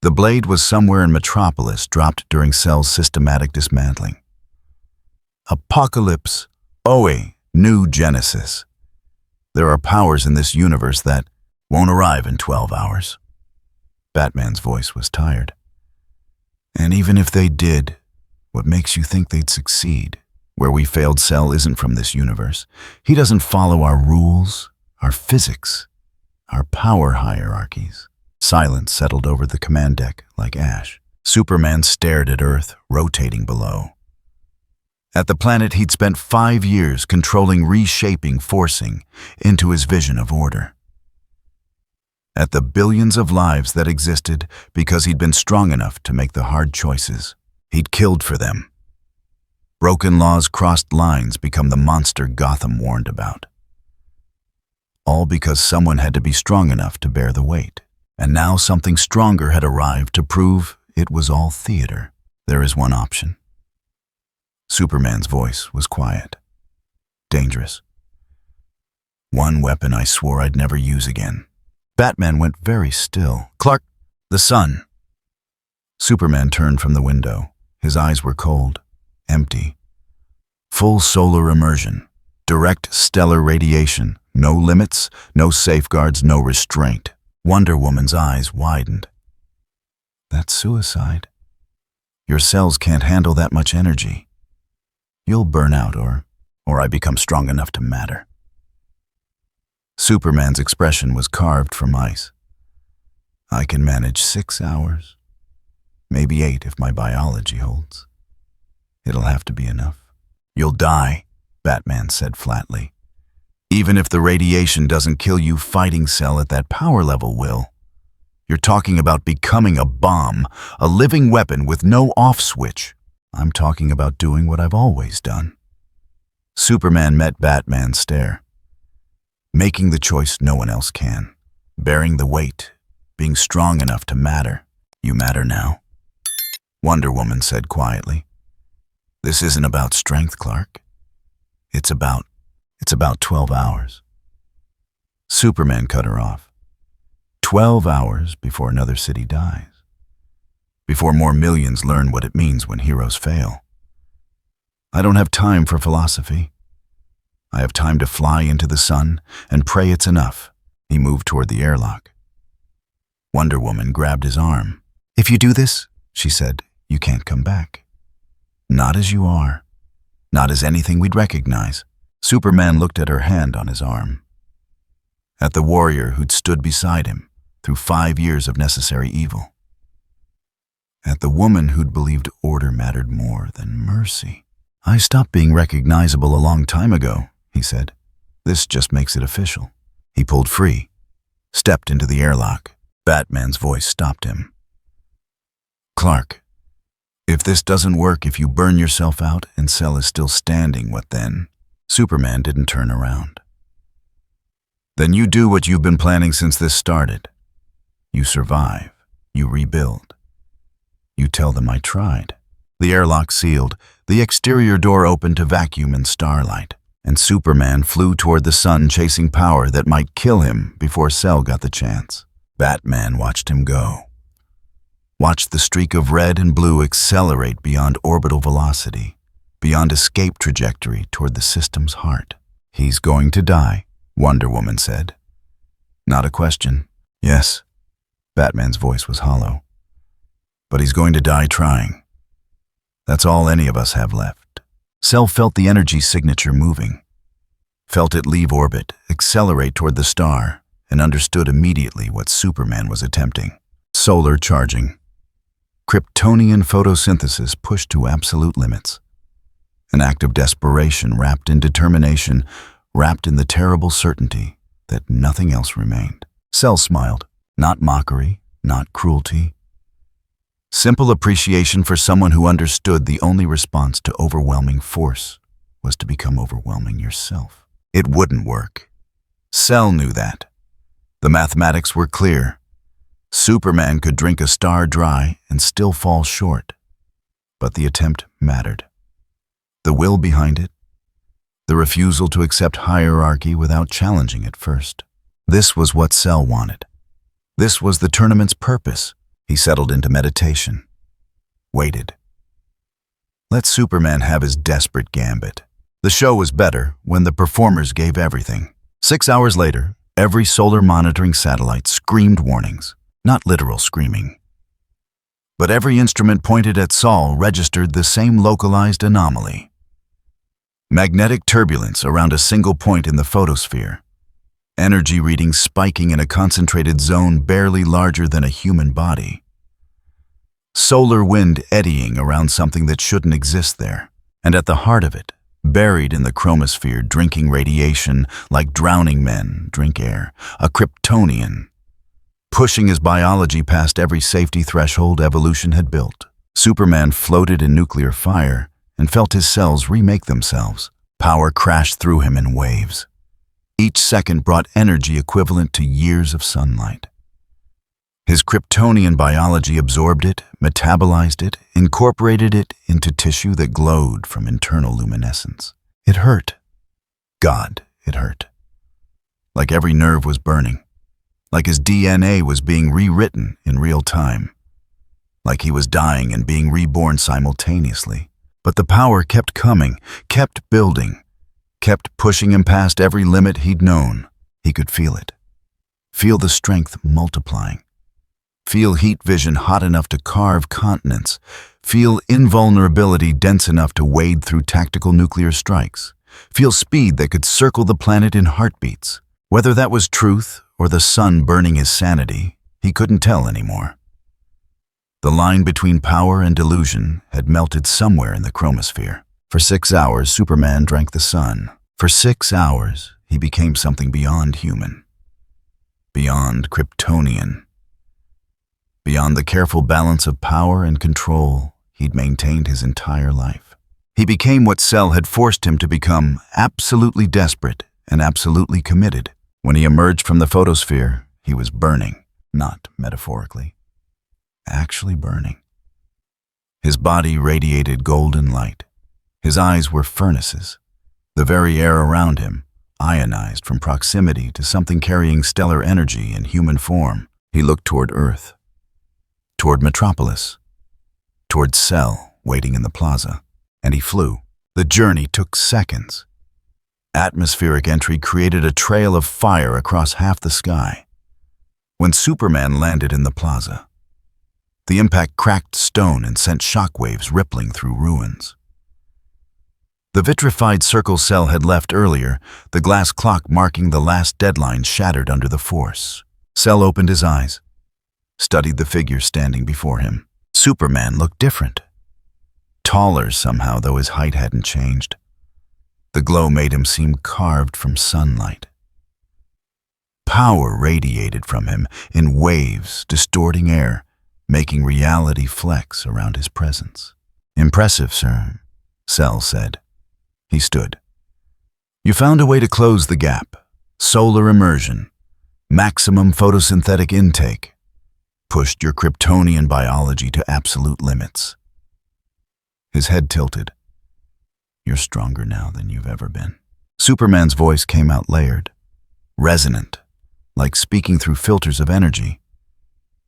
[SPEAKER 1] The blade was somewhere in Metropolis, dropped during Cell's systematic dismantling. Apocalypse, Oe, New Genesis. There are powers in this universe that won't arrive in 12 hours. Batman's voice was tired. And even if they did, what makes you think they'd succeed? Where we failed Cell isn't from this universe. He doesn't follow our rules, our physics, our power hierarchies. Silence settled over the command deck like ash. Superman stared at Earth, rotating below. At the planet he'd spent 5 years controlling, reshaping, forcing into his vision of order. At the billions of lives that existed because he'd been strong enough to make the hard choices. He'd killed for them. Broken laws, crossed lines become the monster Gotham warned about. All because someone had to be strong enough to bear the weight. And now something stronger had arrived to prove it was all theater. There is one option. Superman's voice was quiet. Dangerous. One weapon I swore I'd never use again. Batman went very still. Clark, the sun. Superman turned from the window. His eyes were cold, empty. Full solar immersion, direct stellar radiation, no limits, no safeguards, no restraint. Wonder Woman's eyes widened. That's suicide. Your cells can't handle that much energy. You'll burn out or I become strong enough to matter. Superman's expression was carved from ice. I can manage 6 hours. Maybe 8 if my biology holds. It'll have to be enough. You'll die, Batman said flatly. Even if the radiation doesn't kill you, fighting Cell at that power level will. You're talking about becoming a bomb, a living weapon with no off switch. I'm talking about doing what I've always done. Superman met Batman's stare. Making the choice no one else can. Bearing the weight. Being strong enough to matter. You matter now. Wonder Woman said quietly. This isn't about strength, Clark. It's about 12 hours. Superman cut her off. 12 hours before another city dies. Before more millions learn what it means when heroes fail. I don't have time for philosophy. I have time to fly into the sun and pray it's enough. He moved toward the airlock. Wonder Woman grabbed his arm. If you do this, she said, you can't come back. Not as you are. Not as anything we'd recognize. Superman looked at her hand on his arm. At the warrior who'd stood beside him through 5 years of necessary evil. At the woman who'd believed order mattered more than mercy. I stopped being recognizable a long time ago, he said. This just makes it official. He pulled free, stepped into the airlock. Batman's voice stopped him. Clark, if this doesn't work, if you burn yourself out and Cell is still standing, what then? Superman didn't turn around. Then you do what you've been planning since this started. You survive. You rebuild. You tell them I tried. The airlock sealed. The exterior door opened to vacuum and starlight, and Superman flew toward the sun, chasing power that might kill him before Cell got the chance. Batman watched him go. Watched the streak of red and blue accelerate beyond orbital velocity, beyond escape trajectory toward the system's heart. He's going to die, Wonder Woman said. Not a question. Yes. Batman's voice was hollow. But he's going to die trying. That's all any of us have left. Cell felt the energy signature moving. Felt it leave orbit, accelerate toward the star, and understood immediately what Superman was attempting. Solar charging. Kryptonian photosynthesis pushed to absolute limits. An act of desperation wrapped in determination, wrapped in the terrible certainty that nothing else remained. Cell smiled. Not mockery, not cruelty. Simple appreciation for someone who understood the only response to overwhelming force was to become overwhelming yourself. It wouldn't work. Cell knew that. The mathematics were clear. Superman could drink a star dry and still fall short. But the attempt mattered. The will behind it. The refusal to accept hierarchy without challenging it first. This was what Cell wanted. This was the tournament's purpose. He settled into meditation. Waited. Let Superman have his desperate gambit. The show was better when the performers gave everything. 6 hours later, every solar monitoring satellite screamed warnings. Not literal screaming. But every instrument pointed at Sol registered the same localized anomaly. Magnetic turbulence around a single point in the photosphere. Energy readings spiking in a concentrated zone barely larger than a human body. Solar wind eddying around something that shouldn't exist there. And at the heart of it, buried in the chromosphere, drinking radiation like drowning men drink air, a Kryptonian. Pushing his biology past every safety threshold evolution had built. Superman floated in nuclear fire and felt his cells remake themselves. Power crashed through him in waves. Each second brought energy equivalent to years of sunlight. His Kryptonian biology absorbed it, metabolized it, incorporated it into tissue that glowed from internal luminescence. It hurt. God, it hurt. Like every nerve was burning. Like his DNA was being rewritten in real time. Like he was dying and being reborn simultaneously. But the power kept coming, kept building, kept pushing him past every limit he'd known. He could feel it. Feel the strength multiplying. Feel heat vision hot enough to carve continents. Feel invulnerability dense enough to wade through tactical nuclear strikes. Feel speed that could circle the planet in heartbeats. Whether that was truth or the sun burning his sanity, he couldn't tell anymore. The line between power and delusion had melted somewhere in the chromosphere. For 6 hours, Superman drank the sun. For 6 hours, he became something beyond human, beyond Kryptonian, beyond the careful balance of power and control he'd maintained his entire life. He became what Cell had forced him to become, absolutely desperate and absolutely committed. When he emerged from the photosphere, he was burning, not metaphorically, actually burning. His body radiated golden light. His eyes were furnaces. The very air around him, ionized from proximity to something carrying stellar energy in human form. He looked toward Earth, toward Metropolis, toward Cell waiting in the plaza, and he flew. The journey took seconds. Atmospheric entry created a trail of fire across half the sky. When Superman landed in the plaza, the impact cracked stone and sent shockwaves rippling through ruins. The vitrified circle Cell had left earlier, the glass clock marking the last deadline shattered under the force. Cell opened his eyes, studied the figure standing before him. Superman looked different. Taller somehow, though his height hadn't changed. The glow made him seem carved from sunlight. Power radiated from him in waves, distorting air, making reality flex around his presence. "Impressive, sir," Cell said. He stood. "You found a way to close the gap. Solar immersion, maximum photosynthetic intake, pushed your Kryptonian biology to absolute limits." His head tilted. "You're stronger now than you've ever been." Superman's voice came out layered, resonant, like speaking through filters of energy.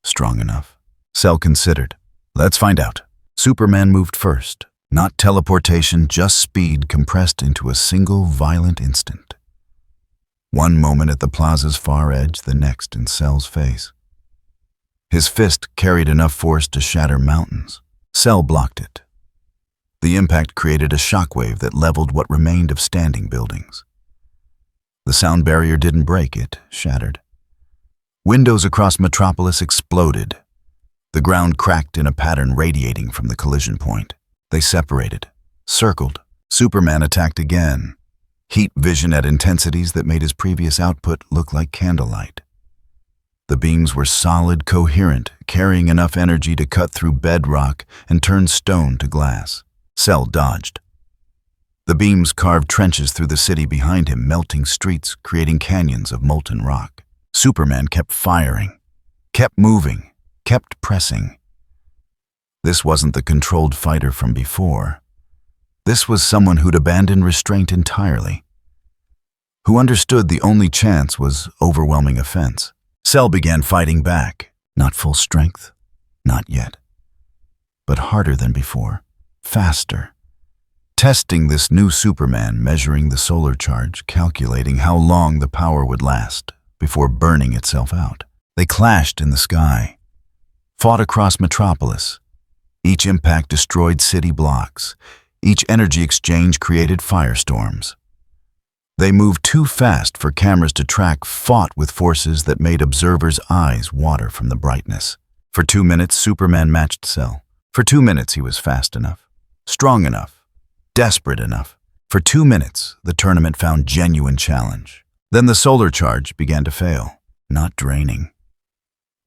[SPEAKER 1] "Strong enough?" Cell considered. "Let's find out." Superman moved first. Not teleportation, just speed compressed into a single violent instant. One moment at the plaza's far edge, the next in Cell's face. His fist carried enough force to shatter mountains. Cell blocked it. The impact created a shockwave that leveled what remained of standing buildings. The sound barrier didn't break, it shattered. Windows across Metropolis exploded. The ground cracked in a pattern radiating from the collision point. They separated, circled. Superman attacked again. Heat vision at intensities that made his previous output look like candlelight. The beams were solid, coherent, carrying enough energy to cut through bedrock and turn stone to glass. Cell dodged. The beams carved trenches through the city behind him, melting streets, creating canyons of molten rock. Superman kept firing, kept moving, kept pressing. This wasn't the controlled fighter from before. This was someone who'd abandoned restraint entirely, who understood the only chance was overwhelming offense. Cell began fighting back, not full strength, not yet, but harder than before, faster. Testing this new Superman, measuring the solar charge, calculating how long the power would last before burning itself out. They clashed in the sky, fought across Metropolis. Each impact destroyed city blocks. Each energy exchange created firestorms. They moved too fast for cameras to track, fought with forces that made observers' eyes water from the brightness. For 2 minutes, Superman matched Cell. For 2 minutes, he was fast enough, strong enough, desperate enough. For 2 minutes, the tournament found genuine challenge. Then the solar charge began to fail, not draining,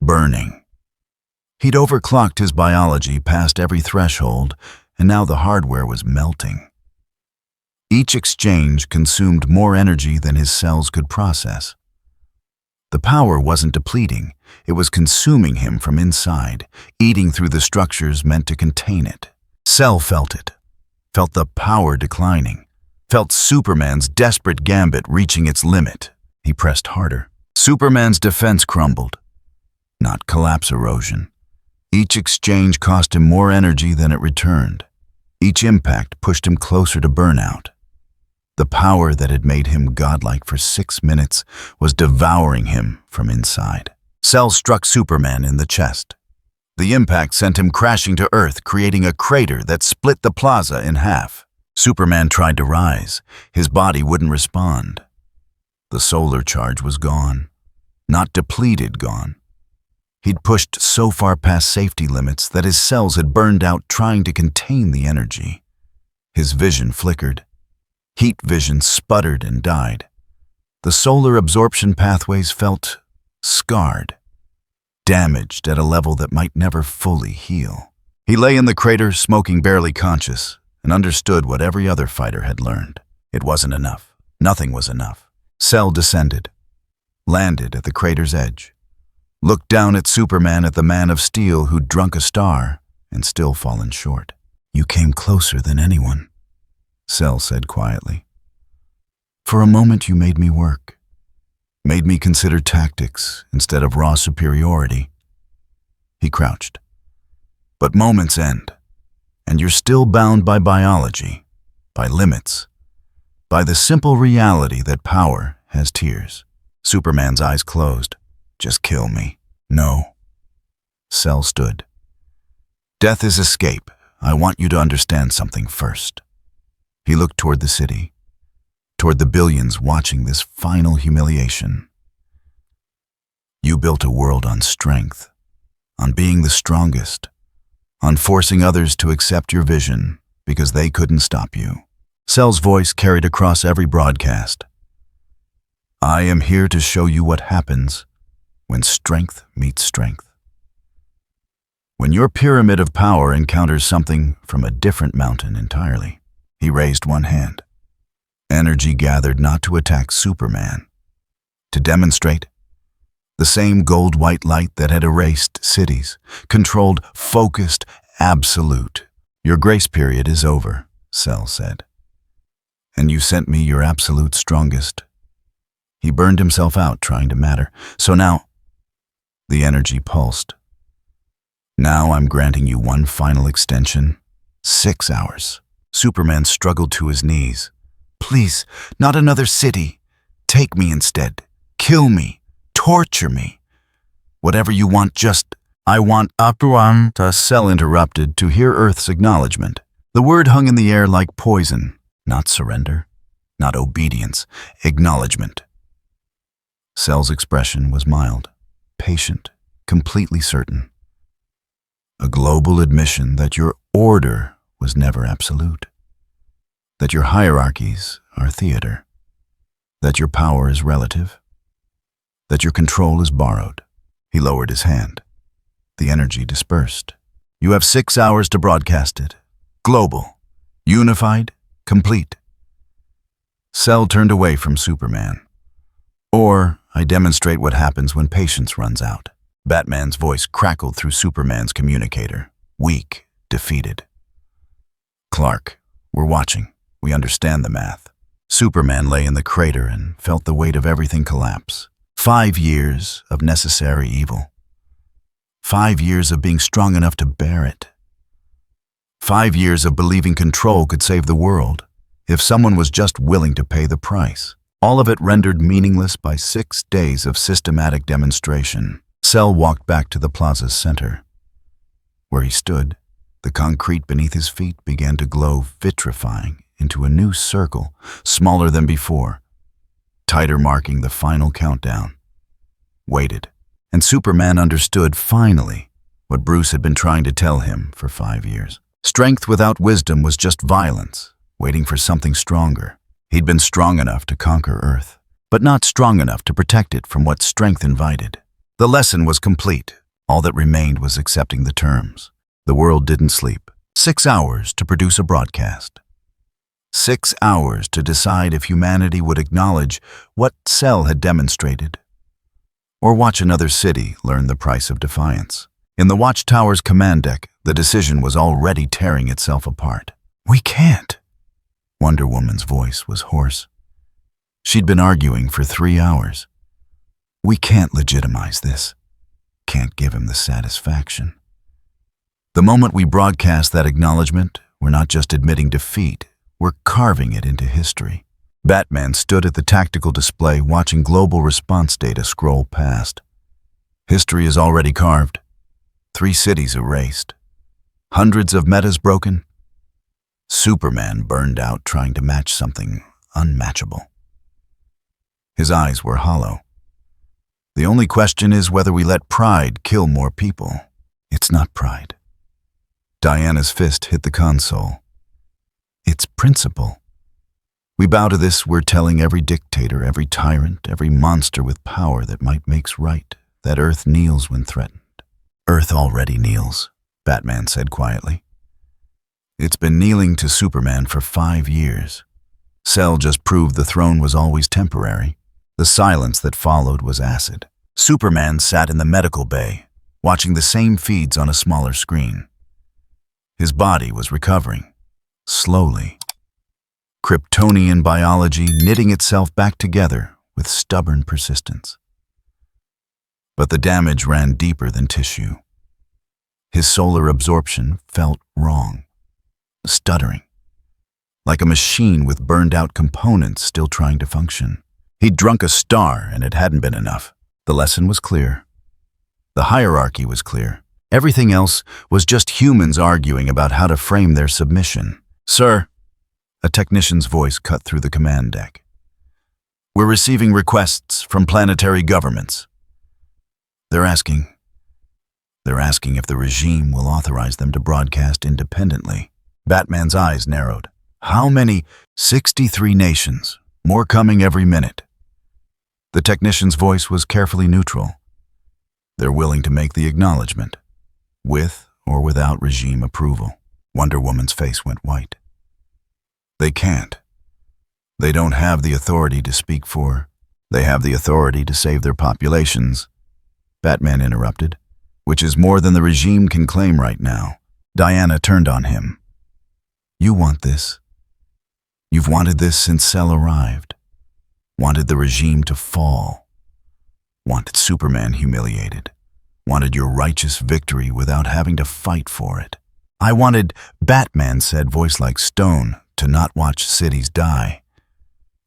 [SPEAKER 1] burning. He'd overclocked his biology past every threshold, and now the hardware was melting. Each exchange consumed more energy than his cells could process. The power wasn't depleting, it was consuming him from inside, eating through the structures meant to contain it. Cell felt it, felt the power declining, felt Superman's desperate gambit reaching its limit. He pressed harder. Superman's defense crumbled, not collapse erosion. Each exchange cost him more energy than it returned. Each impact pushed him closer to burnout. The power that had made him godlike for 6 minutes was devouring him from inside. Cell struck Superman in the chest. The impact sent him crashing to Earth, creating a crater that split the plaza in half. Superman tried to rise. His body wouldn't respond. The solar charge was gone. Not depleted, gone. He'd pushed so far past safety limits that his cells had burned out trying to contain the energy. His vision flickered. Heat vision sputtered and died. The solar absorption pathways felt scarred, damaged at a level that might never fully heal. He lay in the crater, smoking, barely conscious, and understood what every other fighter had learned. It wasn't enough. Nothing was enough. Cell descended, landed at the crater's edge, looked down at Superman, at the man of steel who'd drunk a star and still fallen short. "You came closer than anyone," Cell said quietly. "For a moment you made me work, made me consider tactics instead of raw superiority." He crouched. "But moments end, and you're still bound by biology, by limits, by the simple reality that power has tears." Superman's eyes closed. "Just kill me." "No." Cell stood. "Death is escape. I want you to understand something first." He looked toward the city, toward the billions watching this final humiliation. "You built a world on strength, on being the strongest, on forcing others to accept your vision because they couldn't stop you." Cell's voice carried across every broadcast. "I am here to show you what happens when strength meets strength. When your pyramid of power encounters something from a different mountain entirely." He raised one hand. Energy gathered not to attack Superman, to demonstrate. The same gold-white light that had erased cities, controlled, focused, absolute. "Your grace period is over," Cell said. "And you sent me your absolute strongest." He burned himself out trying to matter. "So now," the energy pulsed, "now I'm granting you one final extension, 6 hours. Superman struggled to his knees. "Please, not another city. Take me instead. Kill me. Torture me. Whatever you want, just—" "I want Apuan," Cell interrupted to hear Earth's acknowledgement. The word hung in the air like poison. Not surrender, not obedience, acknowledgement. Cell's expression was mild, patient, completely certain. A global admission that your order was never absolute, that your hierarchies are theater, that your power is relative, that your control is borrowed. He lowered his hand. The energy dispersed. "You have 6 hours to broadcast it. Global, unified, complete." Cell turned away from Superman. "Or I demonstrate what happens when patience runs out." Batman's voice crackled through Superman's communicator, weak, defeated. "Clark, we're watching. We understand the math." Superman lay in the crater and felt the weight of everything collapse. 5 years of necessary evil. 5 years of being strong enough to bear it. 5 years of believing control could save the world, if someone was just willing to pay the price. All of it rendered meaningless by 6 days of systematic demonstration. Cell walked back to the plaza's center. Where he stood, the concrete beneath his feet began to glow, vitrifying into a new circle, smaller than before, tighter, marking the final countdown. Waited, and Superman understood, finally, what Bruce had been trying to tell him for 5 years. Strength without wisdom was just violence, waiting for something stronger. He'd been strong enough to conquer Earth, but not strong enough to protect it from what strength invited. The lesson was complete. All that remained was accepting the terms. The world didn't sleep. 6 hours to produce a broadcast. 6 hours to decide if humanity would acknowledge what Cell had demonstrated, or watch another city learn the price of defiance. In the Watchtower's command deck, the decision was already tearing itself apart. "We can't." Wonder Woman's voice was hoarse. She'd been arguing for 3 hours. "We can't legitimize this. Can't give him the satisfaction." The moment we broadcast that acknowledgement, we're not just admitting defeat, we're carving it into history. Batman stood at the tactical display watching global response data scroll past. History is already carved. 3 cities erased. Hundreds of metas broken. Superman burned out trying to match something unmatchable. His eyes were hollow. The only question is whether we let pride kill more people. It's not pride. Diana's fist hit the console. It's principle. We bow to this, we're telling every dictator, every tyrant, every monster with power that might makes right, that Earth kneels when threatened. Earth already kneels, Batman said quietly. It's been kneeling to Superman for 5 years. Cell just proved the throne was always temporary. The silence that followed was acid. Superman sat in the medical bay, watching the same feeds on a smaller screen. His body was recovering, slowly. Kryptonian biology knitting itself back together with stubborn persistence. But the damage ran deeper than tissue. His solar absorption felt wrong, stuttering, like a machine with burned-out components still trying to function. He'd drunk a star and it hadn't been enough. The lesson was clear. The hierarchy was clear. Everything else was just humans arguing about how to frame their submission. "Sir," a technician's voice cut through the command deck. "We're receiving requests from planetary governments. They're asking if the regime will authorize them to broadcast independently." Batman's eyes narrowed. "How many?" 63 nations, more coming every minute. The technician's voice was carefully neutral. They're willing to make the acknowledgement, with or without regime approval. Wonder Woman's face went white. They can't. They don't have the authority to speak for. They have the authority to save their populations. Batman interrupted, which is more than the regime can claim right now. Diana turned on him. "You want this. You've wanted this since Cell arrived. Wanted the regime to fall. Wanted Superman humiliated. Wanted your righteous victory without having to fight for it. I wanted," Batman said, voice like stone, "to not watch cities die.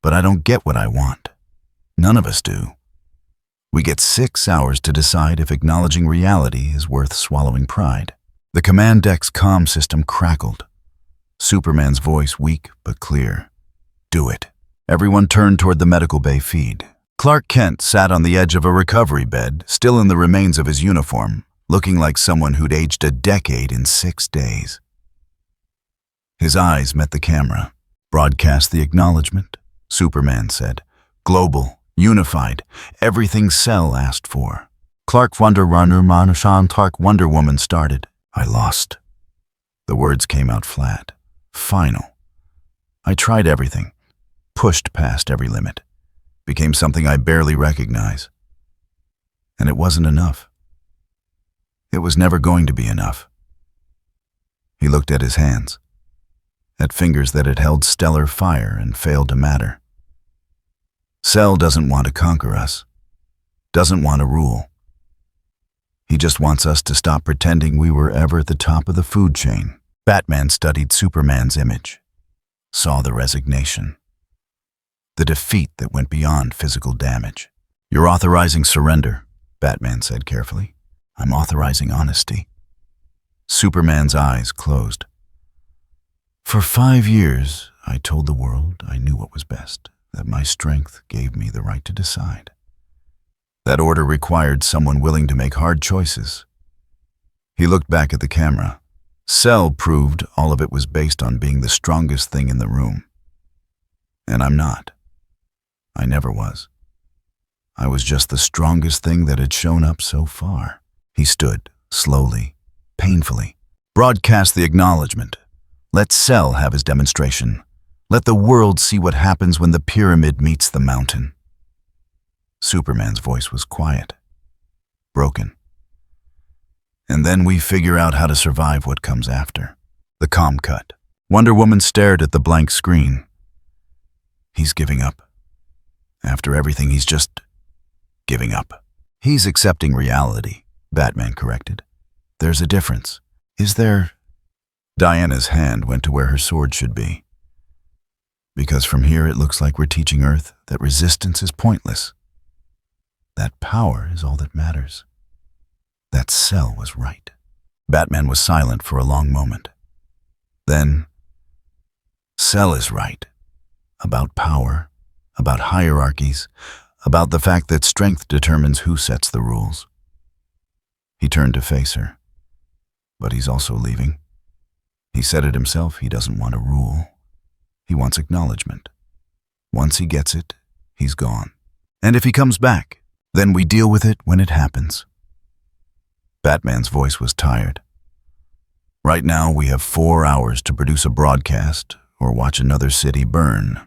[SPEAKER 1] But I don't get what I want. None of us do. We get 6 hours to decide if acknowledging reality is worth swallowing pride." The command deck's comm system crackled. Superman's voice weak but clear. "Do it." Everyone turned toward the medical bay feed. Clark Kent sat on the edge of a recovery bed, still in the remains of his uniform, looking like someone who'd aged a decade in 6 days. His eyes met the camera. "Broadcast the acknowledgement," Superman said. "Global, unified, everything Cell asked for." Clark Wonder Woman started. "I lost." The words came out flat. Final. "I tried everything. Pushed past every limit. Became something I barely recognize. And it wasn't enough. It was never going to be enough." He looked at his hands, at fingers that had held stellar fire and failed to matter. Cell doesn't want to conquer us, doesn't want to rule. He just wants us to stop pretending we were ever at the top of the food chain. Batman studied Superman's image, saw the resignation, the defeat that went beyond physical damage. "You're authorizing surrender," Batman said carefully. "I'm authorizing honesty." Superman's eyes closed. "For 5 years, I told the world I knew what was best, that my strength gave me the right to decide. That order required someone willing to make hard choices." He looked back at the camera. Cell proved all of it was based on being the strongest thing in the room. And I'm not. I never was. I was just the strongest thing that had shown up so far. He stood, slowly, painfully. "Broadcast the acknowledgement. Let Cell have his demonstration. Let the world see what happens when the pyramid meets the mountain." Superman's voice was quiet, broken. "And then we figure out how to survive what comes after." The comm cut. Wonder Woman stared at the blank screen. "He's giving up. After everything, he's just giving up." "He's accepting reality," Batman corrected. "There's a difference." "Is there?" Diana's hand went to where her sword should be. "Because from here it looks like we're teaching Earth that resistance is pointless. That power is all that matters. That Cell was right." Batman was silent for a long moment. Then, "Cell is right. About power, about hierarchies, about the fact that strength determines who sets the rules. He turned to face her. But he's also leaving. He said it himself, he doesn't want a rule. He wants acknowledgement. Once he gets it, he's gone. And if he comes back, then we deal with it when it happens. Batman's voice was tired. Right now, we have 4 hours to produce a broadcast or watch another city burn.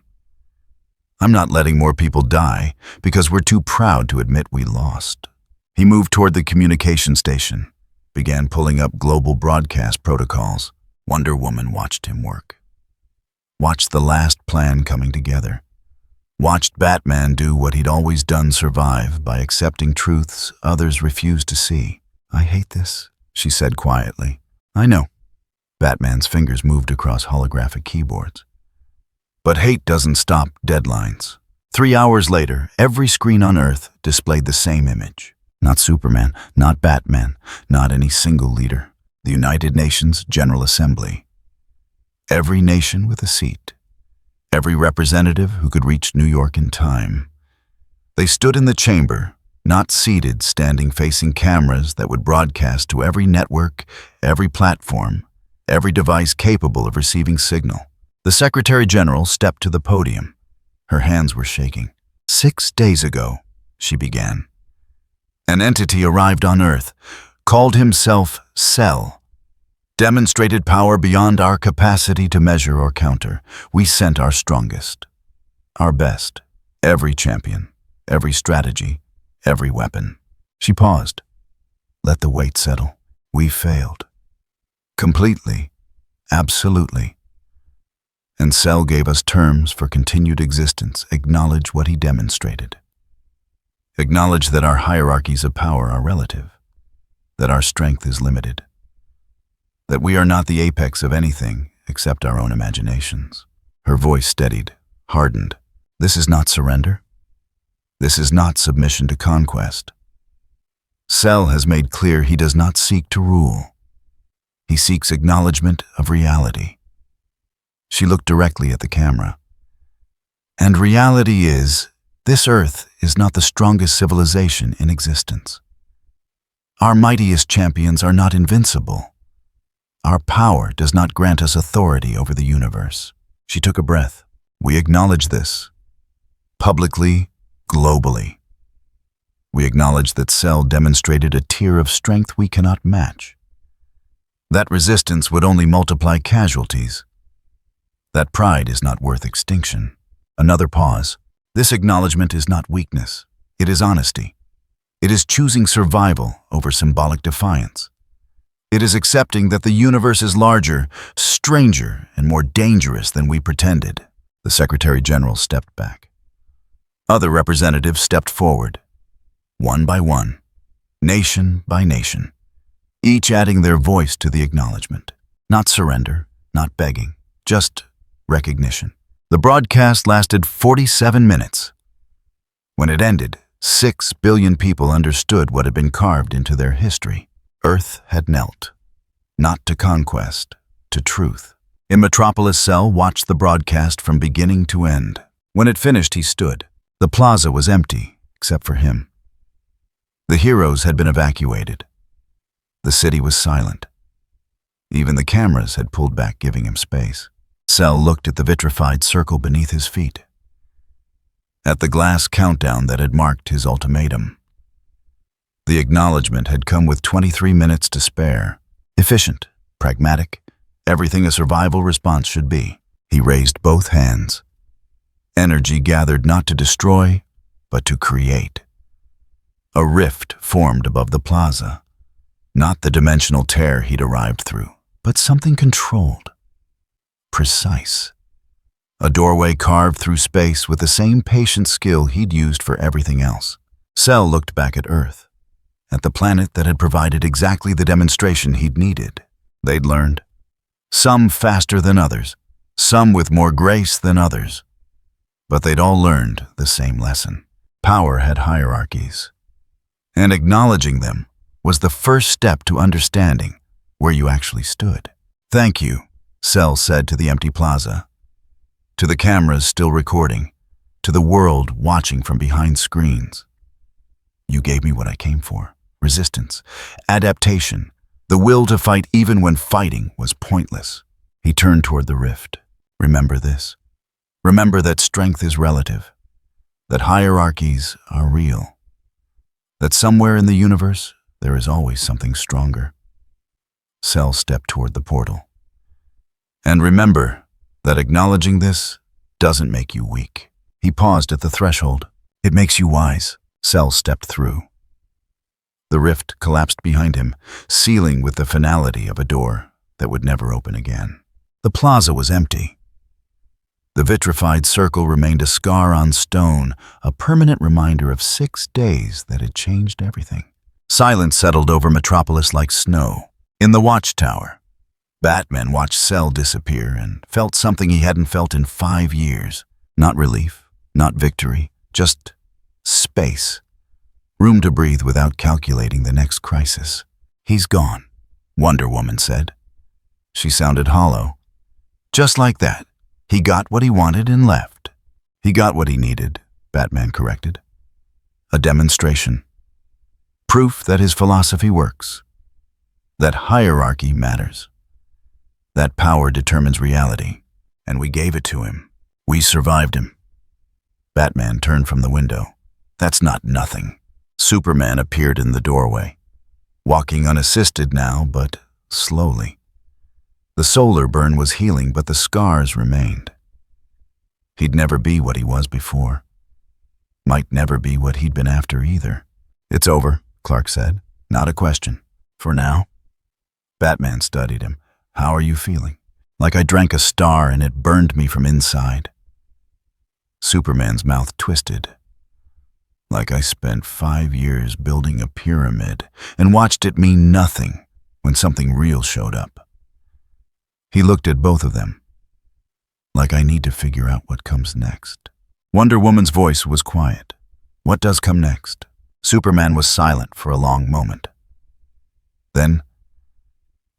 [SPEAKER 1] I'm not letting more people die because we're too proud to admit we lost. He moved toward the communication station, began pulling up global broadcast protocols. Wonder Woman watched him work. Watched the last plan coming together. Watched Batman do what he'd always done, survive by accepting truths others refused to see. I hate this, she said quietly. I know. Batman's fingers moved across holographic keyboards. But hate doesn't stop deadlines. 3 hours later, every screen on Earth displayed the same image. Not Superman, not Batman, not any single leader. The United Nations General Assembly. Every nation with a seat. Every representative who could reach New York in time. They stood in the chamber, not seated, standing facing cameras that would broadcast to every network, every platform, every device capable of receiving signal. The Secretary General stepped to the podium. Her hands were shaking. 6 days ago, she began. An entity arrived on Earth, called himself Cell. Demonstrated power beyond our capacity to measure or counter. We sent our strongest, our best, every champion, every strategy, every weapon. She paused. Let the weight settle. We failed. Completely. Absolutely. And Cell gave us terms for continued existence. Acknowledge what he demonstrated. Acknowledge that our hierarchies of power are relative, that our strength is limited, that we are not the apex of anything except our own imaginations. Her voice steadied, hardened. This is not surrender. This is not submission to conquest. Cell has made clear he does not seek to rule. He seeks acknowledgement of reality. She looked directly at the camera. And reality is, this Earth is not the strongest civilization in existence. Our mightiest champions are not invincible. Our power does not grant us authority over the universe. She took a breath. We acknowledge this. Publicly, globally. We acknowledge that Cell demonstrated a tier of strength we cannot match. That resistance would only multiply casualties. That pride is not worth extinction. Another pause. This acknowledgement is not weakness. It is honesty. It is choosing survival over symbolic defiance. It is accepting that the universe is larger, stranger, and more dangerous than we pretended. The Secretary General stepped back. Other representatives stepped forward, one by one, nation by nation, each adding their voice to the acknowledgement. Not surrender, not begging, just recognition. The broadcast lasted 47 minutes. When it ended, 6 billion people understood what had been carved into their history. Earth had knelt, not to conquest, to truth. In Metropolis, Cell watched the broadcast from beginning to end. When it finished, he stood. The plaza was empty, except for him. The heroes had been evacuated. The city was silent. Even the cameras had pulled back, giving him space. Cell looked at the vitrified circle beneath his feet, at the glass countdown that had marked his ultimatum. The acknowledgement had come with 23 minutes to spare. Efficient, pragmatic, everything a survival response should be. He raised both hands. Energy gathered not to destroy, but to create. A rift formed above the plaza. Not the dimensional tear he'd arrived through, but something controlled. Precise. A doorway carved through space with the same patient skill he'd used for everything else. Cell looked back at Earth, at the planet that had provided exactly the demonstration he'd needed. They'd learned. Some faster than others, some with more grace than others. But they'd all learned the same lesson. Power had hierarchies. And acknowledging them was the first step to understanding where you actually stood. Thank you, Cell said to the empty plaza, to the cameras still recording, to the world watching from behind screens. You gave me what I came for: resistance, adaptation, the will to fight even when fighting was pointless. He turned toward the rift. Remember this. Remember that strength is relative, that hierarchies are real, that somewhere in the universe there is always something stronger. Cell stepped toward the portal. And remember that acknowledging this doesn't make you weak. He paused at the threshold. It makes you wise. Cell stepped through. The rift collapsed behind him, sealing with the finality of a door that would never open again. The plaza was empty. The vitrified circle remained a scar on stone, a permanent reminder of 6 days that had changed everything. Silence settled over Metropolis like snow. In the watchtower, Batman watched Cell disappear and felt something he hadn't felt in 5 years. Not relief, not victory, just space. Room to breathe without calculating the next crisis. "He's gone," Wonder Woman said. She sounded hollow. Just like that. He got what he wanted and left. He got what he needed, Batman corrected. A demonstration. Proof that his philosophy works. That hierarchy matters. That power determines reality. And we gave it to him. We survived him. Batman turned from the window. That's not nothing. Superman appeared in the doorway. Walking unassisted now, but slowly. The solar burn was healing, but the scars remained. He'd never be what he was before. Might never be what he'd been after either. "It's over," Clark said. "Not a question. For now." Batman studied him. "How are you feeling?" "Like I drank a star and it burned me from inside." Superman's mouth twisted. "Like I spent 5 years building a pyramid and watched it mean nothing when something real showed up." He looked at both of them. "Like I need to figure out what comes next." Wonder Woman's voice was quiet. "What does come next?" Superman was silent for a long moment. Then,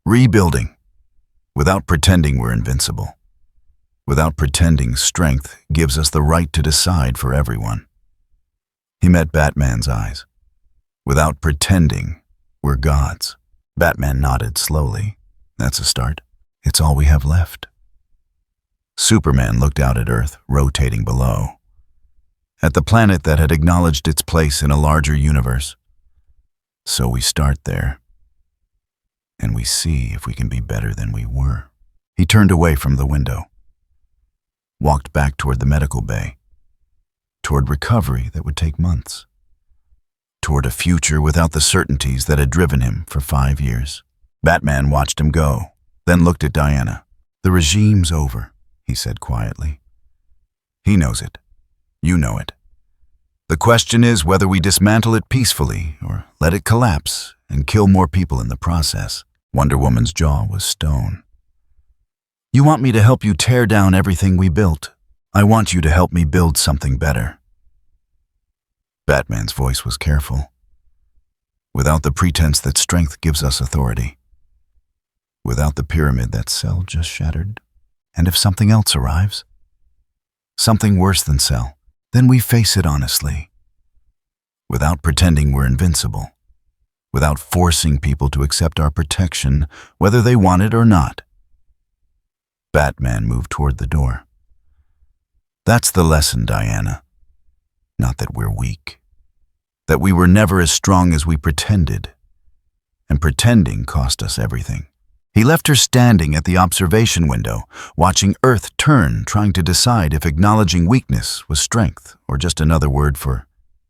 [SPEAKER 1] "Rebuilding. Without pretending we're invincible. Without pretending strength gives us the right to decide for everyone." He met Batman's eyes. "Without pretending we're gods." Batman nodded slowly. "That's a start. It's all we have left." Superman looked out at Earth, rotating below. At the planet that had acknowledged its place in a larger universe. "So we start there. And we see if we can be better than we were." He turned away from the window. Walked back toward the medical bay. Toward recovery that would take months. Toward a future without the certainties that had driven him for 5 years. Batman watched him go. Then looked at Diana. "The regime's over," he said quietly. "He knows it. You know it. The question is whether we dismantle it peacefully or let it collapse and kill more people in the process." Wonder Woman's jaw was stone. "You want me to help you tear down everything we built. I want you to help me build something better." Batman's voice was careful. "Without the pretense that strength gives us authority. Without the pyramid that Cell just shattered. And if something else arrives, something worse than Cell, then we face it honestly. Without pretending we're invincible. Without forcing people to accept our protection, whether they want it or not." Batman moved toward the door. "That's the lesson, Diana. Not that we're weak. That we were never as strong as we pretended. And pretending cost us everything." He left her standing at the observation window, watching Earth turn, trying to decide if acknowledging weakness was strength or just another word for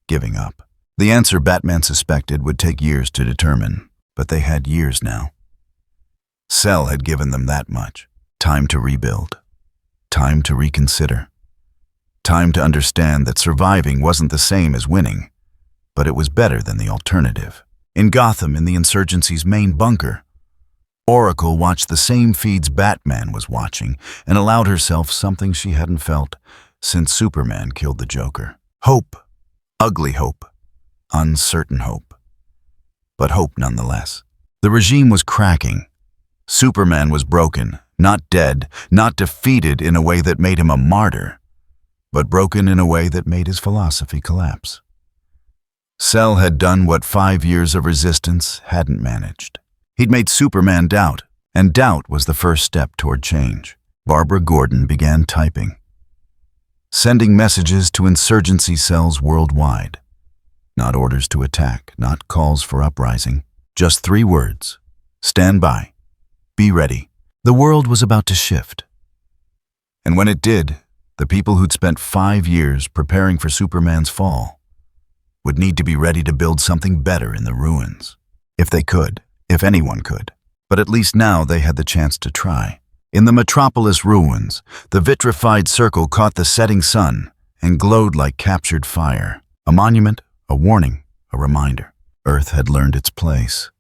[SPEAKER 1] giving up. The answer, Batman suspected, would take years to determine, but they had years now. Cell had given them that much. Time to rebuild. Time to reconsider. Time to understand that surviving wasn't the same as winning, but it was better than the alternative. In Gotham, in the insurgency's main bunker, Oracle watched the same feeds Batman was watching and allowed herself something she hadn't felt since Superman killed the Joker. Hope. Ugly hope. Uncertain hope. But hope nonetheless. The regime was cracking. Superman was broken, not dead, not defeated in a way that made him a martyr, but broken in a way that made his philosophy collapse. Cell had done what 5 years of resistance hadn't managed. He'd made Superman doubt, and doubt was the first step toward change. Barbara Gordon began typing, sending messages to insurgency cells worldwide. Not orders to attack, not calls for uprising, just 3 words. Stand by. Be ready. The world was about to shift. And when it did, the people who'd spent 5 years preparing for Superman's fall would need to be ready to build something better in the ruins. If they could, if anyone could. But at least now they had the chance to try. In the Metropolis ruins, the vitrified circle caught the setting sun and glowed like captured fire. A monument, a warning, a reminder. Earth had learned its place.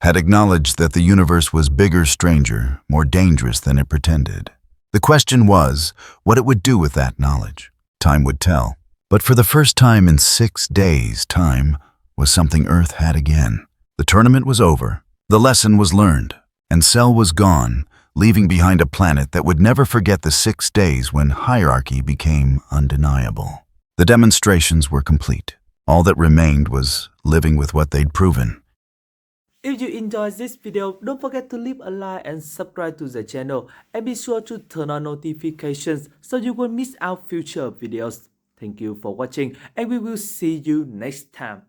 [SPEAKER 1] Had acknowledged that the universe was bigger, stranger, more dangerous than it pretended. The question was what it would do with that knowledge. Time would tell. But for the first time in 6 days, time was something Earth had again. The tournament was over. The lesson was learned. And Cell was gone, leaving behind a planet that would never forget the 6 days when hierarchy became undeniable. The demonstrations were complete. All that remained was living with what they'd proven.
[SPEAKER 2] If you enjoyed this video, don't forget to leave a like and subscribe to the channel, and be sure to turn on notifications so you won't miss out future videos. Thank you for watching, and we will see you next time.